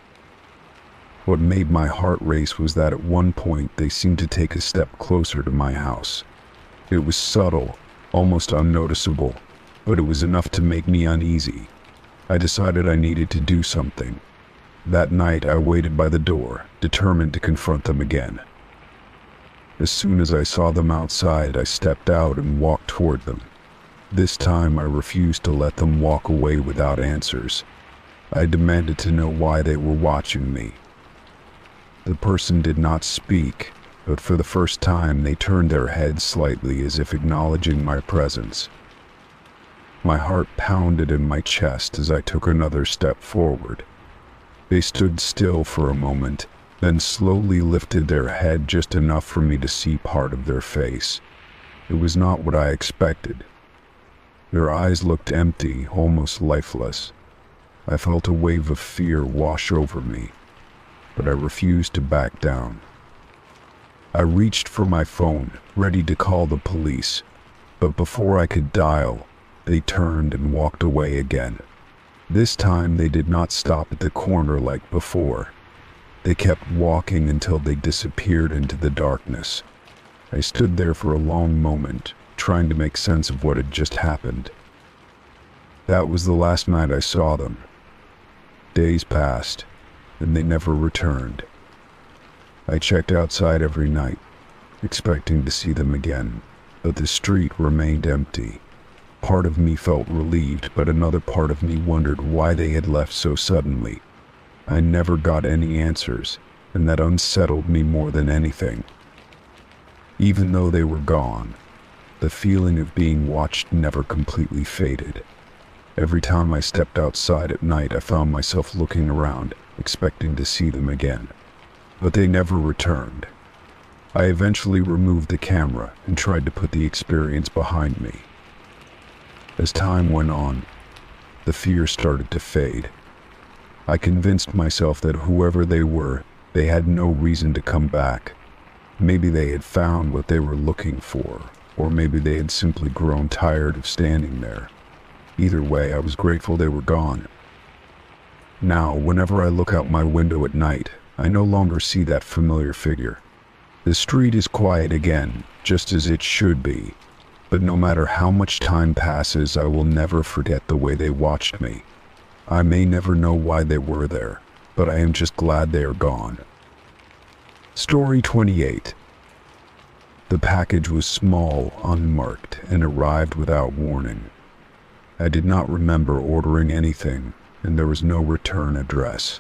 What made my heart race was that at one point they seemed to take a step closer to my house. It was subtle, almost unnoticeable, but it was enough to make me uneasy. I decided I needed to do something. That night I waited by the door, determined to confront them again. As soon as I saw them outside, I stepped out and walked toward them. This time I refused to let them walk away without answers. I demanded to know why they were watching me. The person did not speak, but for the first time they turned their heads slightly as if acknowledging my presence. My heart pounded in my chest as I took another step forward. They stood still for a moment, then slowly lifted their head just enough for me to see part of their face. It was not what I expected. Their eyes looked empty, almost lifeless. I felt a wave of fear wash over me, but I refused to back down. I reached for my phone, ready to call the police, but before I could dial, they turned and walked away again. This time they did not stop at the corner like before. They kept walking until they disappeared into the darkness. I stood there for a long moment, trying to make sense of what had just happened. That was the last night I saw them. Days passed, and they never returned. I checked outside every night, expecting to see them again, but the street remained empty. Part of me felt relieved, but another part of me wondered why they had left so suddenly. I never got any answers, and that unsettled me more than anything. Even though they were gone, the feeling of being watched never completely faded. Every time I stepped outside at night, I found myself looking around, expecting to see them again. But they never returned. I eventually removed the camera and tried to put the experience behind me. As time went on, the fear started to fade. I convinced myself that whoever they were, they had no reason to come back. Maybe they had found what they were looking for, or maybe they had simply grown tired of standing there. Either way, I was grateful they were gone. Now, whenever I look out my window at night, I no longer see that familiar figure. The street is quiet again, just as it should be. But no matter how much time passes, I will never forget the way they watched me. I may never know why they were there, but I am just glad they are gone. Story 28. The package was small, unmarked, and arrived without warning. I did not remember ordering anything, and there was no return address.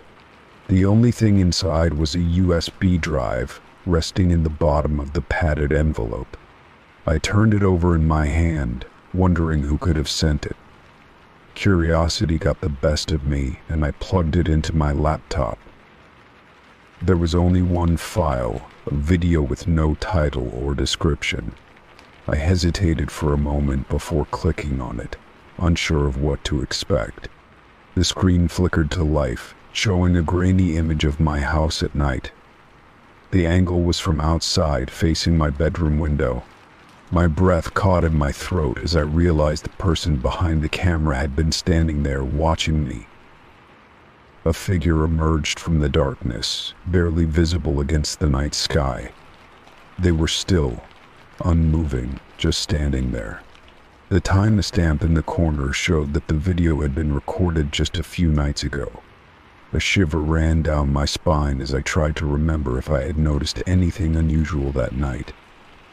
The only thing inside was a USB drive resting in the bottom of the padded envelope. I turned it over in my hand, wondering who could have sent it. Curiosity got the best of me, and I plugged it into my laptop. There was only one file, a video with no title or description. I hesitated for a moment before clicking on it, unsure of what to expect. The screen flickered to life, showing a grainy image of my house at night. The angle was from outside, facing my bedroom window. My breath caught in my throat as I realized the person behind the camera had been standing there watching me. A figure emerged from the darkness, barely visible against the night sky. They were still, unmoving, just standing there. The timestamp in the corner showed that the video had been recorded just a few nights ago. A shiver ran down my spine as I tried to remember if I had noticed anything unusual that night.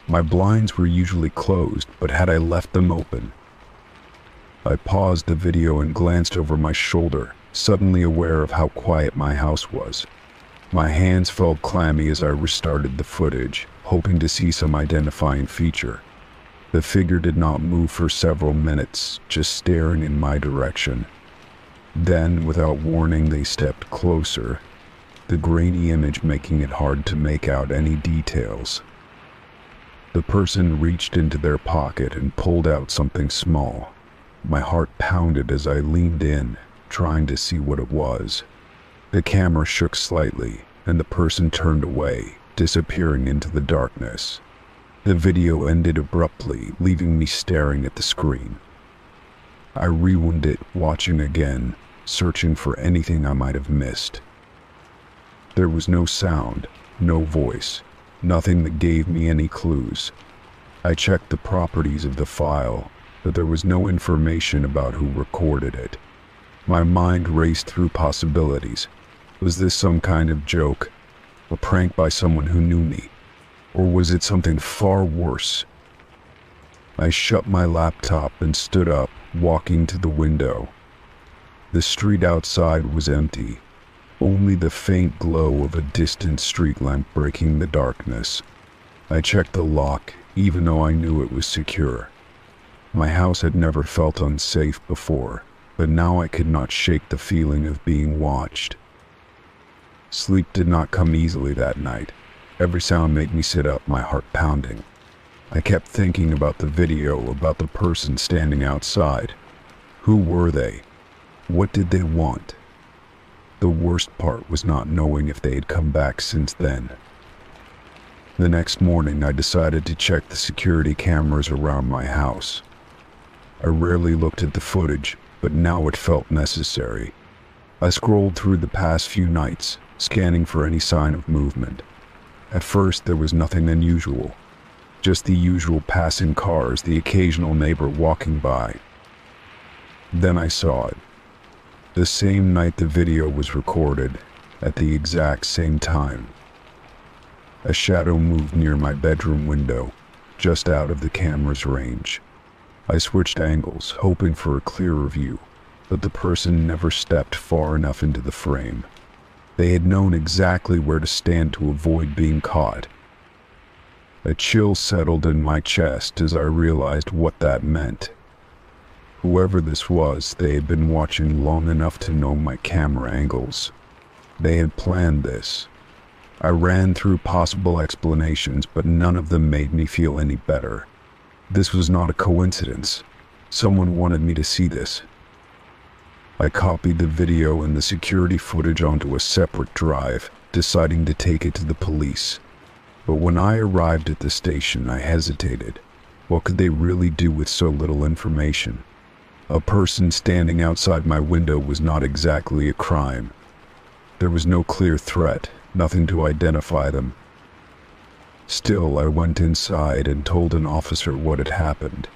My blinds were usually closed, but had I left them open? I paused the video and glanced over my shoulder, suddenly aware of how quiet my house was. My hands felt clammy as I restarted the footage, hoping to see some identifying feature. The figure did not move for several minutes, just staring in my direction. Then, without warning, they stepped closer, the grainy image making it hard to make out any details. The person reached into their pocket and pulled out something small. My heart pounded as I leaned in, trying to see what it was. The camera shook slightly, and the person turned away, disappearing into the darkness. The video ended abruptly, leaving me staring at the screen. I rewound it, watching again, searching for anything I might have missed. There was no sound, no voice, nothing that gave me any clues. I checked the properties of the file, but there was no information about who recorded it. My mind raced through possibilities. Was this some kind of joke? A prank by someone who knew me? Or was it something far worse? I shut my laptop and stood up, walking to the window. The street outside was empty, only the faint glow of a distant street lamp breaking the darkness. I checked the lock, even though I knew it was secure. My house had never felt unsafe before, but now I could not shake the feeling of being watched. Sleep did not come easily that night. Every sound made me sit up, my heart pounding. I kept thinking about the video, about the person standing outside. Who were they? What did they want? The worst part was not knowing if they had come back since then. The next morning, I decided to check the security cameras around my house. I rarely looked at the footage, but now it felt necessary. I scrolled through the past few nights, scanning for any sign of movement. At first, there was nothing unusual. Just the usual passing cars, the occasional neighbor walking by. Then I saw it. The same night the video was recorded, at the exact same time. A shadow moved near my bedroom window, just out of the camera's range. I switched angles, hoping for a clearer view, but the person never stepped far enough into the frame. They had known exactly where to stand to avoid being caught. A chill settled in my chest as I realized what that meant. Whoever this was, they had been watching long enough to know my camera angles. They had planned this. I ran through possible explanations, but none of them made me feel any better. This was not a coincidence. Someone wanted me to see this. I copied the video and the security footage onto a separate drive, deciding to take it to the police. But when I arrived at the station, I hesitated. What could they really do with so little information? A person standing outside my window was not exactly a crime. There was no clear threat, nothing to identify them. Still, I went inside and told an officer what had happened.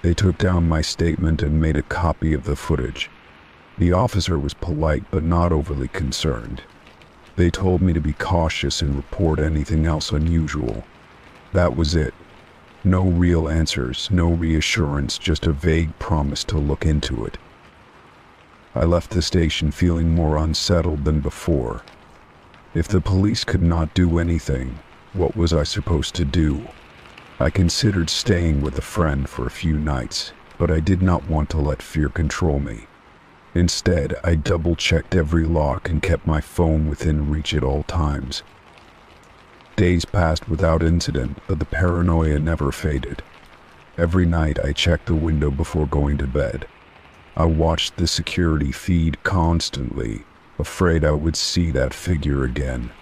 They took down my statement and made a copy of the footage. The officer was polite but not overly concerned. They told me to be cautious and report anything else unusual. That was it. No real answers, no reassurance, just a vague promise to look into it. I left the station feeling more unsettled than before. If the police could not do anything, what was I supposed to do? I considered staying with a friend for a few nights, but I did not want to let fear control me. Instead, I double-checked every lock and kept my phone within reach at all times. Days passed without incident, but the paranoia never faded. Every night I checked the window before going to bed. I watched the security feed constantly, afraid I would see that figure again.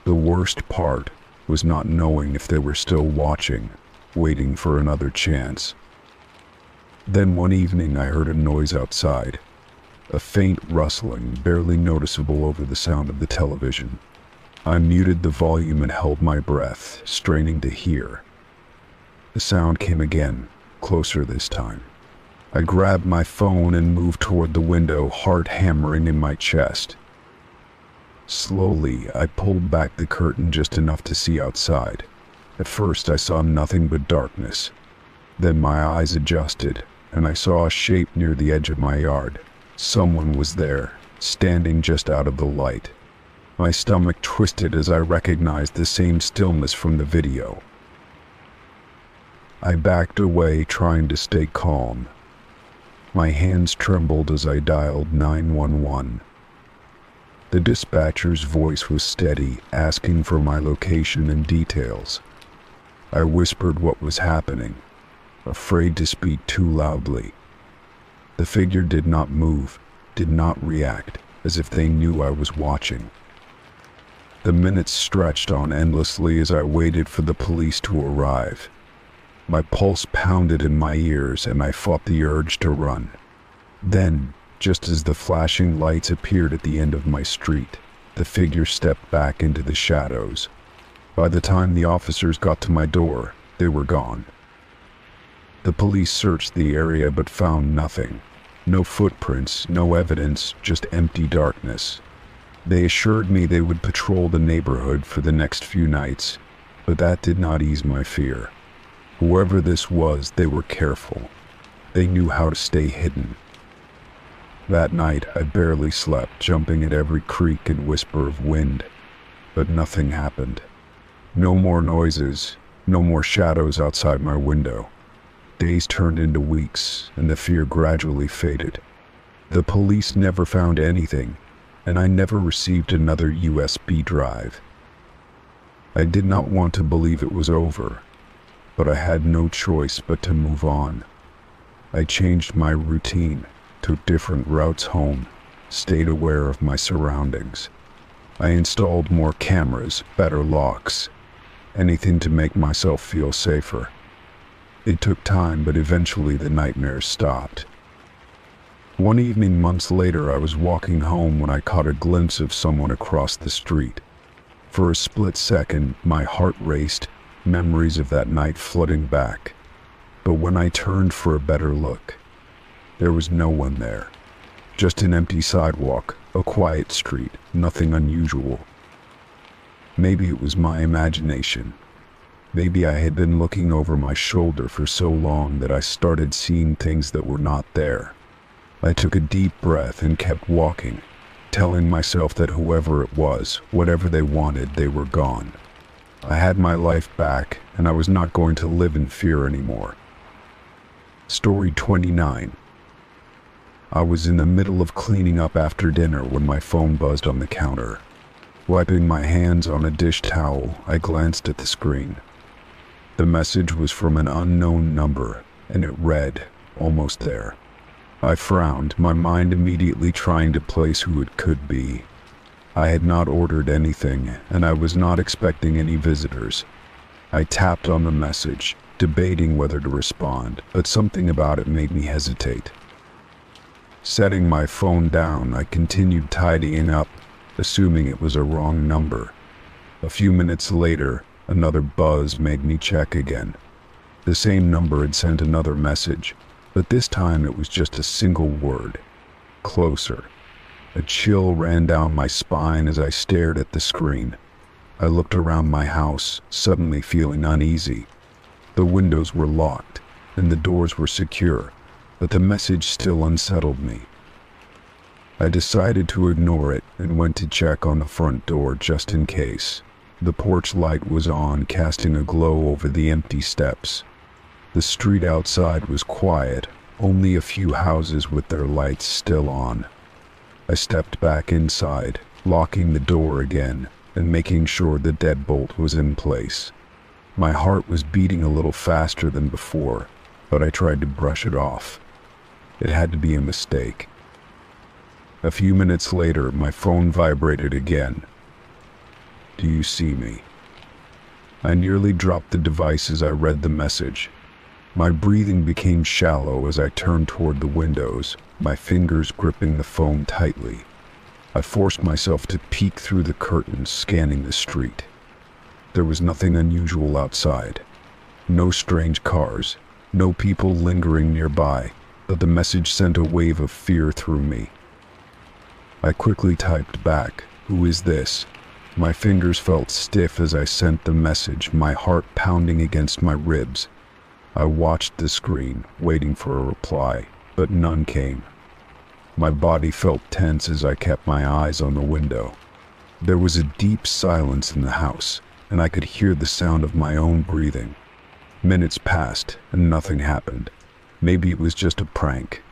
The worst part was not knowing if they were still watching, waiting for another chance. Then one evening I heard a noise outside, a faint rustling barely noticeable over the sound of the television. I muted the volume and held my breath, straining to hear. The sound came again, closer this time. I grabbed my phone and moved toward the window, heart hammering in my chest. Slowly, I pulled back the curtain just enough to see outside. At first, I saw nothing but darkness. Then my eyes adjusted, and I saw a shape near the edge of my yard. Someone was there, standing just out of the light. My stomach twisted as I recognized the same stillness from the video. I backed away, trying to stay calm. My hands trembled as I dialed 911. The dispatcher's voice was steady, asking for my location and details. I whispered what was happening, afraid to speak too loudly. The figure did not move, did not react, as if they knew I was watching. The minutes stretched on endlessly as I waited for the police to arrive. My pulse pounded in my ears and I fought the urge to run. Then, just as the flashing lights appeared at the end of my street, the figure stepped back into the shadows. By the time the officers got to my door, they were gone. The police searched the area but found nothing. No footprints, no evidence, just empty darkness. They assured me they would patrol the neighborhood for the next few nights, but that did not ease my fear. Whoever this was, they were careful. They knew how to stay hidden. That night, I barely slept, jumping at every creak and whisper of wind. But nothing happened. No more noises, no more shadows outside my window. Days turned into weeks, and the fear gradually faded. The police never found anything, and I never received another USB drive. I did not want to believe it was over, but I had no choice but to move on. I changed my routine, took different routes home, stayed aware of my surroundings. I installed more cameras, better locks, anything to make myself feel safer. It took time, but eventually the nightmares stopped. One evening months later, I was walking home when I caught a glimpse of someone across the street. For a split second, my heart raced, memories of that night flooding back. But when I turned for a better look, there was no one there. Just an empty sidewalk, a quiet street, nothing unusual. Maybe it was my imagination. Maybe I had been looking over my shoulder for so long that I started seeing things that were not there. I took a deep breath and kept walking, telling myself that whoever it was, whatever they wanted, they were gone. I had my life back, and I was not going to live in fear anymore. Story 29. I was in the middle of cleaning up after dinner when my phone buzzed on the counter. Wiping my hands on a dish towel, I glanced at the screen. The message was from an unknown number, and it read, "Almost there." I frowned, my mind immediately trying to place who it could be. I had not ordered anything, and I was not expecting any visitors. I tapped on the message, debating whether to respond, but something about it made me hesitate. Setting my phone down, I continued tidying up, assuming it was a wrong number. A few minutes later, another buzz made me check again. The same number had sent another message, but this time it was just a single word: closer. A chill ran down my spine as I stared at the screen. I looked around my house, suddenly feeling uneasy. The windows were locked, and the doors were secure, but the message still unsettled me. I decided to ignore it and went to check on the front door just in case. The porch light was on, casting a glow over the empty steps. The street outside was quiet, only a few houses with their lights still on. I stepped back inside, locking the door again and making sure the deadbolt was in place. My heart was beating a little faster than before, but I tried to brush it off. It had to be a mistake. A few minutes later, my phone vibrated again. "Do you see me?" I nearly dropped the device as I read the message. My breathing became shallow as I turned toward the windows, my fingers gripping the phone tightly. I forced myself to peek through the curtains, scanning the street. There was nothing unusual outside. No strange cars, no people lingering nearby, but the message sent a wave of fear through me. I quickly typed back, "Who is this?" My fingers felt stiff as I sent the message, my heart pounding against my ribs. I watched the screen, waiting for a reply, but none came. My body felt tense as I kept my eyes on the window. There was a deep silence in the house, and I could hear the sound of my own breathing. Minutes passed, and nothing happened. Maybe it was just a prank.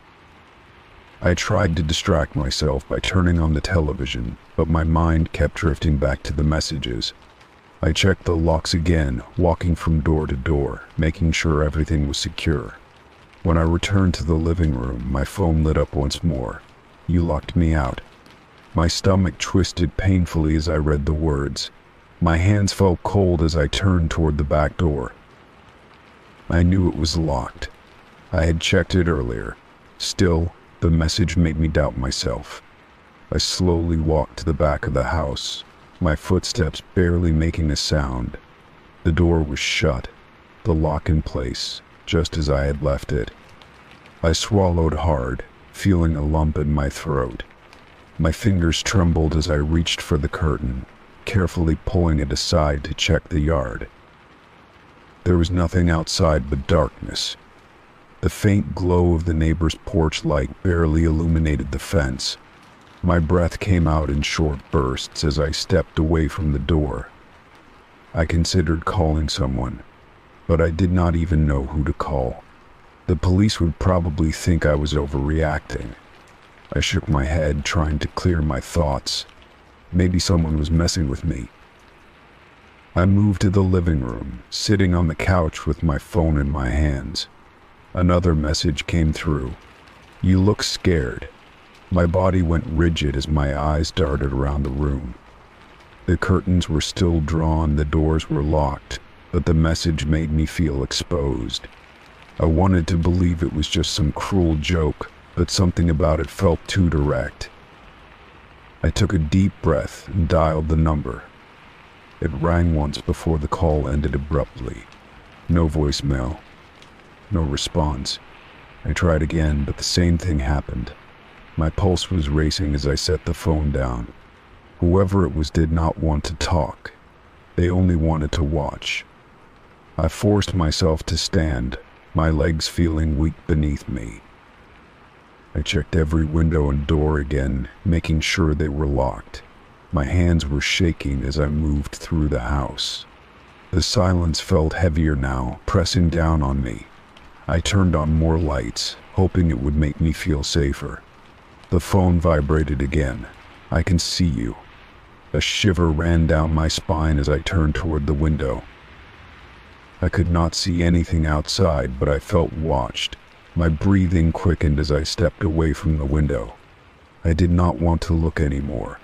I tried to distract myself by turning on the television, but my mind kept drifting back to the messages. I checked the locks again, walking from door to door, making sure everything was secure. When I returned to the living room, my phone lit up once more. "You locked me out." My stomach twisted painfully as I read the words. My hands felt cold as I turned toward the back door. I knew it was locked. I had checked it earlier. Still, the message made me doubt myself. I slowly walked to the back of the house, my footsteps barely making a sound. The door was shut, the lock in place, just as I had left it. I swallowed hard, feeling a lump in my throat. My fingers trembled as I reached for the curtain, carefully pulling it aside to check the yard. There was nothing outside but darkness. The faint glow of the neighbor's porch light barely illuminated the fence. My breath came out in short bursts as I stepped away from the door. I considered calling someone, but I did not even know who to call. The police would probably think I was overreacting. I shook my head, trying to clear my thoughts. Maybe someone was messing with me. I moved to the living room, sitting on the couch with my phone in my hands. Another message came through. "You look scared." My body went rigid as my eyes darted around the room. The curtains were still drawn, the doors were locked, but the message made me feel exposed. I wanted to believe it was just some cruel joke, but something about it felt too direct. I took a deep breath and dialed the number. It rang once before the call ended abruptly. No voicemail. No response. I tried again, but the same thing happened. My pulse was racing as I set the phone down. Whoever it was did not want to talk. They only wanted to watch. I forced myself to stand, my legs feeling weak beneath me. I checked every window and door again, making sure they were locked. My hands were shaking as I moved through the house. The silence felt heavier now, pressing down on me. I turned on more lights, hoping it would make me feel safer. The phone vibrated again. "I can see you." A shiver ran down my spine as I turned toward the window. I could not see anything outside, but I felt watched. My breathing quickened as I stepped away from the window. I did not want to look anymore.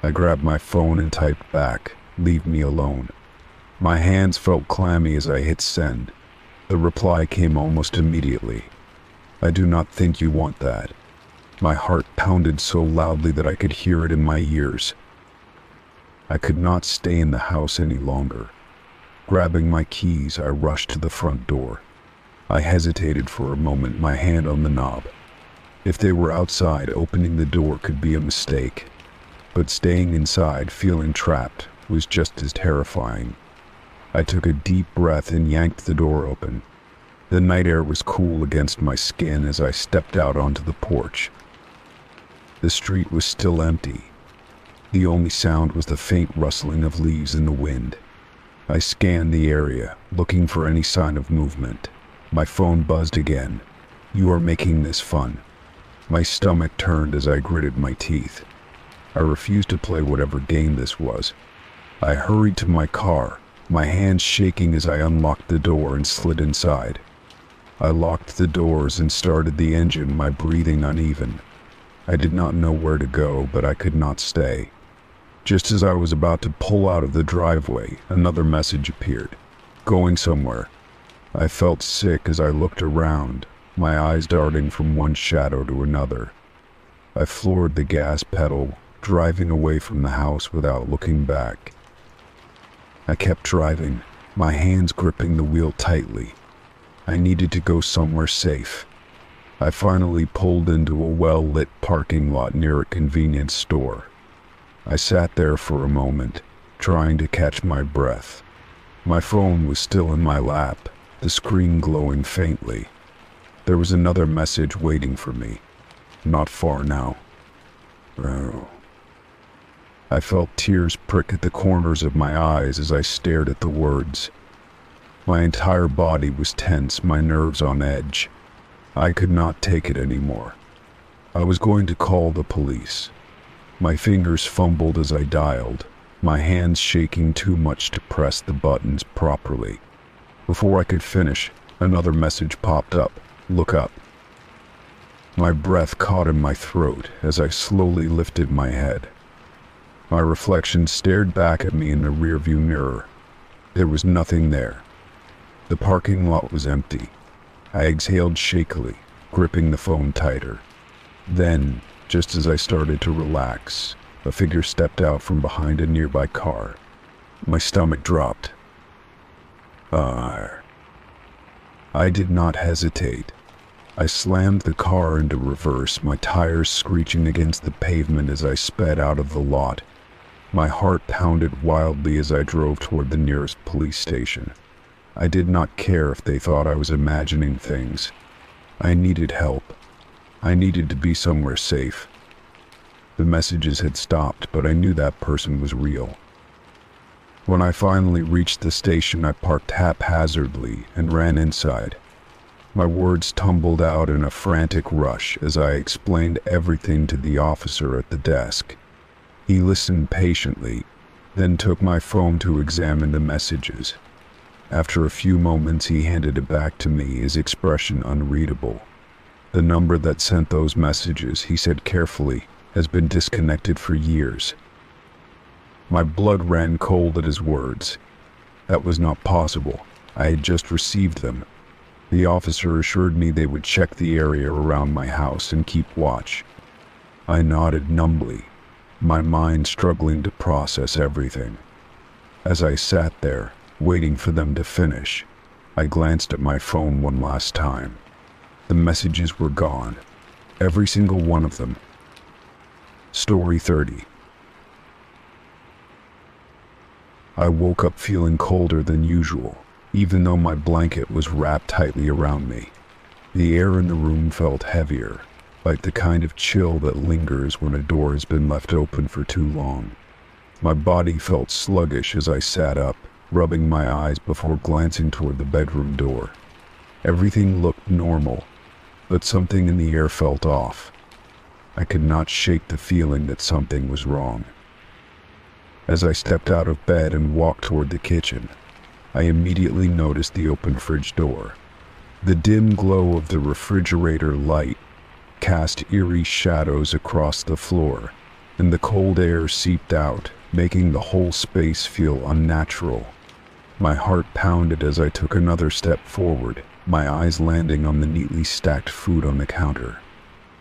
I grabbed my phone and typed back, "Leave me alone." My hands felt clammy as I hit send. The reply came almost immediately. "I do not think you want that." My heart pounded so loudly that I could hear it in my ears. I could not stay in the house any longer. Grabbing my keys, I rushed to the front door. I hesitated for a moment, my hand on the knob. If they were outside, opening the door could be a mistake. But staying inside, feeling trapped, was just as terrifying. I took a deep breath and yanked the door open. The night air was cool against my skin as I stepped out onto the porch. The street was still empty. The only sound was the faint rustling of leaves in the wind. I scanned the area, looking for any sign of movement. My phone buzzed again. "You are making this fun." My stomach turned as I gritted my teeth. I refused to play whatever game this was. I hurried to my car, my hands shaking as I unlocked the door and slid inside. I locked the doors and started the engine, my breathing uneven. I did not know where to go, but I could not stay. Just as I was about to pull out of the driveway, another message appeared. "Going somewhere." I felt sick as I looked around, my eyes darting from one shadow to another. I floored the gas pedal, driving away from the house without looking back. I kept driving, my hands gripping the wheel tightly. I needed to go somewhere safe. I finally pulled into a well-lit parking lot near a convenience store. I sat there for a moment, trying to catch my breath. My phone was still in my lap, the screen glowing faintly. There was another message waiting for me. "Not far now." Oh. I felt tears prick at the corners of my eyes as I stared at the words. My entire body was tense, my nerves on edge. I could not take it anymore. I was going to call the police. My fingers fumbled as I dialed, my hands shaking too much to press the buttons properly. Before I could finish, another message popped up. "Look up." My breath caught in my throat as I slowly lifted my head. My reflection stared back at me in the rearview mirror. There was nothing there. The parking lot was empty. I exhaled shakily, gripping the phone tighter. Then, just as I started to relax, a figure stepped out from behind a nearby car. My stomach dropped. I did not hesitate. I slammed the car into reverse, my tires screeching against the pavement as I sped out of the lot. My heart pounded wildly as I drove toward the nearest police station. I did not care if they thought I was imagining things. I needed help. I needed to be somewhere safe. The messages had stopped, but I knew that person was real. When I finally reached the station, I parked haphazardly and ran inside. My words tumbled out in a frantic rush as I explained everything to the officer at the desk. He listened patiently, then took my phone to examine the messages. After a few moments, he handed it back to me, his expression unreadable. "The number that sent those messages," he said carefully, "has been disconnected for years." My blood ran cold at his words. That was not possible. I had just received them. The officer assured me they would check the area around my house and keep watch. I nodded numbly, my mind struggling to process everything. As I sat there, waiting for them to finish, I glanced at my phone one last time. The messages were gone. Every single one of them. Story 30. I woke up feeling colder than usual, even though my blanket was wrapped tightly around me. The air in the room felt heavier, like the kind of chill that lingers when a door has been left open for too long. My body felt sluggish as I sat up, rubbing my eyes before glancing toward the bedroom door. Everything looked normal, but something in the air felt off. I could not shake the feeling that something was wrong. As I stepped out of bed and walked toward the kitchen, I immediately noticed the open fridge door. The dim glow of the refrigerator light cast eerie shadows across the floor, and the cold air seeped out, making the whole space feel unnatural. My heart pounded as I took another step forward, my eyes landing on the neatly stacked food on the counter.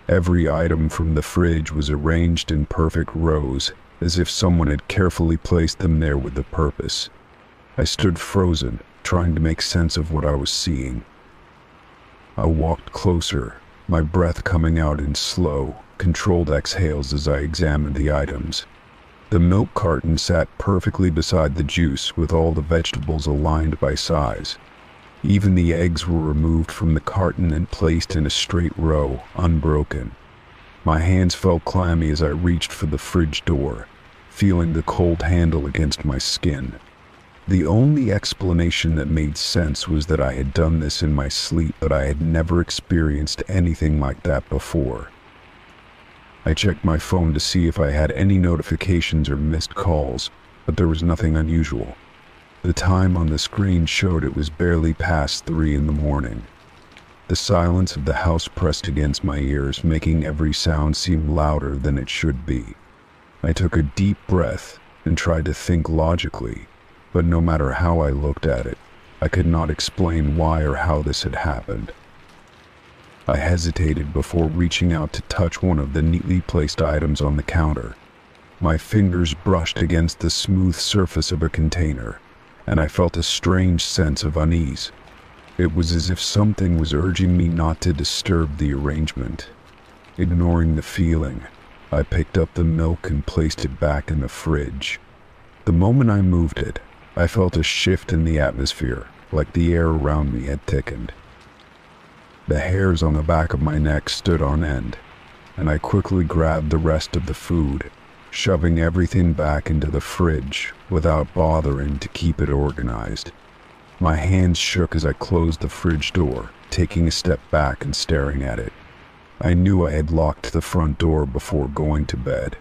Every item from the fridge was arranged in perfect rows, as if someone had carefully placed them there with a purpose. I stood frozen, trying to make sense of what I was seeing. I walked closer, my breath coming out in slow, controlled exhales as I examined the items. The milk carton sat perfectly beside the juice, with all the vegetables aligned by size. Even the eggs were removed from the carton and placed in a straight row, unbroken. My hands felt clammy as I reached for the fridge door, feeling the cold handle against my skin. The only explanation that made sense was that I had done this in my sleep, but I had never experienced anything like that before. I checked my phone to see if I had any notifications or missed calls, but there was nothing unusual. The time on the screen showed it was barely past 3 in the morning. The silence of the house pressed against my ears, making every sound seem louder than it should be. I took a deep breath and tried to think logically, but no matter how I looked at it, I could not explain why or how this had happened. I hesitated before reaching out to touch one of the neatly placed items on the counter. My fingers brushed against the smooth surface of a container, and I felt a strange sense of unease. It was as if something was urging me not to disturb the arrangement. Ignoring the feeling, I picked up the milk and placed it back in the fridge. The moment I moved it, I felt a shift in the atmosphere, like the air around me had thickened. The hairs on the back of my neck stood on end, and I quickly grabbed the rest of the food, shoving everything back into the fridge without bothering to keep it organized. My hands shook as I closed the fridge door, taking a step back and staring at it. I knew I had locked the front door before going to bed.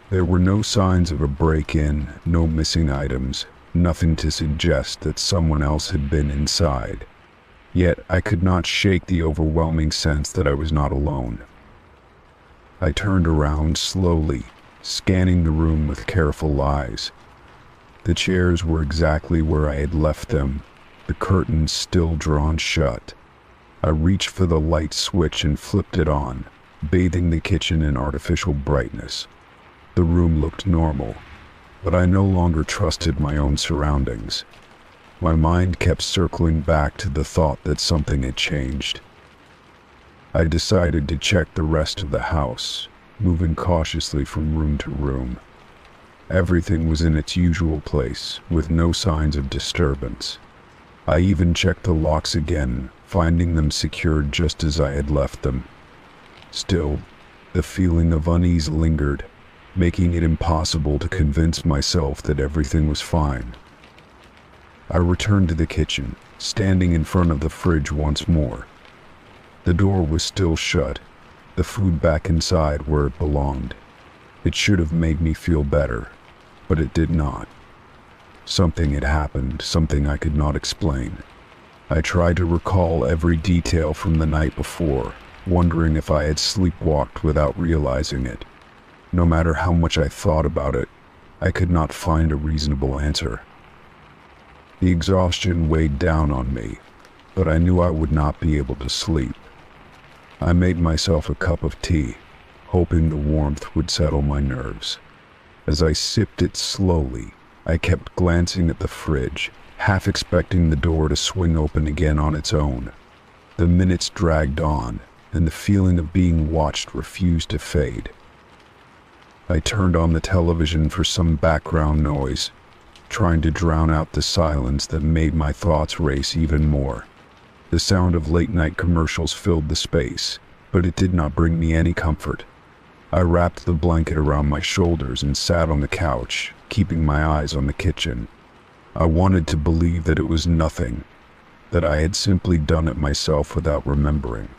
There were no signs of a break-in, no missing items, nothing to suggest that someone else had been inside. Yet I could not shake the overwhelming sense that I was not alone. I turned around slowly, scanning the room with careful eyes. The chairs were exactly where I had left them, the curtains still drawn shut. I reached for the light switch and flipped it on, bathing the kitchen in artificial brightness. The room looked normal, but I no longer trusted my own surroundings. My mind kept circling back to the thought that something had changed. I decided to check the rest of the house, moving cautiously from room to room. Everything was in its usual place, with no signs of disturbance. I even checked the locks again, finding them secured just as I had left them. Still, the feeling of unease lingered, making it impossible to convince myself that everything was fine. I returned to the kitchen, standing in front of the fridge once more. The door was still shut, the food back inside where it belonged. It should have made me feel better, but it did not. Something had happened, something I could not explain. I tried to recall every detail from the night before, wondering if I had sleepwalked without realizing it. No matter how much I thought about it, I could not find a reasonable answer. The exhaustion weighed down on me, but I knew I would not be able to sleep. I made myself a cup of tea, hoping the warmth would settle my nerves. As I sipped it slowly, I kept glancing at the fridge, half expecting the door to swing open again on its own. The minutes dragged on, and the feeling of being watched refused to fade. I turned on the television for some background noise, trying to drown out the silence that made my thoughts race even more. The sound of late-night commercials filled the space, but it did not bring me any comfort. I wrapped the blanket around my shoulders and sat on the couch, keeping my eyes on the kitchen. I wanted to believe that it was nothing, that I had simply done it myself without remembering.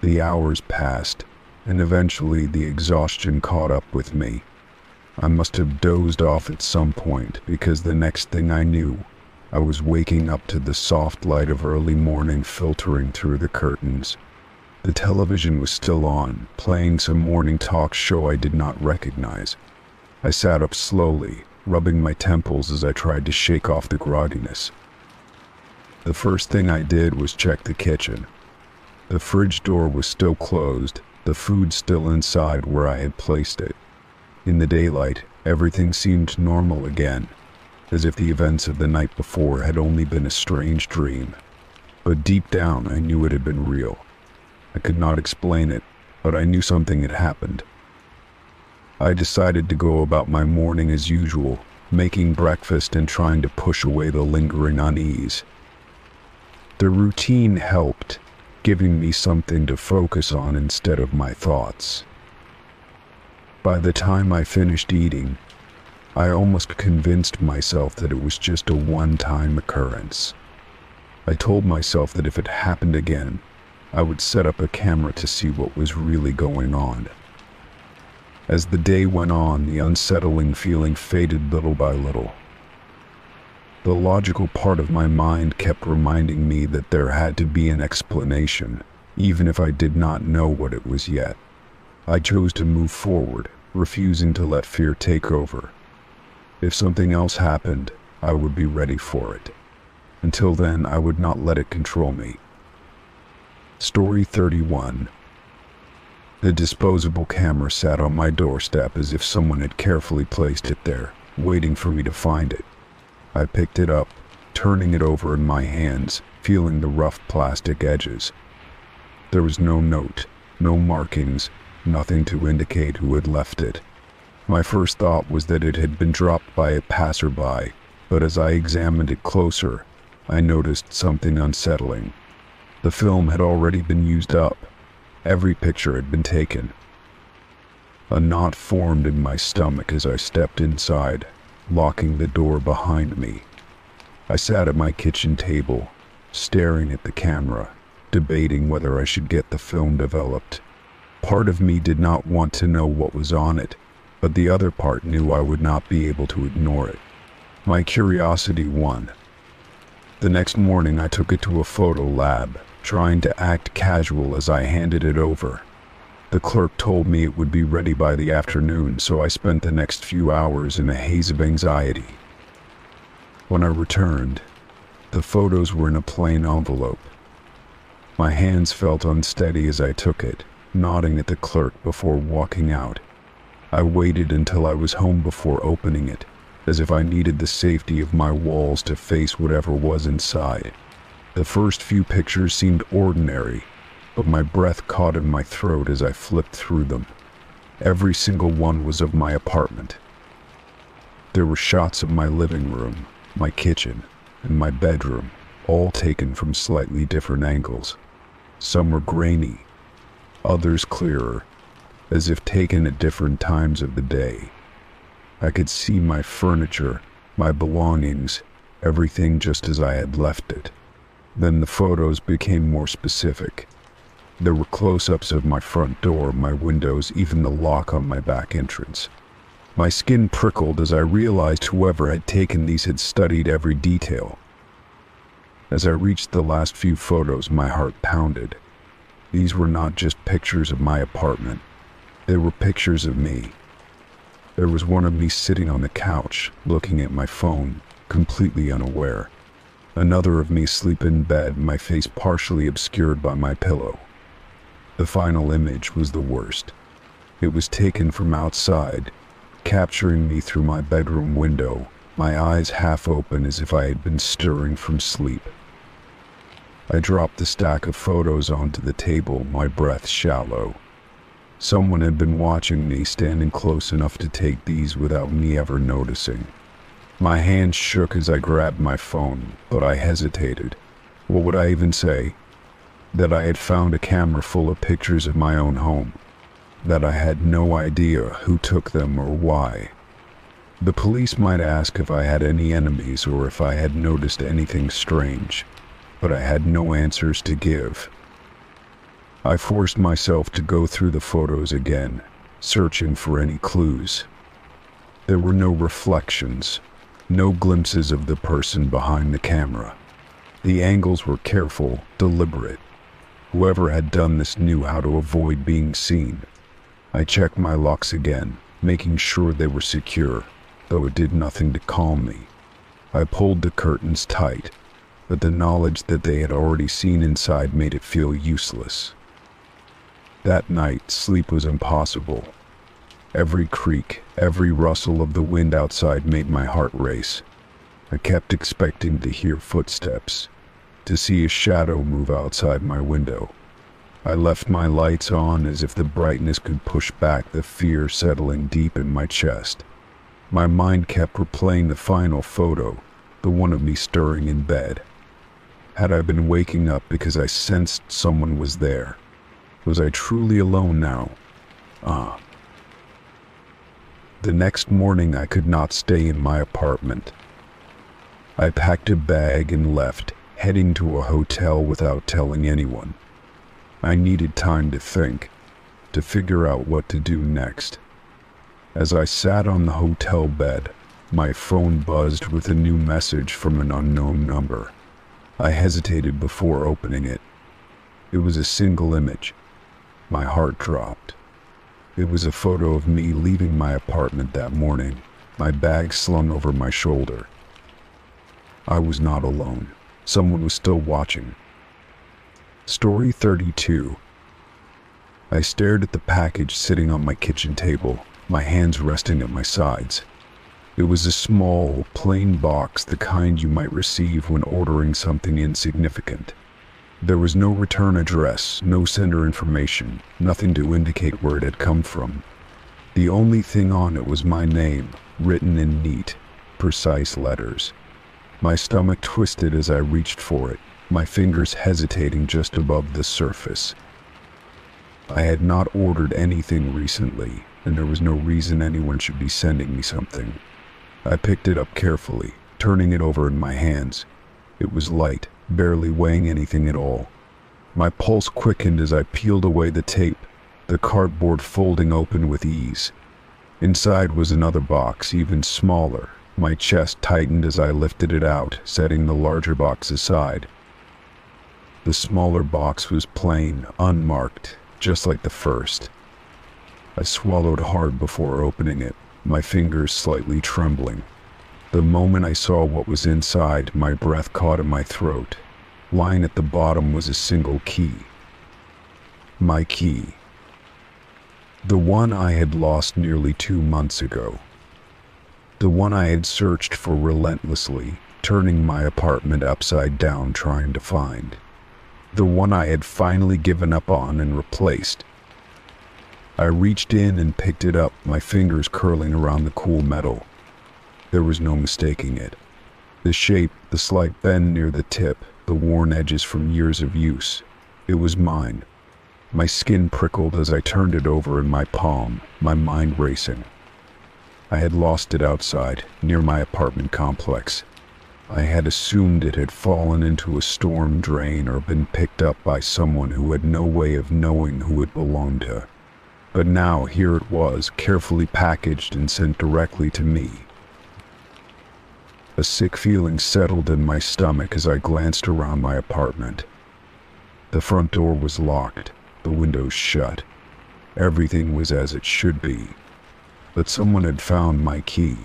The hours passed, and eventually the exhaustion caught up with me. I must have dozed off at some point, because the next thing I knew, I was waking up to the soft light of early morning filtering through the curtains. The television was still on, playing some morning talk show I did not recognize. I sat up slowly, rubbing my temples as I tried to shake off the grogginess. The first thing I did was check the kitchen. The fridge door was still closed, the food still inside where I had placed it. In the daylight, everything seemed normal again, as if the events of the night before had only been a strange dream. But deep down, I knew it had been real. I could not explain it, but I knew something had happened. I decided to go about my morning as usual, making breakfast and trying to push away the lingering unease. The routine helped, giving me something to focus on instead of my thoughts. By the time I finished eating, I almost convinced myself that it was just a one-time occurrence. I told myself that if it happened again, I would set up a camera to see what was really going on. As the day went on, the unsettling feeling faded little by little. The logical part of my mind kept reminding me that there had to be an explanation, even if I did not know what it was yet. I chose to move forward, refusing to let fear take over. If something else happened, I would be ready for it. Until then, I would not let it control me. Story 31. The disposable camera sat on my doorstep as if someone had carefully placed it there, waiting for me to find it. I picked it up, turning it over in my hands, feeling the rough plastic edges. There was no note, no markings, nothing to indicate who had left it. My first thought was that it had been dropped by a passerby, but as I examined it closer, I noticed something unsettling. The film had already been used up. Every picture had been taken. A knot formed in my stomach as I stepped inside, locking the door behind me. I sat at my kitchen table, staring at the camera, debating whether I should get the film developed. Part of me did not want to know what was on it, but the other part knew I would not be able to ignore it. My curiosity won. The next morning I took it to a photo lab, trying to act casual as I handed it over. The clerk told me it would be ready by the afternoon, so I spent the next few hours in a haze of anxiety. When I returned, the photos were in a plain envelope. My hands felt unsteady as I took it, nodding at the clerk before walking out. I waited until I was home before opening it, as if I needed the safety of my walls to face whatever was inside. The first few pictures seemed ordinary, but my breath caught in my throat as I flipped through them. Every single one was of my apartment. There were shots of my living room, my kitchen, and my bedroom, all taken from slightly different angles. Some were grainy, others clearer, as if taken at different times of the day. I could see my furniture, my belongings, everything just as I had left it. Then the photos became more specific. There were close-ups of my front door, my windows, even the lock on my back entrance. My skin prickled as I realized whoever had taken these had studied every detail. As I reached the last few photos, my heart pounded. These were not just pictures of my apartment. They were pictures of me. There was one of me sitting on the couch, looking at my phone, completely unaware. Another of me asleep in bed, my face partially obscured by my pillow. The final image was the worst. It was taken from outside, capturing me through my bedroom window, my eyes half open as if I had been stirring from sleep. I dropped the stack of photos onto the table, my breath shallow. Someone had been watching me, standing close enough to take these without me ever noticing. My hands shook as I grabbed my phone, but I hesitated. What would I even say? That I had found a camera full of pictures of my own home. That I had no idea who took them or why. The police might ask if I had any enemies or if I had noticed anything strange, but I had no answers to give. I forced myself to go through the photos again, searching for any clues. There were no reflections, no glimpses of the person behind the camera. The angles were careful, deliberate. Whoever had done this knew how to avoid being seen. I checked my locks again, making sure they were secure, though it did nothing to calm me. I pulled the curtains tight, but the knowledge that they had already seen inside made it feel useless. That night, sleep was impossible. Every creak, every rustle of the wind outside made my heart race. I kept expecting to hear footsteps, to see a shadow move outside my window. I left my lights on as if the brightness could push back the fear settling deep in my chest. My mind kept replaying the final photo, the one of me stirring in bed. Had I been waking up because I sensed someone was there? Was I truly alone now? The next morning I could not stay in my apartment. I packed a bag and left, heading to a hotel without telling anyone. I needed time to think, to figure out what to do next. As I sat on the hotel bed, my phone buzzed with a new message from an unknown number. I hesitated before opening it. It was a single image. My heart dropped. It was a photo of me leaving my apartment that morning, my bag slung over my shoulder. I was not alone. Someone was still watching. Story 32. I stared at the package sitting on my kitchen table, my hands resting at my sides. It was a small, plain box, the kind you might receive when ordering something insignificant. There was no return address, no sender information, nothing to indicate where it had come from. The only thing on it was my name, written in neat, precise letters. My stomach twisted as I reached for it, my fingers hesitating just above the surface. I had not ordered anything recently, and there was no reason anyone should be sending me something. I picked it up carefully, turning it over in my hands. It was light, barely weighing anything at all. My pulse quickened as I peeled away the tape, the cardboard folding open with ease. Inside was another box, even smaller. My chest tightened as I lifted it out, setting the larger box aside. The smaller box was plain, unmarked, just like the first. I swallowed hard before opening it, my fingers slightly trembling. The moment I saw what was inside, my breath caught in my throat. Lying at the bottom was a single key. My key. The one I had lost nearly 2 months ago. The one I had searched for relentlessly, turning my apartment upside down trying to find. The one I had finally given up on and replaced. I reached in and picked it up, my fingers curling around the cool metal. There was no mistaking it. The shape, the slight bend near the tip, the worn edges from years of use. It was mine. My skin prickled as I turned it over in my palm, my mind racing. I had lost it outside, near my apartment complex. I had assumed it had fallen into a storm drain or been picked up by someone who had no way of knowing who it belonged to. But now here it was, carefully packaged and sent directly to me. A sick feeling settled in my stomach as I glanced around my apartment. The front door was locked, the windows shut. Everything was as it should be. But someone had found my key.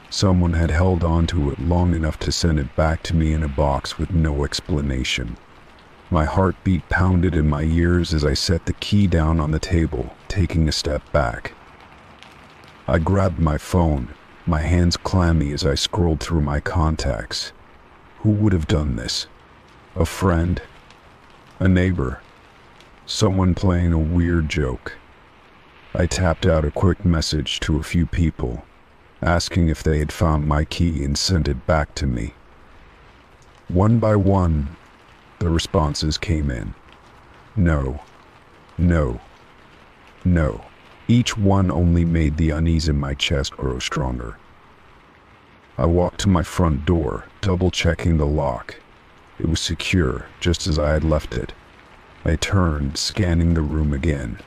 Someone had held on to it long enough to send it back to me in a box with no explanation. My heartbeat pounded in my ears as I set the key down on the table, taking a step back. I grabbed my phone, my hands clammy as I scrolled through my contacts. Who would have done this? A friend? A neighbor? Someone playing a weird joke? I tapped out a quick message to a few people, asking if they had found my key and sent it back to me. One by one, the responses came in. No, no, no. Each one only made the unease in my chest grow stronger. I walked to my front door, double-checking the lock. It was secure, just as I had left it. I turned, scanning the room again.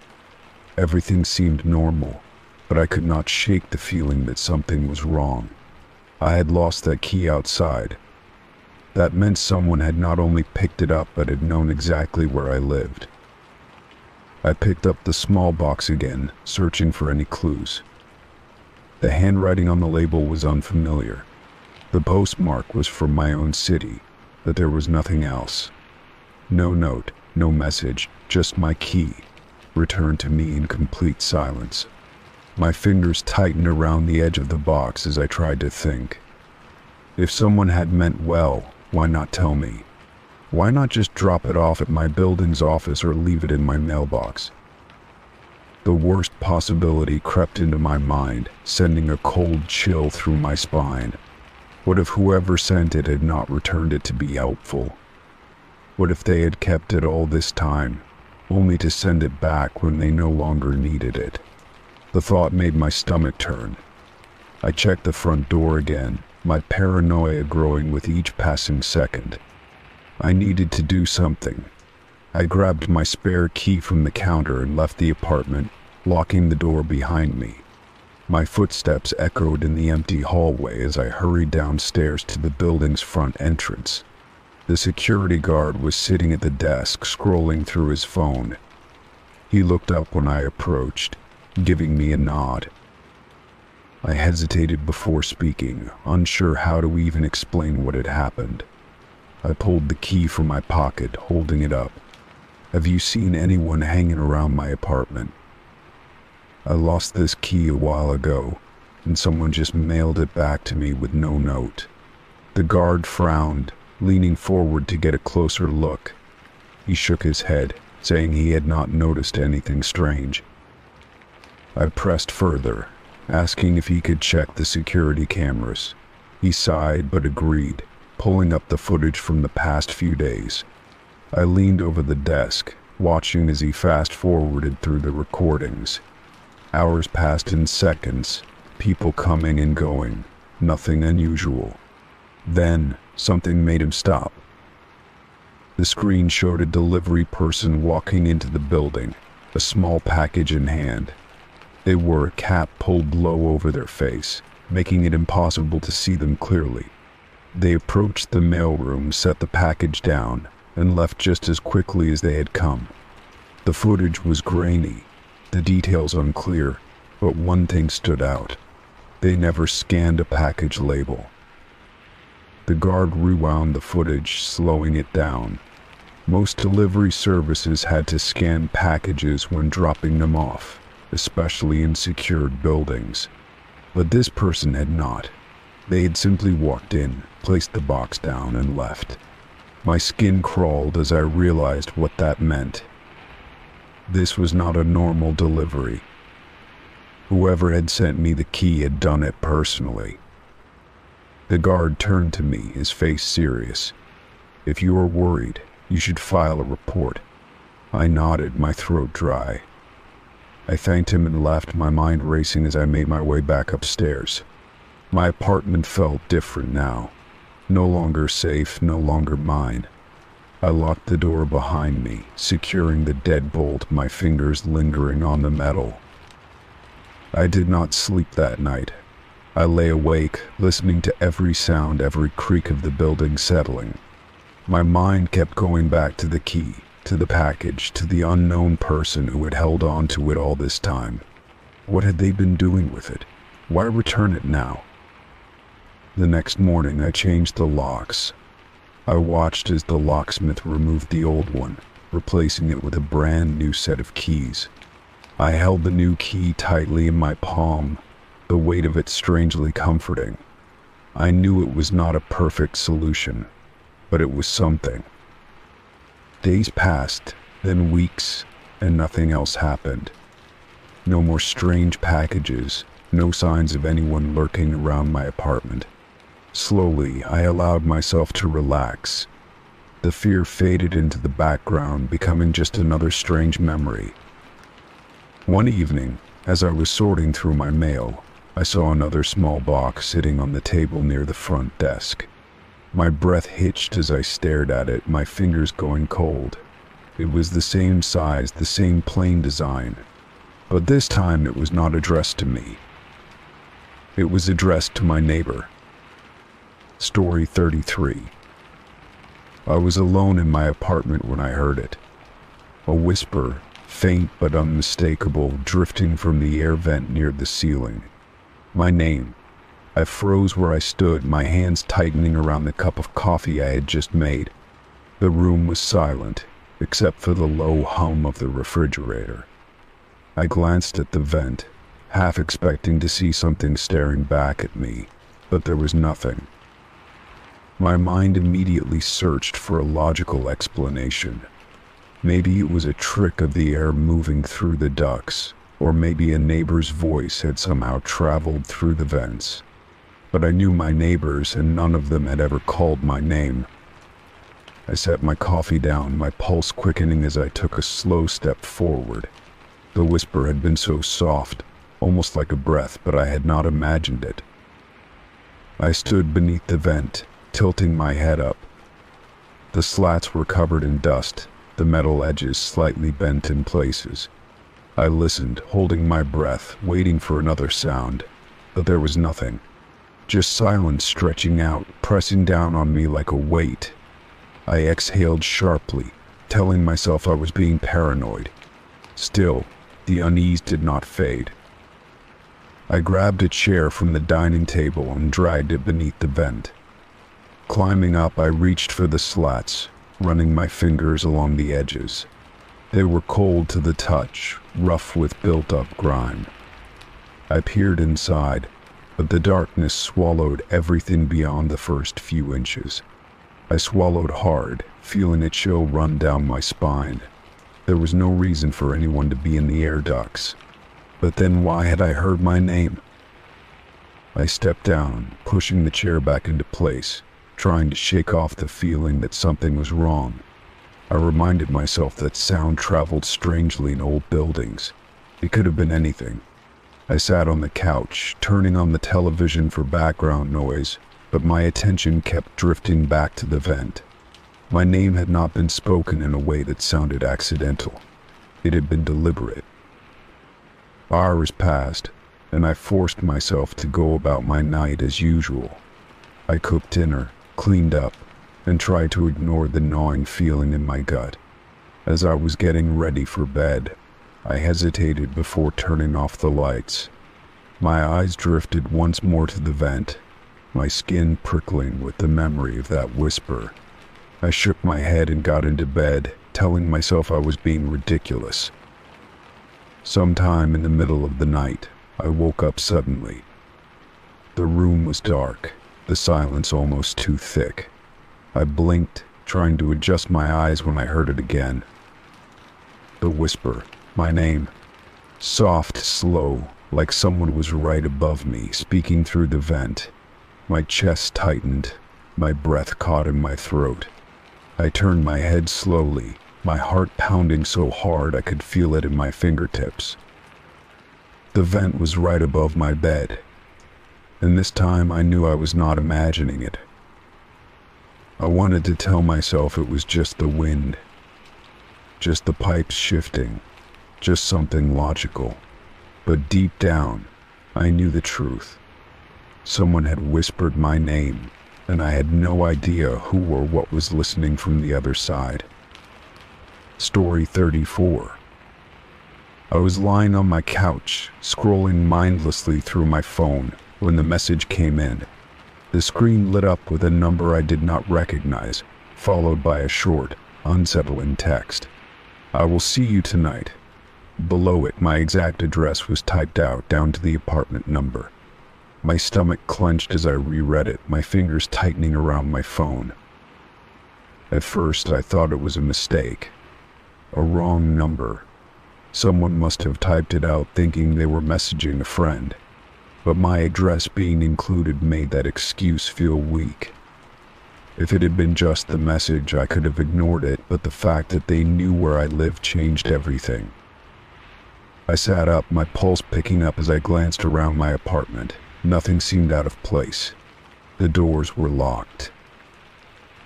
Everything seemed normal, but I could not shake the feeling that something was wrong. I had lost that key outside. That meant someone had not only picked it up, but had known exactly where I lived. I picked up the small box again, searching for any clues. The handwriting on the label was unfamiliar. The postmark was from my own city, but there was nothing else. No note, no message, just my key, returned to me in complete silence. My fingers tightened around the edge of the box as I tried to think. If someone had meant well, why not tell me? Why not just drop it off at my building's office or leave it in my mailbox? The worst possibility crept into my mind, sending a cold chill through my spine. What if whoever sent it had not returned it to be helpful? What if they had kept it all this time, only to send it back when they no longer needed it? The thought made my stomach turn. I checked the front door again, my paranoia growing with each passing second. I needed to do something. I grabbed my spare key from the counter and left the apartment, locking the door behind me. My footsteps echoed in the empty hallway as I hurried downstairs to the building's front entrance. The security guard was sitting at the desk, scrolling through his phone. He looked up when I approached, giving me a nod. I hesitated before speaking, unsure how to even explain what had happened. I pulled the key from my pocket, holding it up. "Have you seen anyone hanging around my apartment? I lost this key a while ago, and someone just mailed it back to me with no note." The guard frowned, leaning forward to get a closer look. He shook his head, saying he had not noticed anything strange. I pressed further, asking if he could check the security cameras. He sighed but agreed, pulling up the footage from the past few days. I leaned over the desk, watching as he fast-forwarded through the recordings. Hours passed in seconds, people coming and going, nothing unusual. Then, something made him stop. The screen showed a delivery person walking into the building, a small package in hand. They wore a cap pulled low over their face, making it impossible to see them clearly. They approached the mailroom, set the package down, and left just as quickly as they had come. The footage was grainy, the details unclear, but one thing stood out. They never scanned a package label. The guard rewound the footage, slowing it down. Most delivery services had to scan packages when dropping them off, especially in secured buildings. But this person had not. They had simply walked in, placed the box down, and left. My skin crawled as I realized what that meant. This was not a normal delivery. Whoever had sent me the key had done it personally. The guard turned to me, his face serious. "If you are worried, you should file a report." I nodded, my throat dry. I thanked him and left, my mind racing as I made my way back upstairs. My apartment felt different now. No longer safe, no longer mine. I locked the door behind me, securing the deadbolt, my fingers lingering on the metal. I did not sleep that night. I lay awake, listening to every sound, every creak of the building settling. My mind kept going back to the key, to the package, to the unknown person who had held on to it all this time. What had they been doing with it? Why return it now? The next morning I changed the locks. I watched as the locksmith removed the old one, replacing it with a brand new set of keys. I held the new key tightly in my palm, the weight of it strangely comforting. I knew it was not a perfect solution, but it was something. Days passed, then weeks, and nothing else happened. No more strange packages, no signs of anyone lurking around my apartment. Slowly, I allowed myself to relax. The fear faded into the background, becoming just another strange memory. One evening, as I was sorting through my mail, I saw another small box sitting on the table near the front desk. My breath hitched as I stared at it, my fingers going cold. It was the same size, the same plain design, but this time it was not addressed to me. It was addressed to my neighbor. Story 33. I was alone in my apartment when I heard it. A whisper, faint but unmistakable, drifting from the air vent near the ceiling. My name. I froze where I stood, my hands tightening around the cup of coffee I had just made. The room was silent, except for the low hum of the refrigerator. I glanced at the vent. half expecting to see something staring back at me, but there was nothing. My mind immediately searched for a logical explanation. Maybe it was a trick of the air moving through the ducts, or maybe a neighbor's voice had somehow traveled through the vents. But I knew my neighbors, and none of them had ever called my name. I set my coffee down, my pulse quickening as I took a slow step forward. The whisper had been so soft, almost like a breath, but I had not imagined it. I stood beneath the vent, tilting my head up. The slats were covered in dust, the metal edges slightly bent in places. I listened, holding my breath, waiting for another sound, but there was nothing. Just silence stretching out, pressing down on me like a weight. I exhaled sharply, telling myself I was being paranoid. Still, the unease did not fade. I grabbed a chair from the dining table and dragged it beneath the vent. Climbing up, I reached for the slats, running my fingers along the edges. They were cold to the touch, rough with built-up grime. I peered inside, but the darkness swallowed everything beyond the first few inches. I swallowed hard, feeling a chill run down my spine. There was no reason for anyone to be in the air ducts. But then why had I heard my name? I stepped down, pushing the chair back into place, trying to shake off the feeling that something was wrong. I reminded myself that sound traveled strangely in old buildings. It could have been anything. I sat on the couch, turning on the television for background noise, but my attention kept drifting back to the vent. My name had not been spoken in a way that sounded accidental. It had been deliberate. Hours passed, and I forced myself to go about my night as usual. I cooked dinner, cleaned up, and tried to ignore the gnawing feeling in my gut. As I was getting ready for bed, I hesitated before turning off the lights. My eyes drifted once more to the vent, my skin prickling with the memory of that whisper. I shook my head and got into bed, telling myself I was being ridiculous. Sometime in the middle of the night, I woke up suddenly. The room was dark, the silence almost too thick. I blinked, trying to adjust my eyes when I heard it again. The whisper, my name. Soft, slow, like someone was right above me, speaking through the vent. My chest tightened, my breath caught in my throat. I turned my head slowly, my heart pounding so hard I could feel it in my fingertips. The vent was right above my bed, and this time I knew I was not imagining it. I wanted to tell myself it was just the wind, just the pipes shifting, just something logical. But deep down, I knew the truth. Someone had whispered my name, and I had no idea who or what was listening from the other side. Story 34. I was lying on my couch, scrolling mindlessly through my phone, when the message came in. The screen lit up with a number I did not recognize, followed by a short, unsettling text. "I will see you tonight." Below it, my exact address was typed out down to the apartment number. My stomach clenched as I reread it, my fingers tightening around my phone. At first, I thought it was a mistake. A wrong number. Someone must have typed it out thinking they were messaging a friend. But my address being included made that excuse feel weak. If it had been just the message, I could have ignored it, but the fact that they knew where I lived changed everything. I sat up, my pulse picking up as I glanced around my apartment. Nothing seemed out of place. The doors were locked.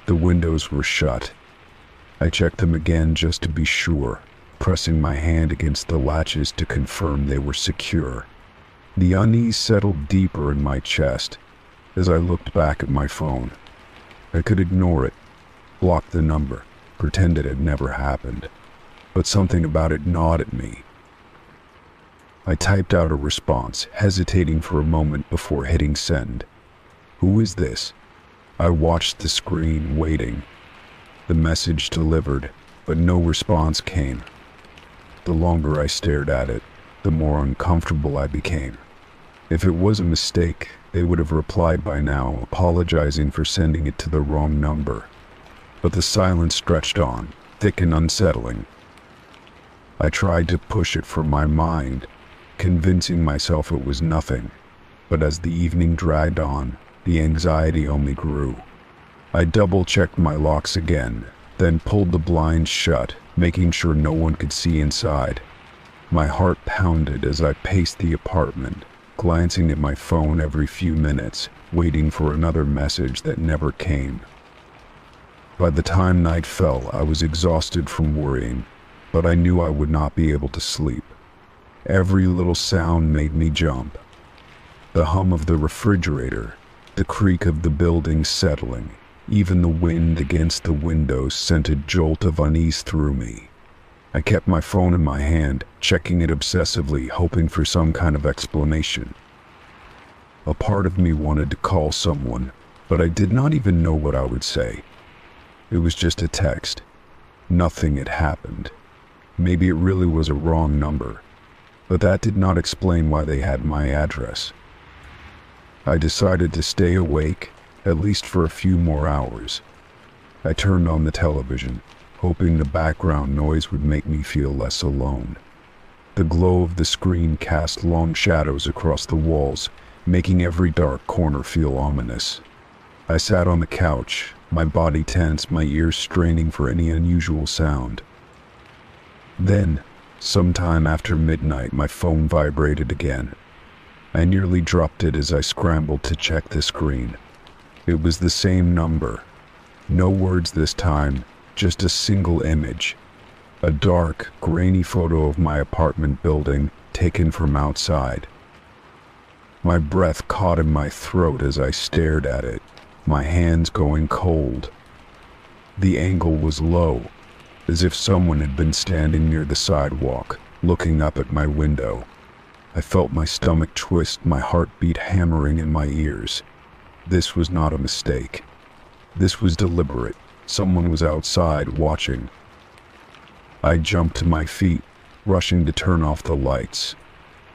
The windows were shut. I checked them again just to be sure, pressing my hand against the latches to confirm they were secure. The unease settled deeper in my chest as I looked back at my phone. I could ignore it, block the number, pretend it had never happened, but something about it gnawed at me. I typed out a response, hesitating for a moment before hitting send. "Who is this?" I watched the screen, waiting. The message delivered, but no response came. The longer I stared at it, the more uncomfortable I became. If it was a mistake, they would have replied by now, apologizing for sending it to the wrong number. But the silence stretched on, thick and unsettling. I tried to push it from my mind, convincing myself it was nothing. But as the evening dragged on, the anxiety only grew. I double-checked my locks again, then pulled the blinds shut, making sure no one could see inside. My heart pounded as I paced the apartment, glancing at my phone every few minutes, waiting for another message that never came. By the time night fell, I was exhausted from worrying, but I knew I would not be able to sleep. Every little sound made me jump. The hum of the refrigerator, the creak of the building settling, even the wind against the windows sent a jolt of unease through me. I kept my phone in my hand, checking it obsessively, hoping for some kind of explanation. A part of me wanted to call someone, but I did not even know what I would say. It was just a text. Nothing had happened. Maybe it really was a wrong number, but that did not explain why they had my address. I decided to stay awake, at least for a few more hours. I turned on the television, hoping the background noise would make me feel less alone. The glow of the screen cast long shadows across the walls, making every dark corner feel ominous. I sat on the couch, my body tense, my ears straining for any unusual sound. Then, sometime after midnight, my phone vibrated again. I nearly dropped it as I scrambled to check the screen. It was the same number. No words this time, just a single image. A dark, grainy photo of my apartment building, taken from outside. My breath caught in my throat as I stared at it, my hands going cold. The angle was low, as if someone had been standing near the sidewalk, looking up at my window. I felt my stomach twist, my heartbeat hammering in my ears. This was not a mistake. This was deliberate. Someone was outside watching. I jumped to my feet, rushing to turn off the lights.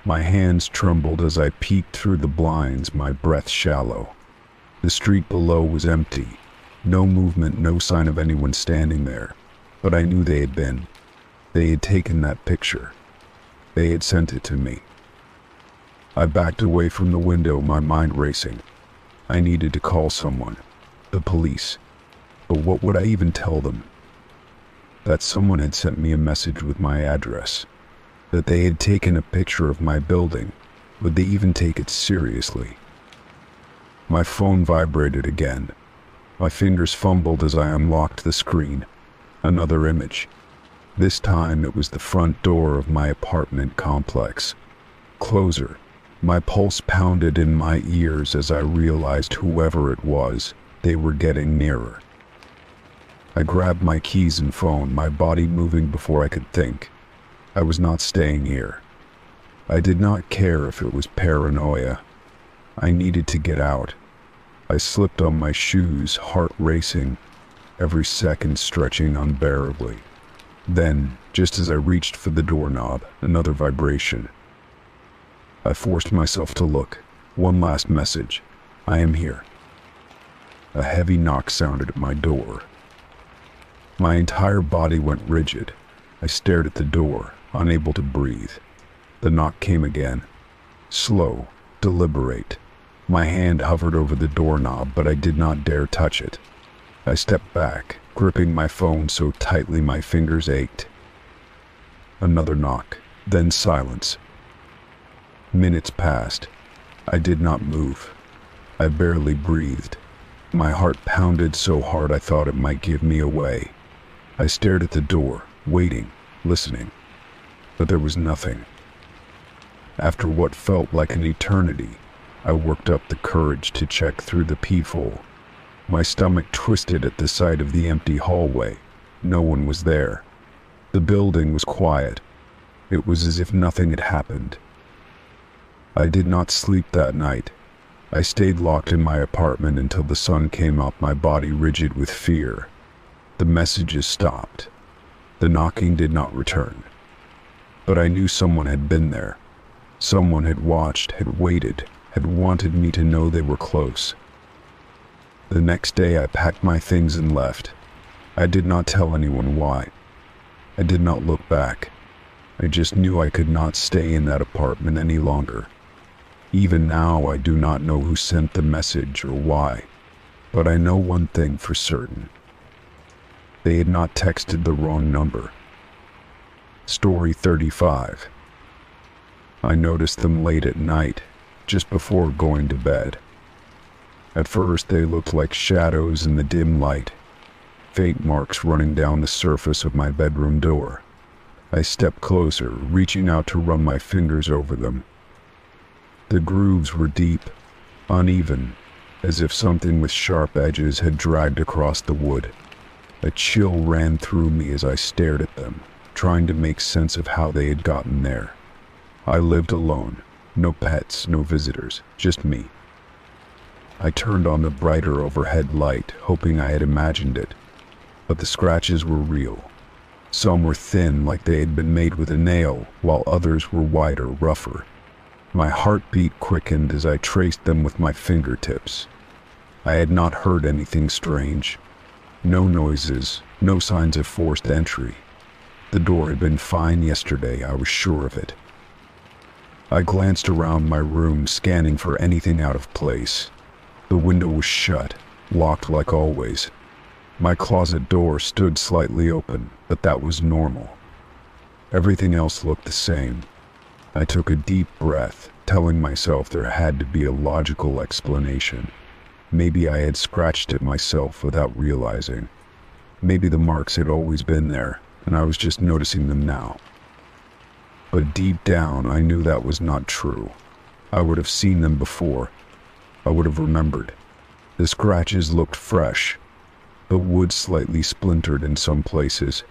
My hands trembled as I peeked through the blinds, my breath shallow. The street below was empty. No movement, no sign of anyone standing there. But I knew they had been. They had taken that picture. They had sent it to me. I backed away from the window, my mind racing. I needed to call someone. The police. But what would I even tell them? That someone had sent me a message with my address. That they had taken a picture of my building. Would they even take it seriously? My phone vibrated again. My fingers fumbled as I unlocked the screen. Another image. This time it was the front door of my apartment complex. Closer. My pulse pounded in my ears as I realized whoever it was, they were getting nearer. I grabbed my keys and phone, my body moving before I could think. I was not staying here. I did not care if it was paranoia. I needed to get out. I slipped on my shoes, heart racing, every second stretching unbearably. Then, just as I reached for the doorknob, another vibration. I forced myself to look. One last message. I am here. A heavy knock sounded at my door. My entire body went rigid. I stared at the door, unable to breathe. The knock came again. Slow, deliberate. My hand hovered over the doorknob, but I did not dare touch it. I stepped back, gripping my phone so tightly my fingers ached. Another knock, then silence. Minutes passed. I did not move. I barely breathed. My heart pounded so hard I thought it might give me away. I stared at the door, waiting, listening. But there was nothing. After what felt like an eternity, I worked up the courage to check through the peephole. My stomach twisted at the sight of the empty hallway. No one was there. The building was quiet. It was as if nothing had happened. I did not sleep that night. I stayed locked in my apartment until the sun came up, my body rigid with fear. The messages stopped. The knocking did not return. but I knew someone had been there. Someone had watched, had waited, had wanted me to know they were close. The next day I packed my things and left. I did not tell anyone why. I did not look back. I just knew I could not stay in that apartment any longer. Even now I do not know who sent the message or why, but I know one thing for certain. They had not texted the wrong number. Story 35. I noticed them late at night, just before going to bed. At first they looked like shadows in the dim light, faint marks running down the surface of my bedroom door. I stepped closer, reaching out to run my fingers over them. The grooves were deep, uneven, as if something with sharp edges had dragged across the wood. A chill ran through me as I stared at them, trying to make sense of how they had gotten there. I lived alone, no pets, no visitors, just me. I turned on the brighter overhead light, hoping I had imagined it, but the scratches were real. Some were thin, like they had been made with a nail, while others were wider, rougher. My heartbeat quickened as I traced them with my fingertips. I had not heard anything strange. No noises, no signs of forced entry. The door had been fine yesterday, I was sure of it. I glanced around my room, scanning for anything out of place. The window was shut, locked like always. My closet door stood slightly open, but that was normal. Everything else looked the same. I took a deep breath, telling myself there had to be a logical explanation. Maybe I had scratched it myself without realizing. Maybe the marks had always been there, and I was just noticing them now. But deep down, I knew that was not true. I would have seen them before. I would have remembered. The scratches looked fresh, but wood slightly splintered in some places.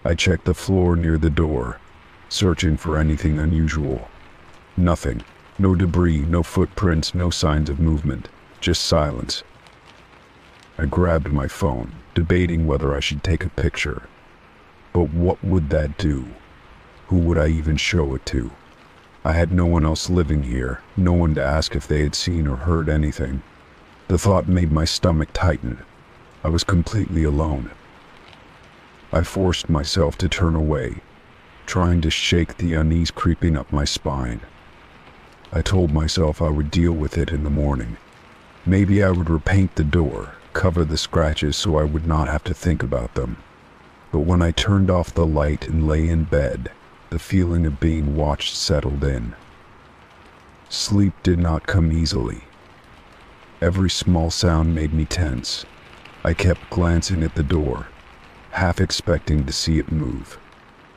I checked the floor near the door, searching for anything unusual. Nothing. No debris, no footprints, no signs of movement. Just silence. I grabbed my phone, debating whether I should take a picture. But what would that do? Who would I even show it to? I had no one else living here, no one to ask if they had seen or heard anything. The thought made my stomach tighten. I was completely alone. I forced myself to turn away, trying to shake the unease creeping up my spine. I told myself I would deal with it in the morning. Maybe I would repaint the door, cover the scratches so I would not have to think about them. But when I turned off the light and lay in bed, the feeling of being watched settled in. Sleep did not come easily. Every small sound made me tense. I kept glancing at the door, half expecting to see it move.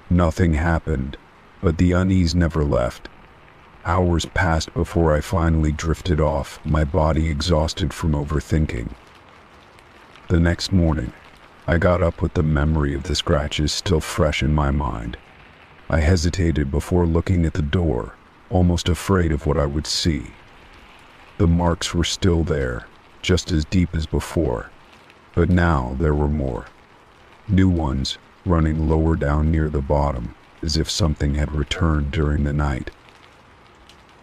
Nothing happened, but the unease never left. Hours passed before I finally drifted off, my body exhausted from overthinking. The next morning, I got up with the memory of the scratches still fresh in my mind. I hesitated before looking at the door, almost afraid of what I would see. The marks were still there, just as deep as before, but now there were more. New ones, running lower down near the bottom, as if something had returned during the night.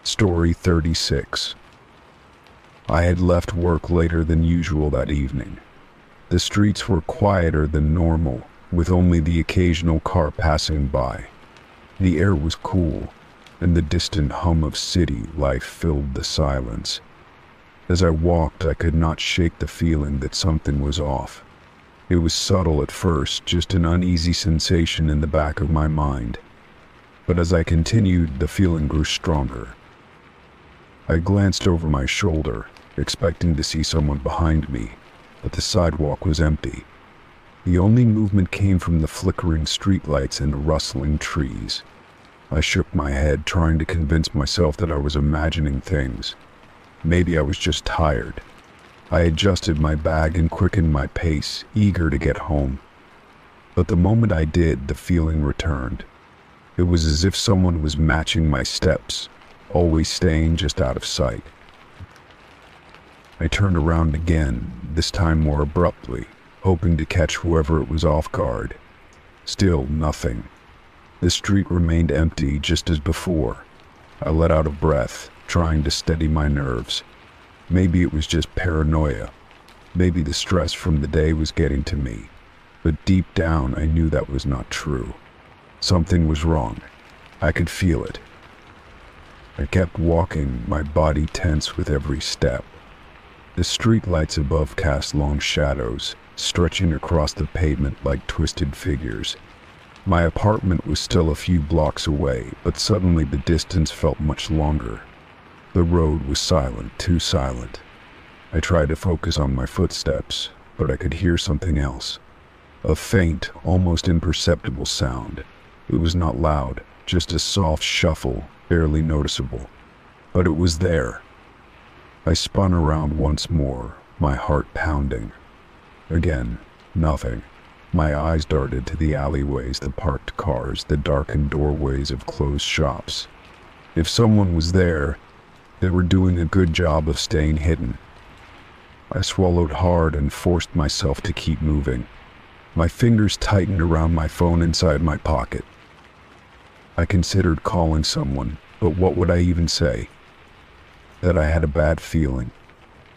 Story 36. I had left work later than usual that evening. The streets were quieter than normal, with only the occasional car passing by. The air was cool, and the distant hum of city life filled the silence. As I walked, I could not shake the feeling that something was off. It was subtle at first, just an uneasy sensation in the back of my mind. But as I continued, the feeling grew stronger. I glanced over my shoulder, expecting to see someone behind me, but the sidewalk was empty. The only movement came from the flickering streetlights and rustling trees. I shook my head, trying to convince myself that I was imagining things. Maybe I was just tired. I adjusted my bag and quickened my pace, eager to get home. But the moment I did, the feeling returned. It was as if someone was matching my steps, always staying just out of sight. I turned around again, this time more abruptly, hoping to catch whoever it was off guard. Still nothing. The street remained empty just as before. I let out a breath, trying to steady my nerves. Maybe it was just paranoia. Maybe the stress from the day was getting to me. But deep down, I knew that was not true. Something was wrong. I could feel it. I kept walking, my body tense with every step. The street lights above cast long shadows, stretching across the pavement like twisted figures. My apartment was still a few blocks away, but suddenly the distance felt much longer. The road was silent, too silent. I tried to focus on my footsteps, but I could hear something else. A faint, almost imperceptible sound. It was not loud, just a soft shuffle, barely noticeable. But it was there. I spun around once more, my heart pounding. Again, nothing. My eyes darted to the alleyways, the parked cars, the darkened doorways of closed shops. If someone was there, they were doing a good job of staying hidden. I swallowed hard and forced myself to keep moving. My fingers tightened around my phone inside my pocket. I considered calling someone, but what would I even say? That I had a bad feeling.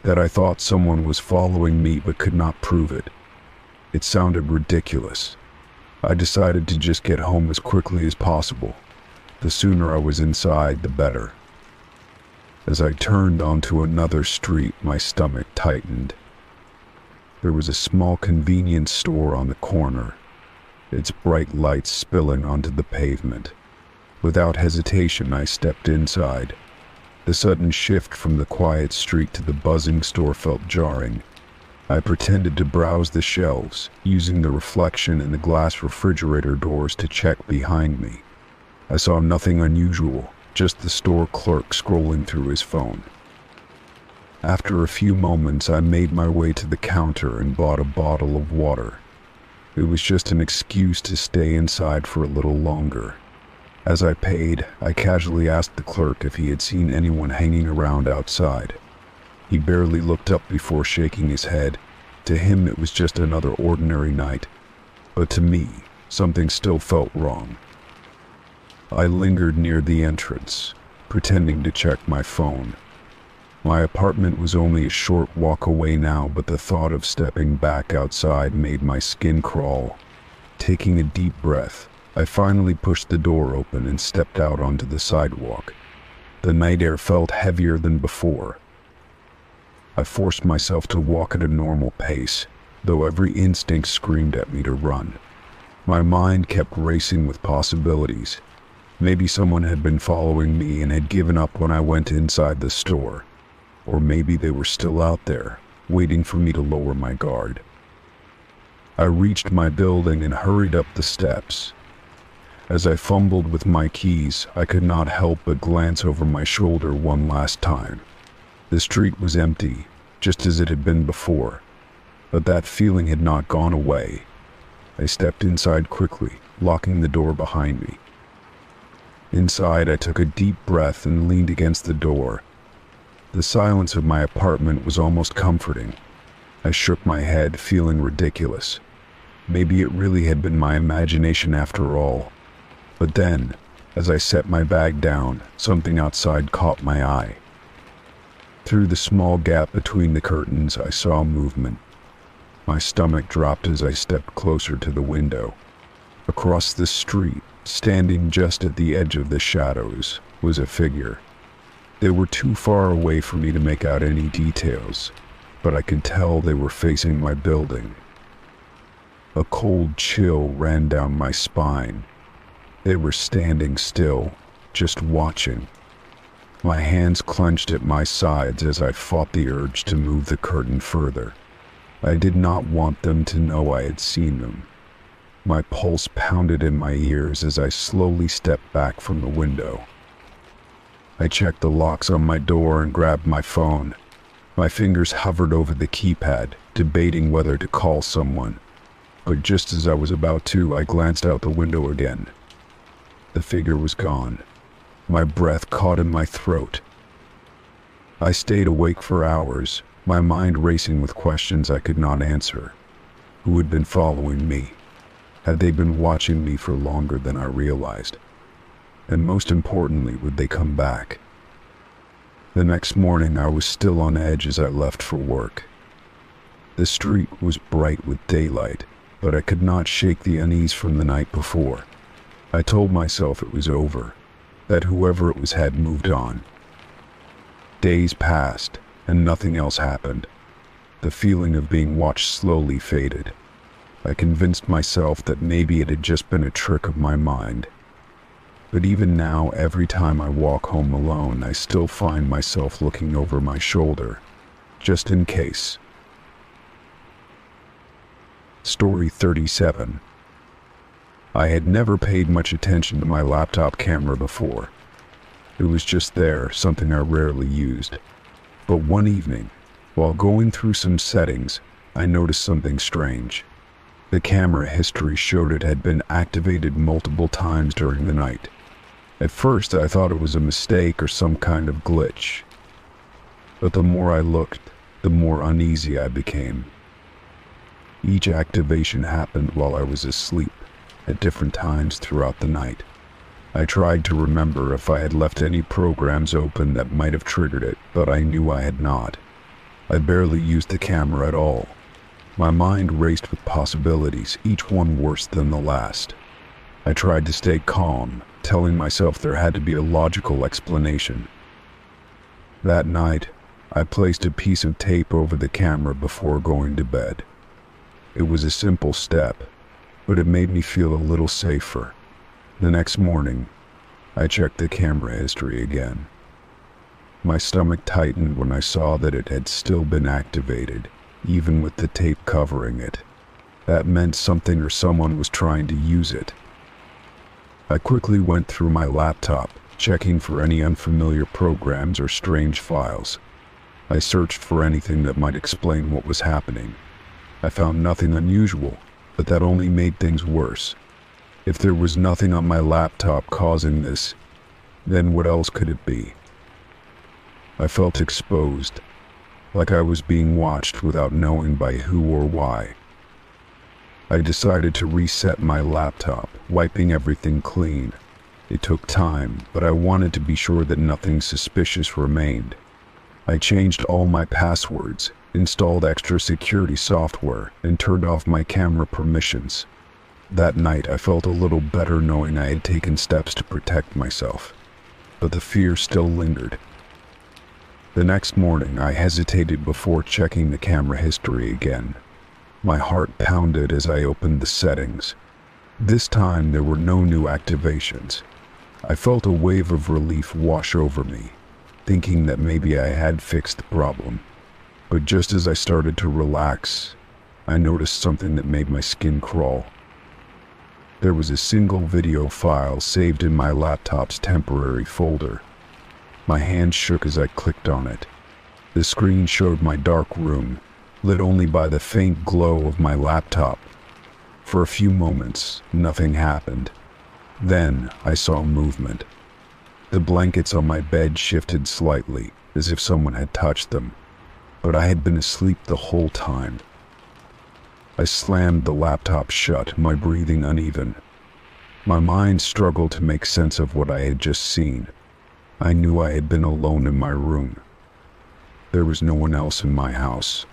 That I thought someone was following me but could not prove it. It sounded ridiculous. I decided to just get home as quickly as possible. The sooner I was inside, the better. As I turned onto another street, my stomach tightened. There was a small convenience store on the corner, its bright lights spilling onto the pavement. Without hesitation, I stepped inside. The sudden shift from the quiet street to the buzzing store felt jarring. I pretended to browse the shelves, using the reflection in the glass refrigerator doors to check behind me. I saw nothing unusual, just the store clerk scrolling through his phone. After a few moments, I made my way to the counter and bought a bottle of water. It was just an excuse to stay inside for a little longer. As I paid, I casually asked the clerk if he had seen anyone hanging around outside. He barely looked up before shaking his head. To him, it was just another ordinary night. But to me, something still felt wrong. I lingered near the entrance, pretending to check my phone. My apartment was only a short walk away now, but the thought of stepping back outside made my skin crawl. Taking a deep breath, I finally pushed the door open and stepped out onto the sidewalk. The night air felt heavier than before. I forced myself to walk at a normal pace, though every instinct screamed at me to run. My mind kept racing with possibilities. Maybe someone had been following me and had given up when I went inside the store. Or maybe they were still out there, waiting for me to lower my guard. I reached my building and hurried up the steps. As I fumbled with my keys, I could not help but glance over my shoulder one last time. The street was empty, just as it had been before, but that feeling had not gone away. I stepped inside quickly, locking the door behind me. Inside, I took a deep breath and leaned against the door. The silence of my apartment was almost comforting. I shook my head, feeling ridiculous. Maybe it really had been my imagination after all. But then, as I set my bag down, something outside caught my eye. Through the small gap between the curtains, I saw movement. My stomach dropped as I stepped closer to the window. Across the street, standing just at the edge of the shadows, was a figure. They were too far away for me to make out any details, but I could tell they were facing my building. A cold chill ran down my spine. They were standing still, just watching. My hands clenched at my sides as I fought the urge to move the curtain further. I did not want them to know I had seen them. My pulse pounded in my ears as I slowly stepped back from the window. I checked the locks on my door and grabbed my phone. My fingers hovered over the keypad, debating whether to call someone. But just as I was about to, I glanced out the window again. The figure was gone. My breath caught in my throat. I stayed awake for hours, my mind racing with questions I could not answer. Who had been following me? Had they been watching me for longer than I realized? And most importantly, would they come back? The next morning, I was still on edge as I left for work. The street was bright with daylight, but I could not shake the unease from the night before. I told myself it was over, that whoever it was had moved on. Days passed, and nothing else happened. The feeling of being watched slowly faded. I convinced myself that maybe it had just been a trick of my mind. But even now, every time I walk home alone, I still find myself looking over my shoulder, just in case. Story 37. I had never paid much attention to my laptop camera before. It was just there, something I rarely used. But one evening, while going through some settings, I noticed something strange. The camera history showed it had been activated multiple times during the night. At first, I thought it was a mistake or some kind of glitch. But the more I looked, the more uneasy I became. Each activation happened while I was asleep, at different times throughout the night. I tried to remember if I had left any programs open that might have triggered it, but I knew I had not. I barely used the camera at all. My mind raced with possibilities, each one worse than the last. I tried to stay calm, telling myself there had to be a logical explanation. That night, I placed a piece of tape over the camera before going to bed. It was a simple step, but it made me feel a little safer. The next morning, I checked the camera history again. My stomach tightened when I saw that it had still been activated, even with the tape covering it. That meant something or someone was trying to use it. I quickly went through my laptop, checking for any unfamiliar programs or strange files. I searched for anything that might explain what was happening. I found nothing unusual, but that only made things worse. If there was nothing on my laptop causing this, then what else could it be? I felt exposed, like I was being watched without knowing by who or why. I decided to reset my laptop, wiping everything clean. It took time, but I wanted to be sure that nothing suspicious remained. I changed all my passwords, installed extra security software, and turned off my camera permissions. That night, I felt a little better knowing I had taken steps to protect myself, but the fear still lingered. The next morning, I hesitated before checking the camera history again. My heart pounded as I opened the settings. This time, there were no new activations. I felt a wave of relief wash over me, thinking that maybe I had fixed the problem. But just as I started to relax, I noticed something that made my skin crawl. There was a single video file saved in my laptop's temporary folder. My hand shook as I clicked on it. The screen showed my dark room, lit only by the faint glow of my laptop. For a few moments, nothing happened. Then, I saw movement. The blankets on my bed shifted slightly, as if someone had touched them. But I had been asleep the whole time. I slammed the laptop shut, my breathing uneven. My mind struggled to make sense of what I had just seen. I knew I had been alone in my room. There was no one else in my house.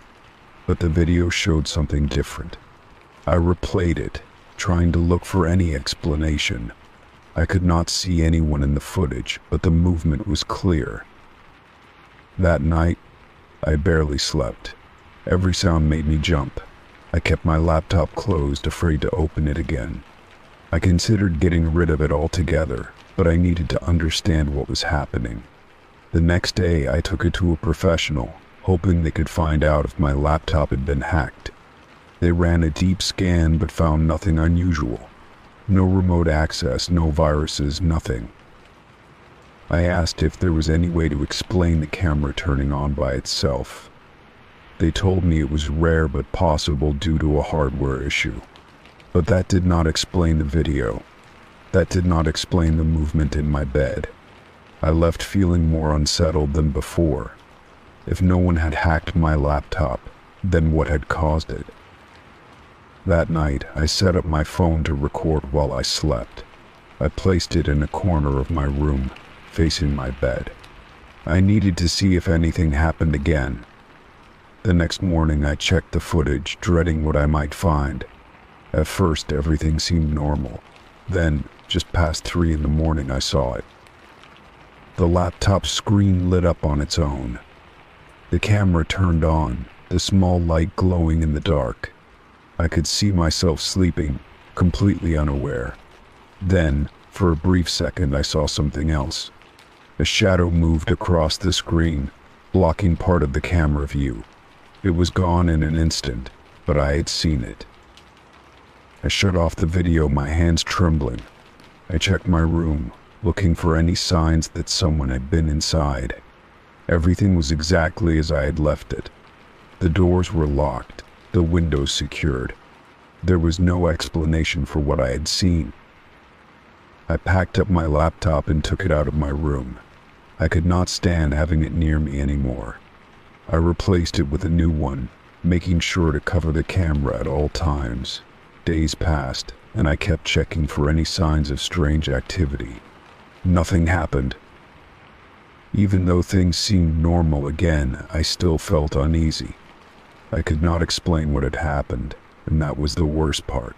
But the video showed something different. I replayed it, trying to look for any explanation. I could not see anyone in the footage, but the movement was clear. That night, I barely slept. Every sound made me jump. I kept my laptop closed, afraid to open it again. I considered getting rid of it altogether, but I needed to understand what was happening. The next day, I took it to a professional, hoping they could find out if my laptop had been hacked. They ran a deep scan but found nothing unusual. No remote access, no viruses, nothing. I asked if there was any way to explain the camera turning on by itself. They told me it was rare but possible due to a hardware issue. But that did not explain the video. That did not explain the movement in my bed. I left feeling more unsettled than before. If no one had hacked my laptop, then what had caused it? That night, I set up my phone to record while I slept. I placed it in a corner of my room, facing my bed. I needed to see if anything happened again. The next morning, I checked the footage, dreading what I might find. At first, everything seemed normal. Then, just past 3 in the morning, I saw it. The laptop screen lit up on its own. The camera turned on, the small light glowing in the dark. I could see myself sleeping, completely unaware. Then, for a brief second, I saw something else. A shadow moved across the screen, blocking part of the camera view. It was gone in an instant, but I had seen it. I shut off the video, my hands trembling. I checked my room, looking for any signs that someone had been inside. Everything was exactly as I had left it. The doors were locked, the windows secured. There was no explanation for what I had seen. I packed up my laptop and took it out of my room. I could not stand having it near me anymore. I replaced it with a new one, making sure to cover the camera at all times. Days passed, and I kept checking for any signs of strange activity. Nothing happened. Even though things seemed normal again, I still felt uneasy. I could not explain what had happened, and that was the worst part.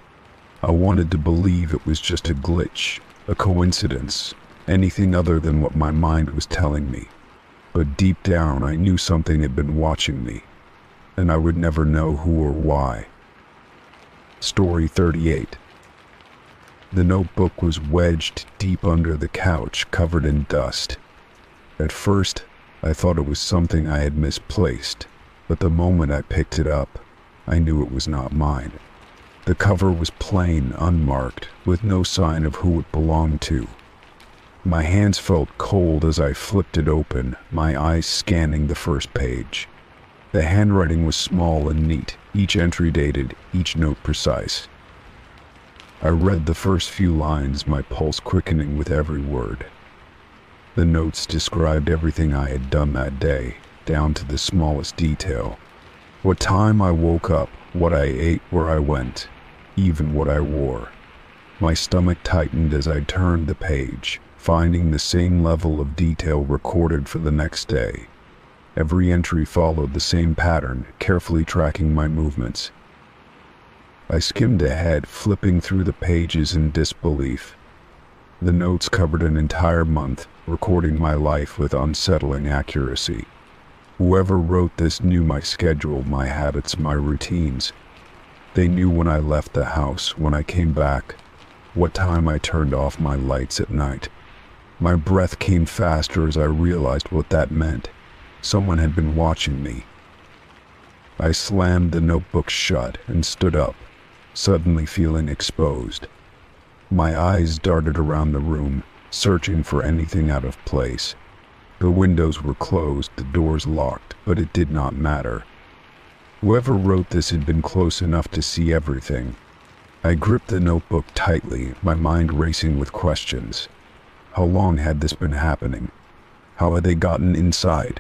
I wanted to believe it was just a glitch, a coincidence, anything other than what my mind was telling me. But deep down, I knew something had been watching me, and I would never know who or why. Story 38. The notebook was wedged deep under the couch, covered in dust. At first, I thought it was something I had misplaced, but the moment I picked it up, I knew it was not mine. The cover was plain, unmarked, with no sign of who it belonged to. My hands felt cold as I flipped it open, my eyes scanning the first page. The handwriting was small and neat, each entry dated, each note precise. I read the first few lines, my pulse quickening with every word. The notes described everything I had done that day, down to the smallest detail. What time I woke up, what I ate, where I went, even what I wore. My stomach tightened as I turned the page, finding the same level of detail recorded for the next day. Every entry followed the same pattern, carefully tracking my movements. I skimmed ahead, flipping through the pages in disbelief. The notes covered an entire month, recording my life with unsettling accuracy. Whoever wrote this knew my schedule, my habits, my routines. They knew when I left the house, when I came back, what time I turned off my lights at night. My breath came faster as I realized what that meant. Someone had been watching me. I slammed the notebook shut and stood up, suddenly feeling exposed. My eyes darted around the room, searching for anything out of place. The windows were closed, the doors locked, but it did not matter. Whoever wrote this had been close enough to see everything. I gripped the notebook tightly, my mind racing with questions. How long had this been happening? How had they gotten inside?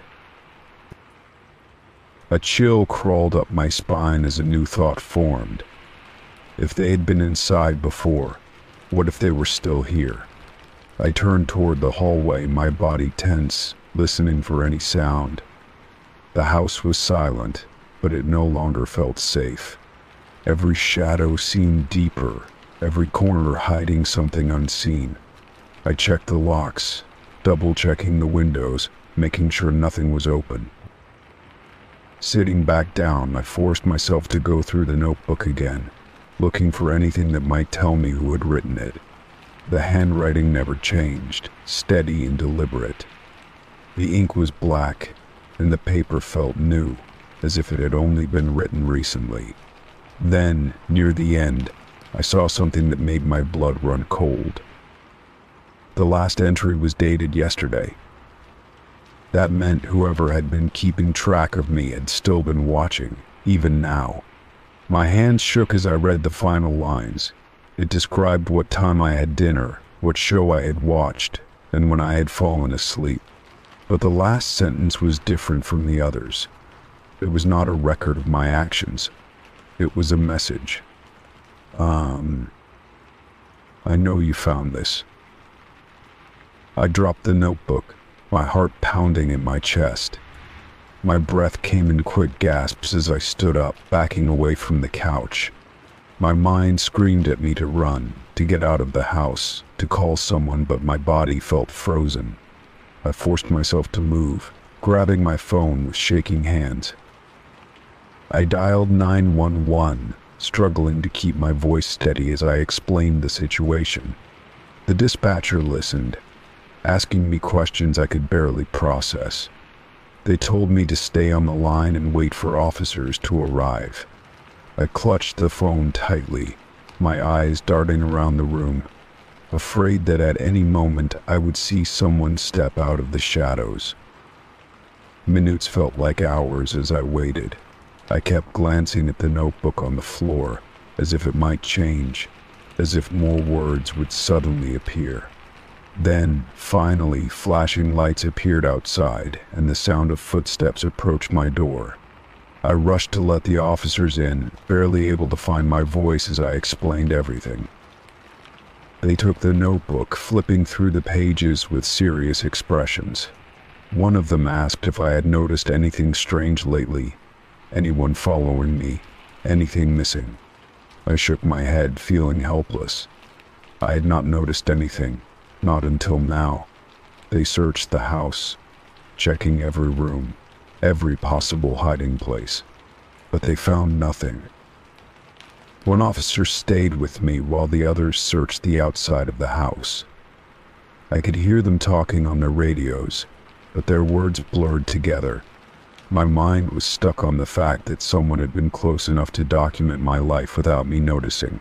A chill crawled up my spine as a new thought formed. If they had been inside before, what if they were still here? I turned toward the hallway, my body tense, listening for any sound. The house was silent, but it no longer felt safe. Every shadow seemed deeper, every corner hiding something unseen. I checked the locks, double-checking the windows, making sure nothing was open. Sitting back down, I forced myself to go through the notebook again, looking for anything that might tell me who had written it. The handwriting never changed, steady and deliberate. The ink was black, and the paper felt new, as if it had only been written recently. Then, near the end, I saw something that made my blood run cold. The last entry was dated yesterday. That meant whoever had been keeping track of me had still been watching, even now. My hands shook as I read the final lines. It described what time I had dinner, what show I had watched, and when I had fallen asleep. But the last sentence was different from the others. It was not a record of my actions. It was a message. I know you found this." I dropped the notebook, my heart pounding in my chest. My breath came in quick gasps as I stood up, backing away from the couch. My mind screamed at me to run, to get out of the house, to call someone, but my body felt frozen. I forced myself to move, grabbing my phone with shaking hands. I dialed 911, struggling to keep my voice steady as I explained the situation. The dispatcher listened, asking me questions I could barely process. They told me to stay on the line and wait for officers to arrive. I clutched the phone tightly, my eyes darting around the room, afraid that at any moment I would see someone step out of the shadows. Minutes felt like hours as I waited. I kept glancing at the notebook on the floor, as if it might change, as if more words would suddenly appear. Then, finally, flashing lights appeared outside, and the sound of footsteps approached my door. I rushed to let the officers in, barely able to find my voice as I explained everything. They took the notebook, flipping through the pages with serious expressions. One of them asked if I had noticed anything strange lately, anyone following me, anything missing. I shook my head, feeling helpless. I had not noticed anything. Not until now. They searched the house, checking every room, every possible hiding place, but they found nothing. One officer stayed with me while the others searched the outside of the house. I could hear them talking on their radios, but their words blurred together. My mind was stuck on the fact that someone had been close enough to document my life without me noticing.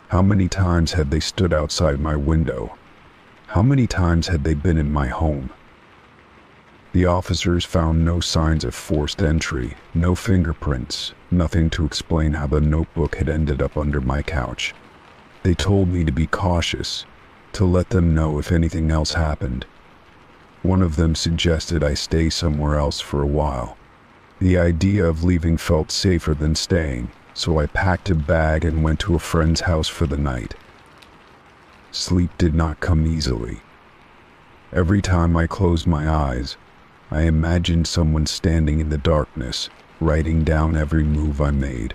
How many times had they stood outside my window? How many times had they been in my home? The officers found no signs of forced entry, no fingerprints, nothing to explain how the notebook had ended up under my couch. They told me to be cautious, to let them know if anything else happened. One of them suggested I stay somewhere else for a while. The idea of leaving felt safer than staying, so I packed a bag and went to a friend's house for the night. Sleep did not come easily. Every time I closed my eyes, I imagined someone standing in the darkness, writing down every move I made.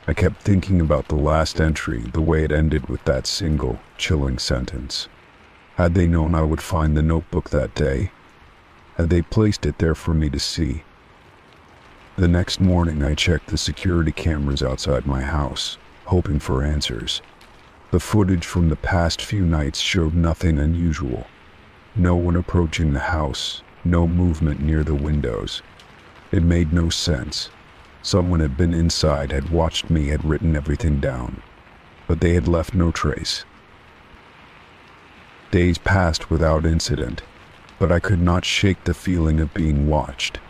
I kept thinking about the last entry, the way it ended with that single, chilling sentence. Had they known I would find the notebook that day? Had they placed it there for me to see? The next morning I checked the security cameras outside my house, hoping for answers. The footage from the past few nights showed nothing unusual. No one approaching the house, no movement near the windows. It made no sense. Someone had been inside, had watched me, had written everything down. But they had left no trace. Days passed without incident, but I could not shake the feeling of being watched.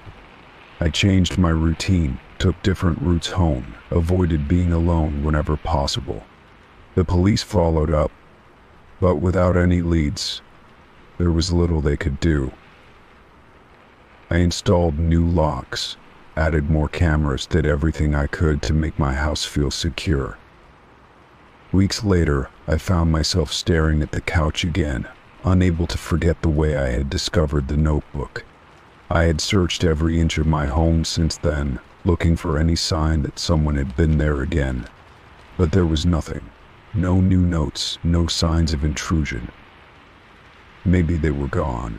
I changed my routine, took different routes home, avoided being alone whenever possible. The police followed up, but without any leads, there was little they could do. I installed new locks, added more cameras, did everything I could to make my house feel secure. Weeks later, I found myself staring at the couch again, unable to forget the way I had discovered the notebook. I had searched every inch of my home since then, looking for any sign that someone had been there again. But there was nothing. No new notes, no signs of intrusion. Maybe they were gone.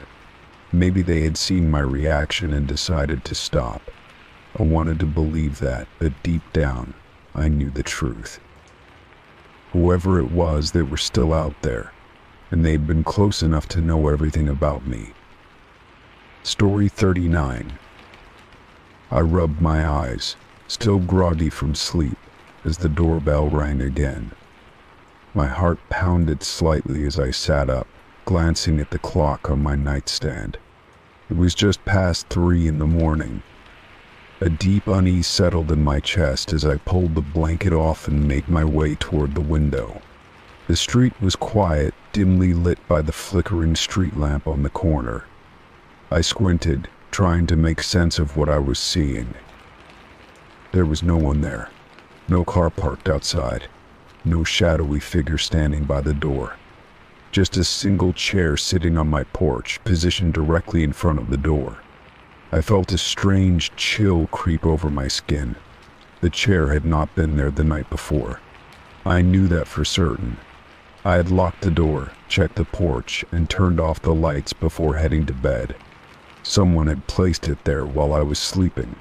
Maybe they had seen my reaction and decided to stop. I wanted to believe that, but deep down, I knew the truth. Whoever it was, they were still out there, and they'd been close enough to know everything about me. Story 39. I rubbed my eyes, still groggy from sleep, as the doorbell rang again. My heart pounded slightly as I sat up, glancing at the clock on my nightstand. It was just past 3 in the morning. A deep unease settled in my chest as I pulled the blanket off and made my way toward the window. The street was quiet, dimly lit by the flickering street lamp on the corner. I squinted, trying to make sense of what I was seeing. There was no one there. No car parked outside. No shadowy figure standing by the door. Just a single chair sitting on my porch, positioned directly in front of the door. I felt a strange chill creep over my skin. The chair had not been there the night before. I knew that for certain. I had locked the door, checked the porch, and turned off the lights before heading to bed. Someone had placed it there while I was sleeping.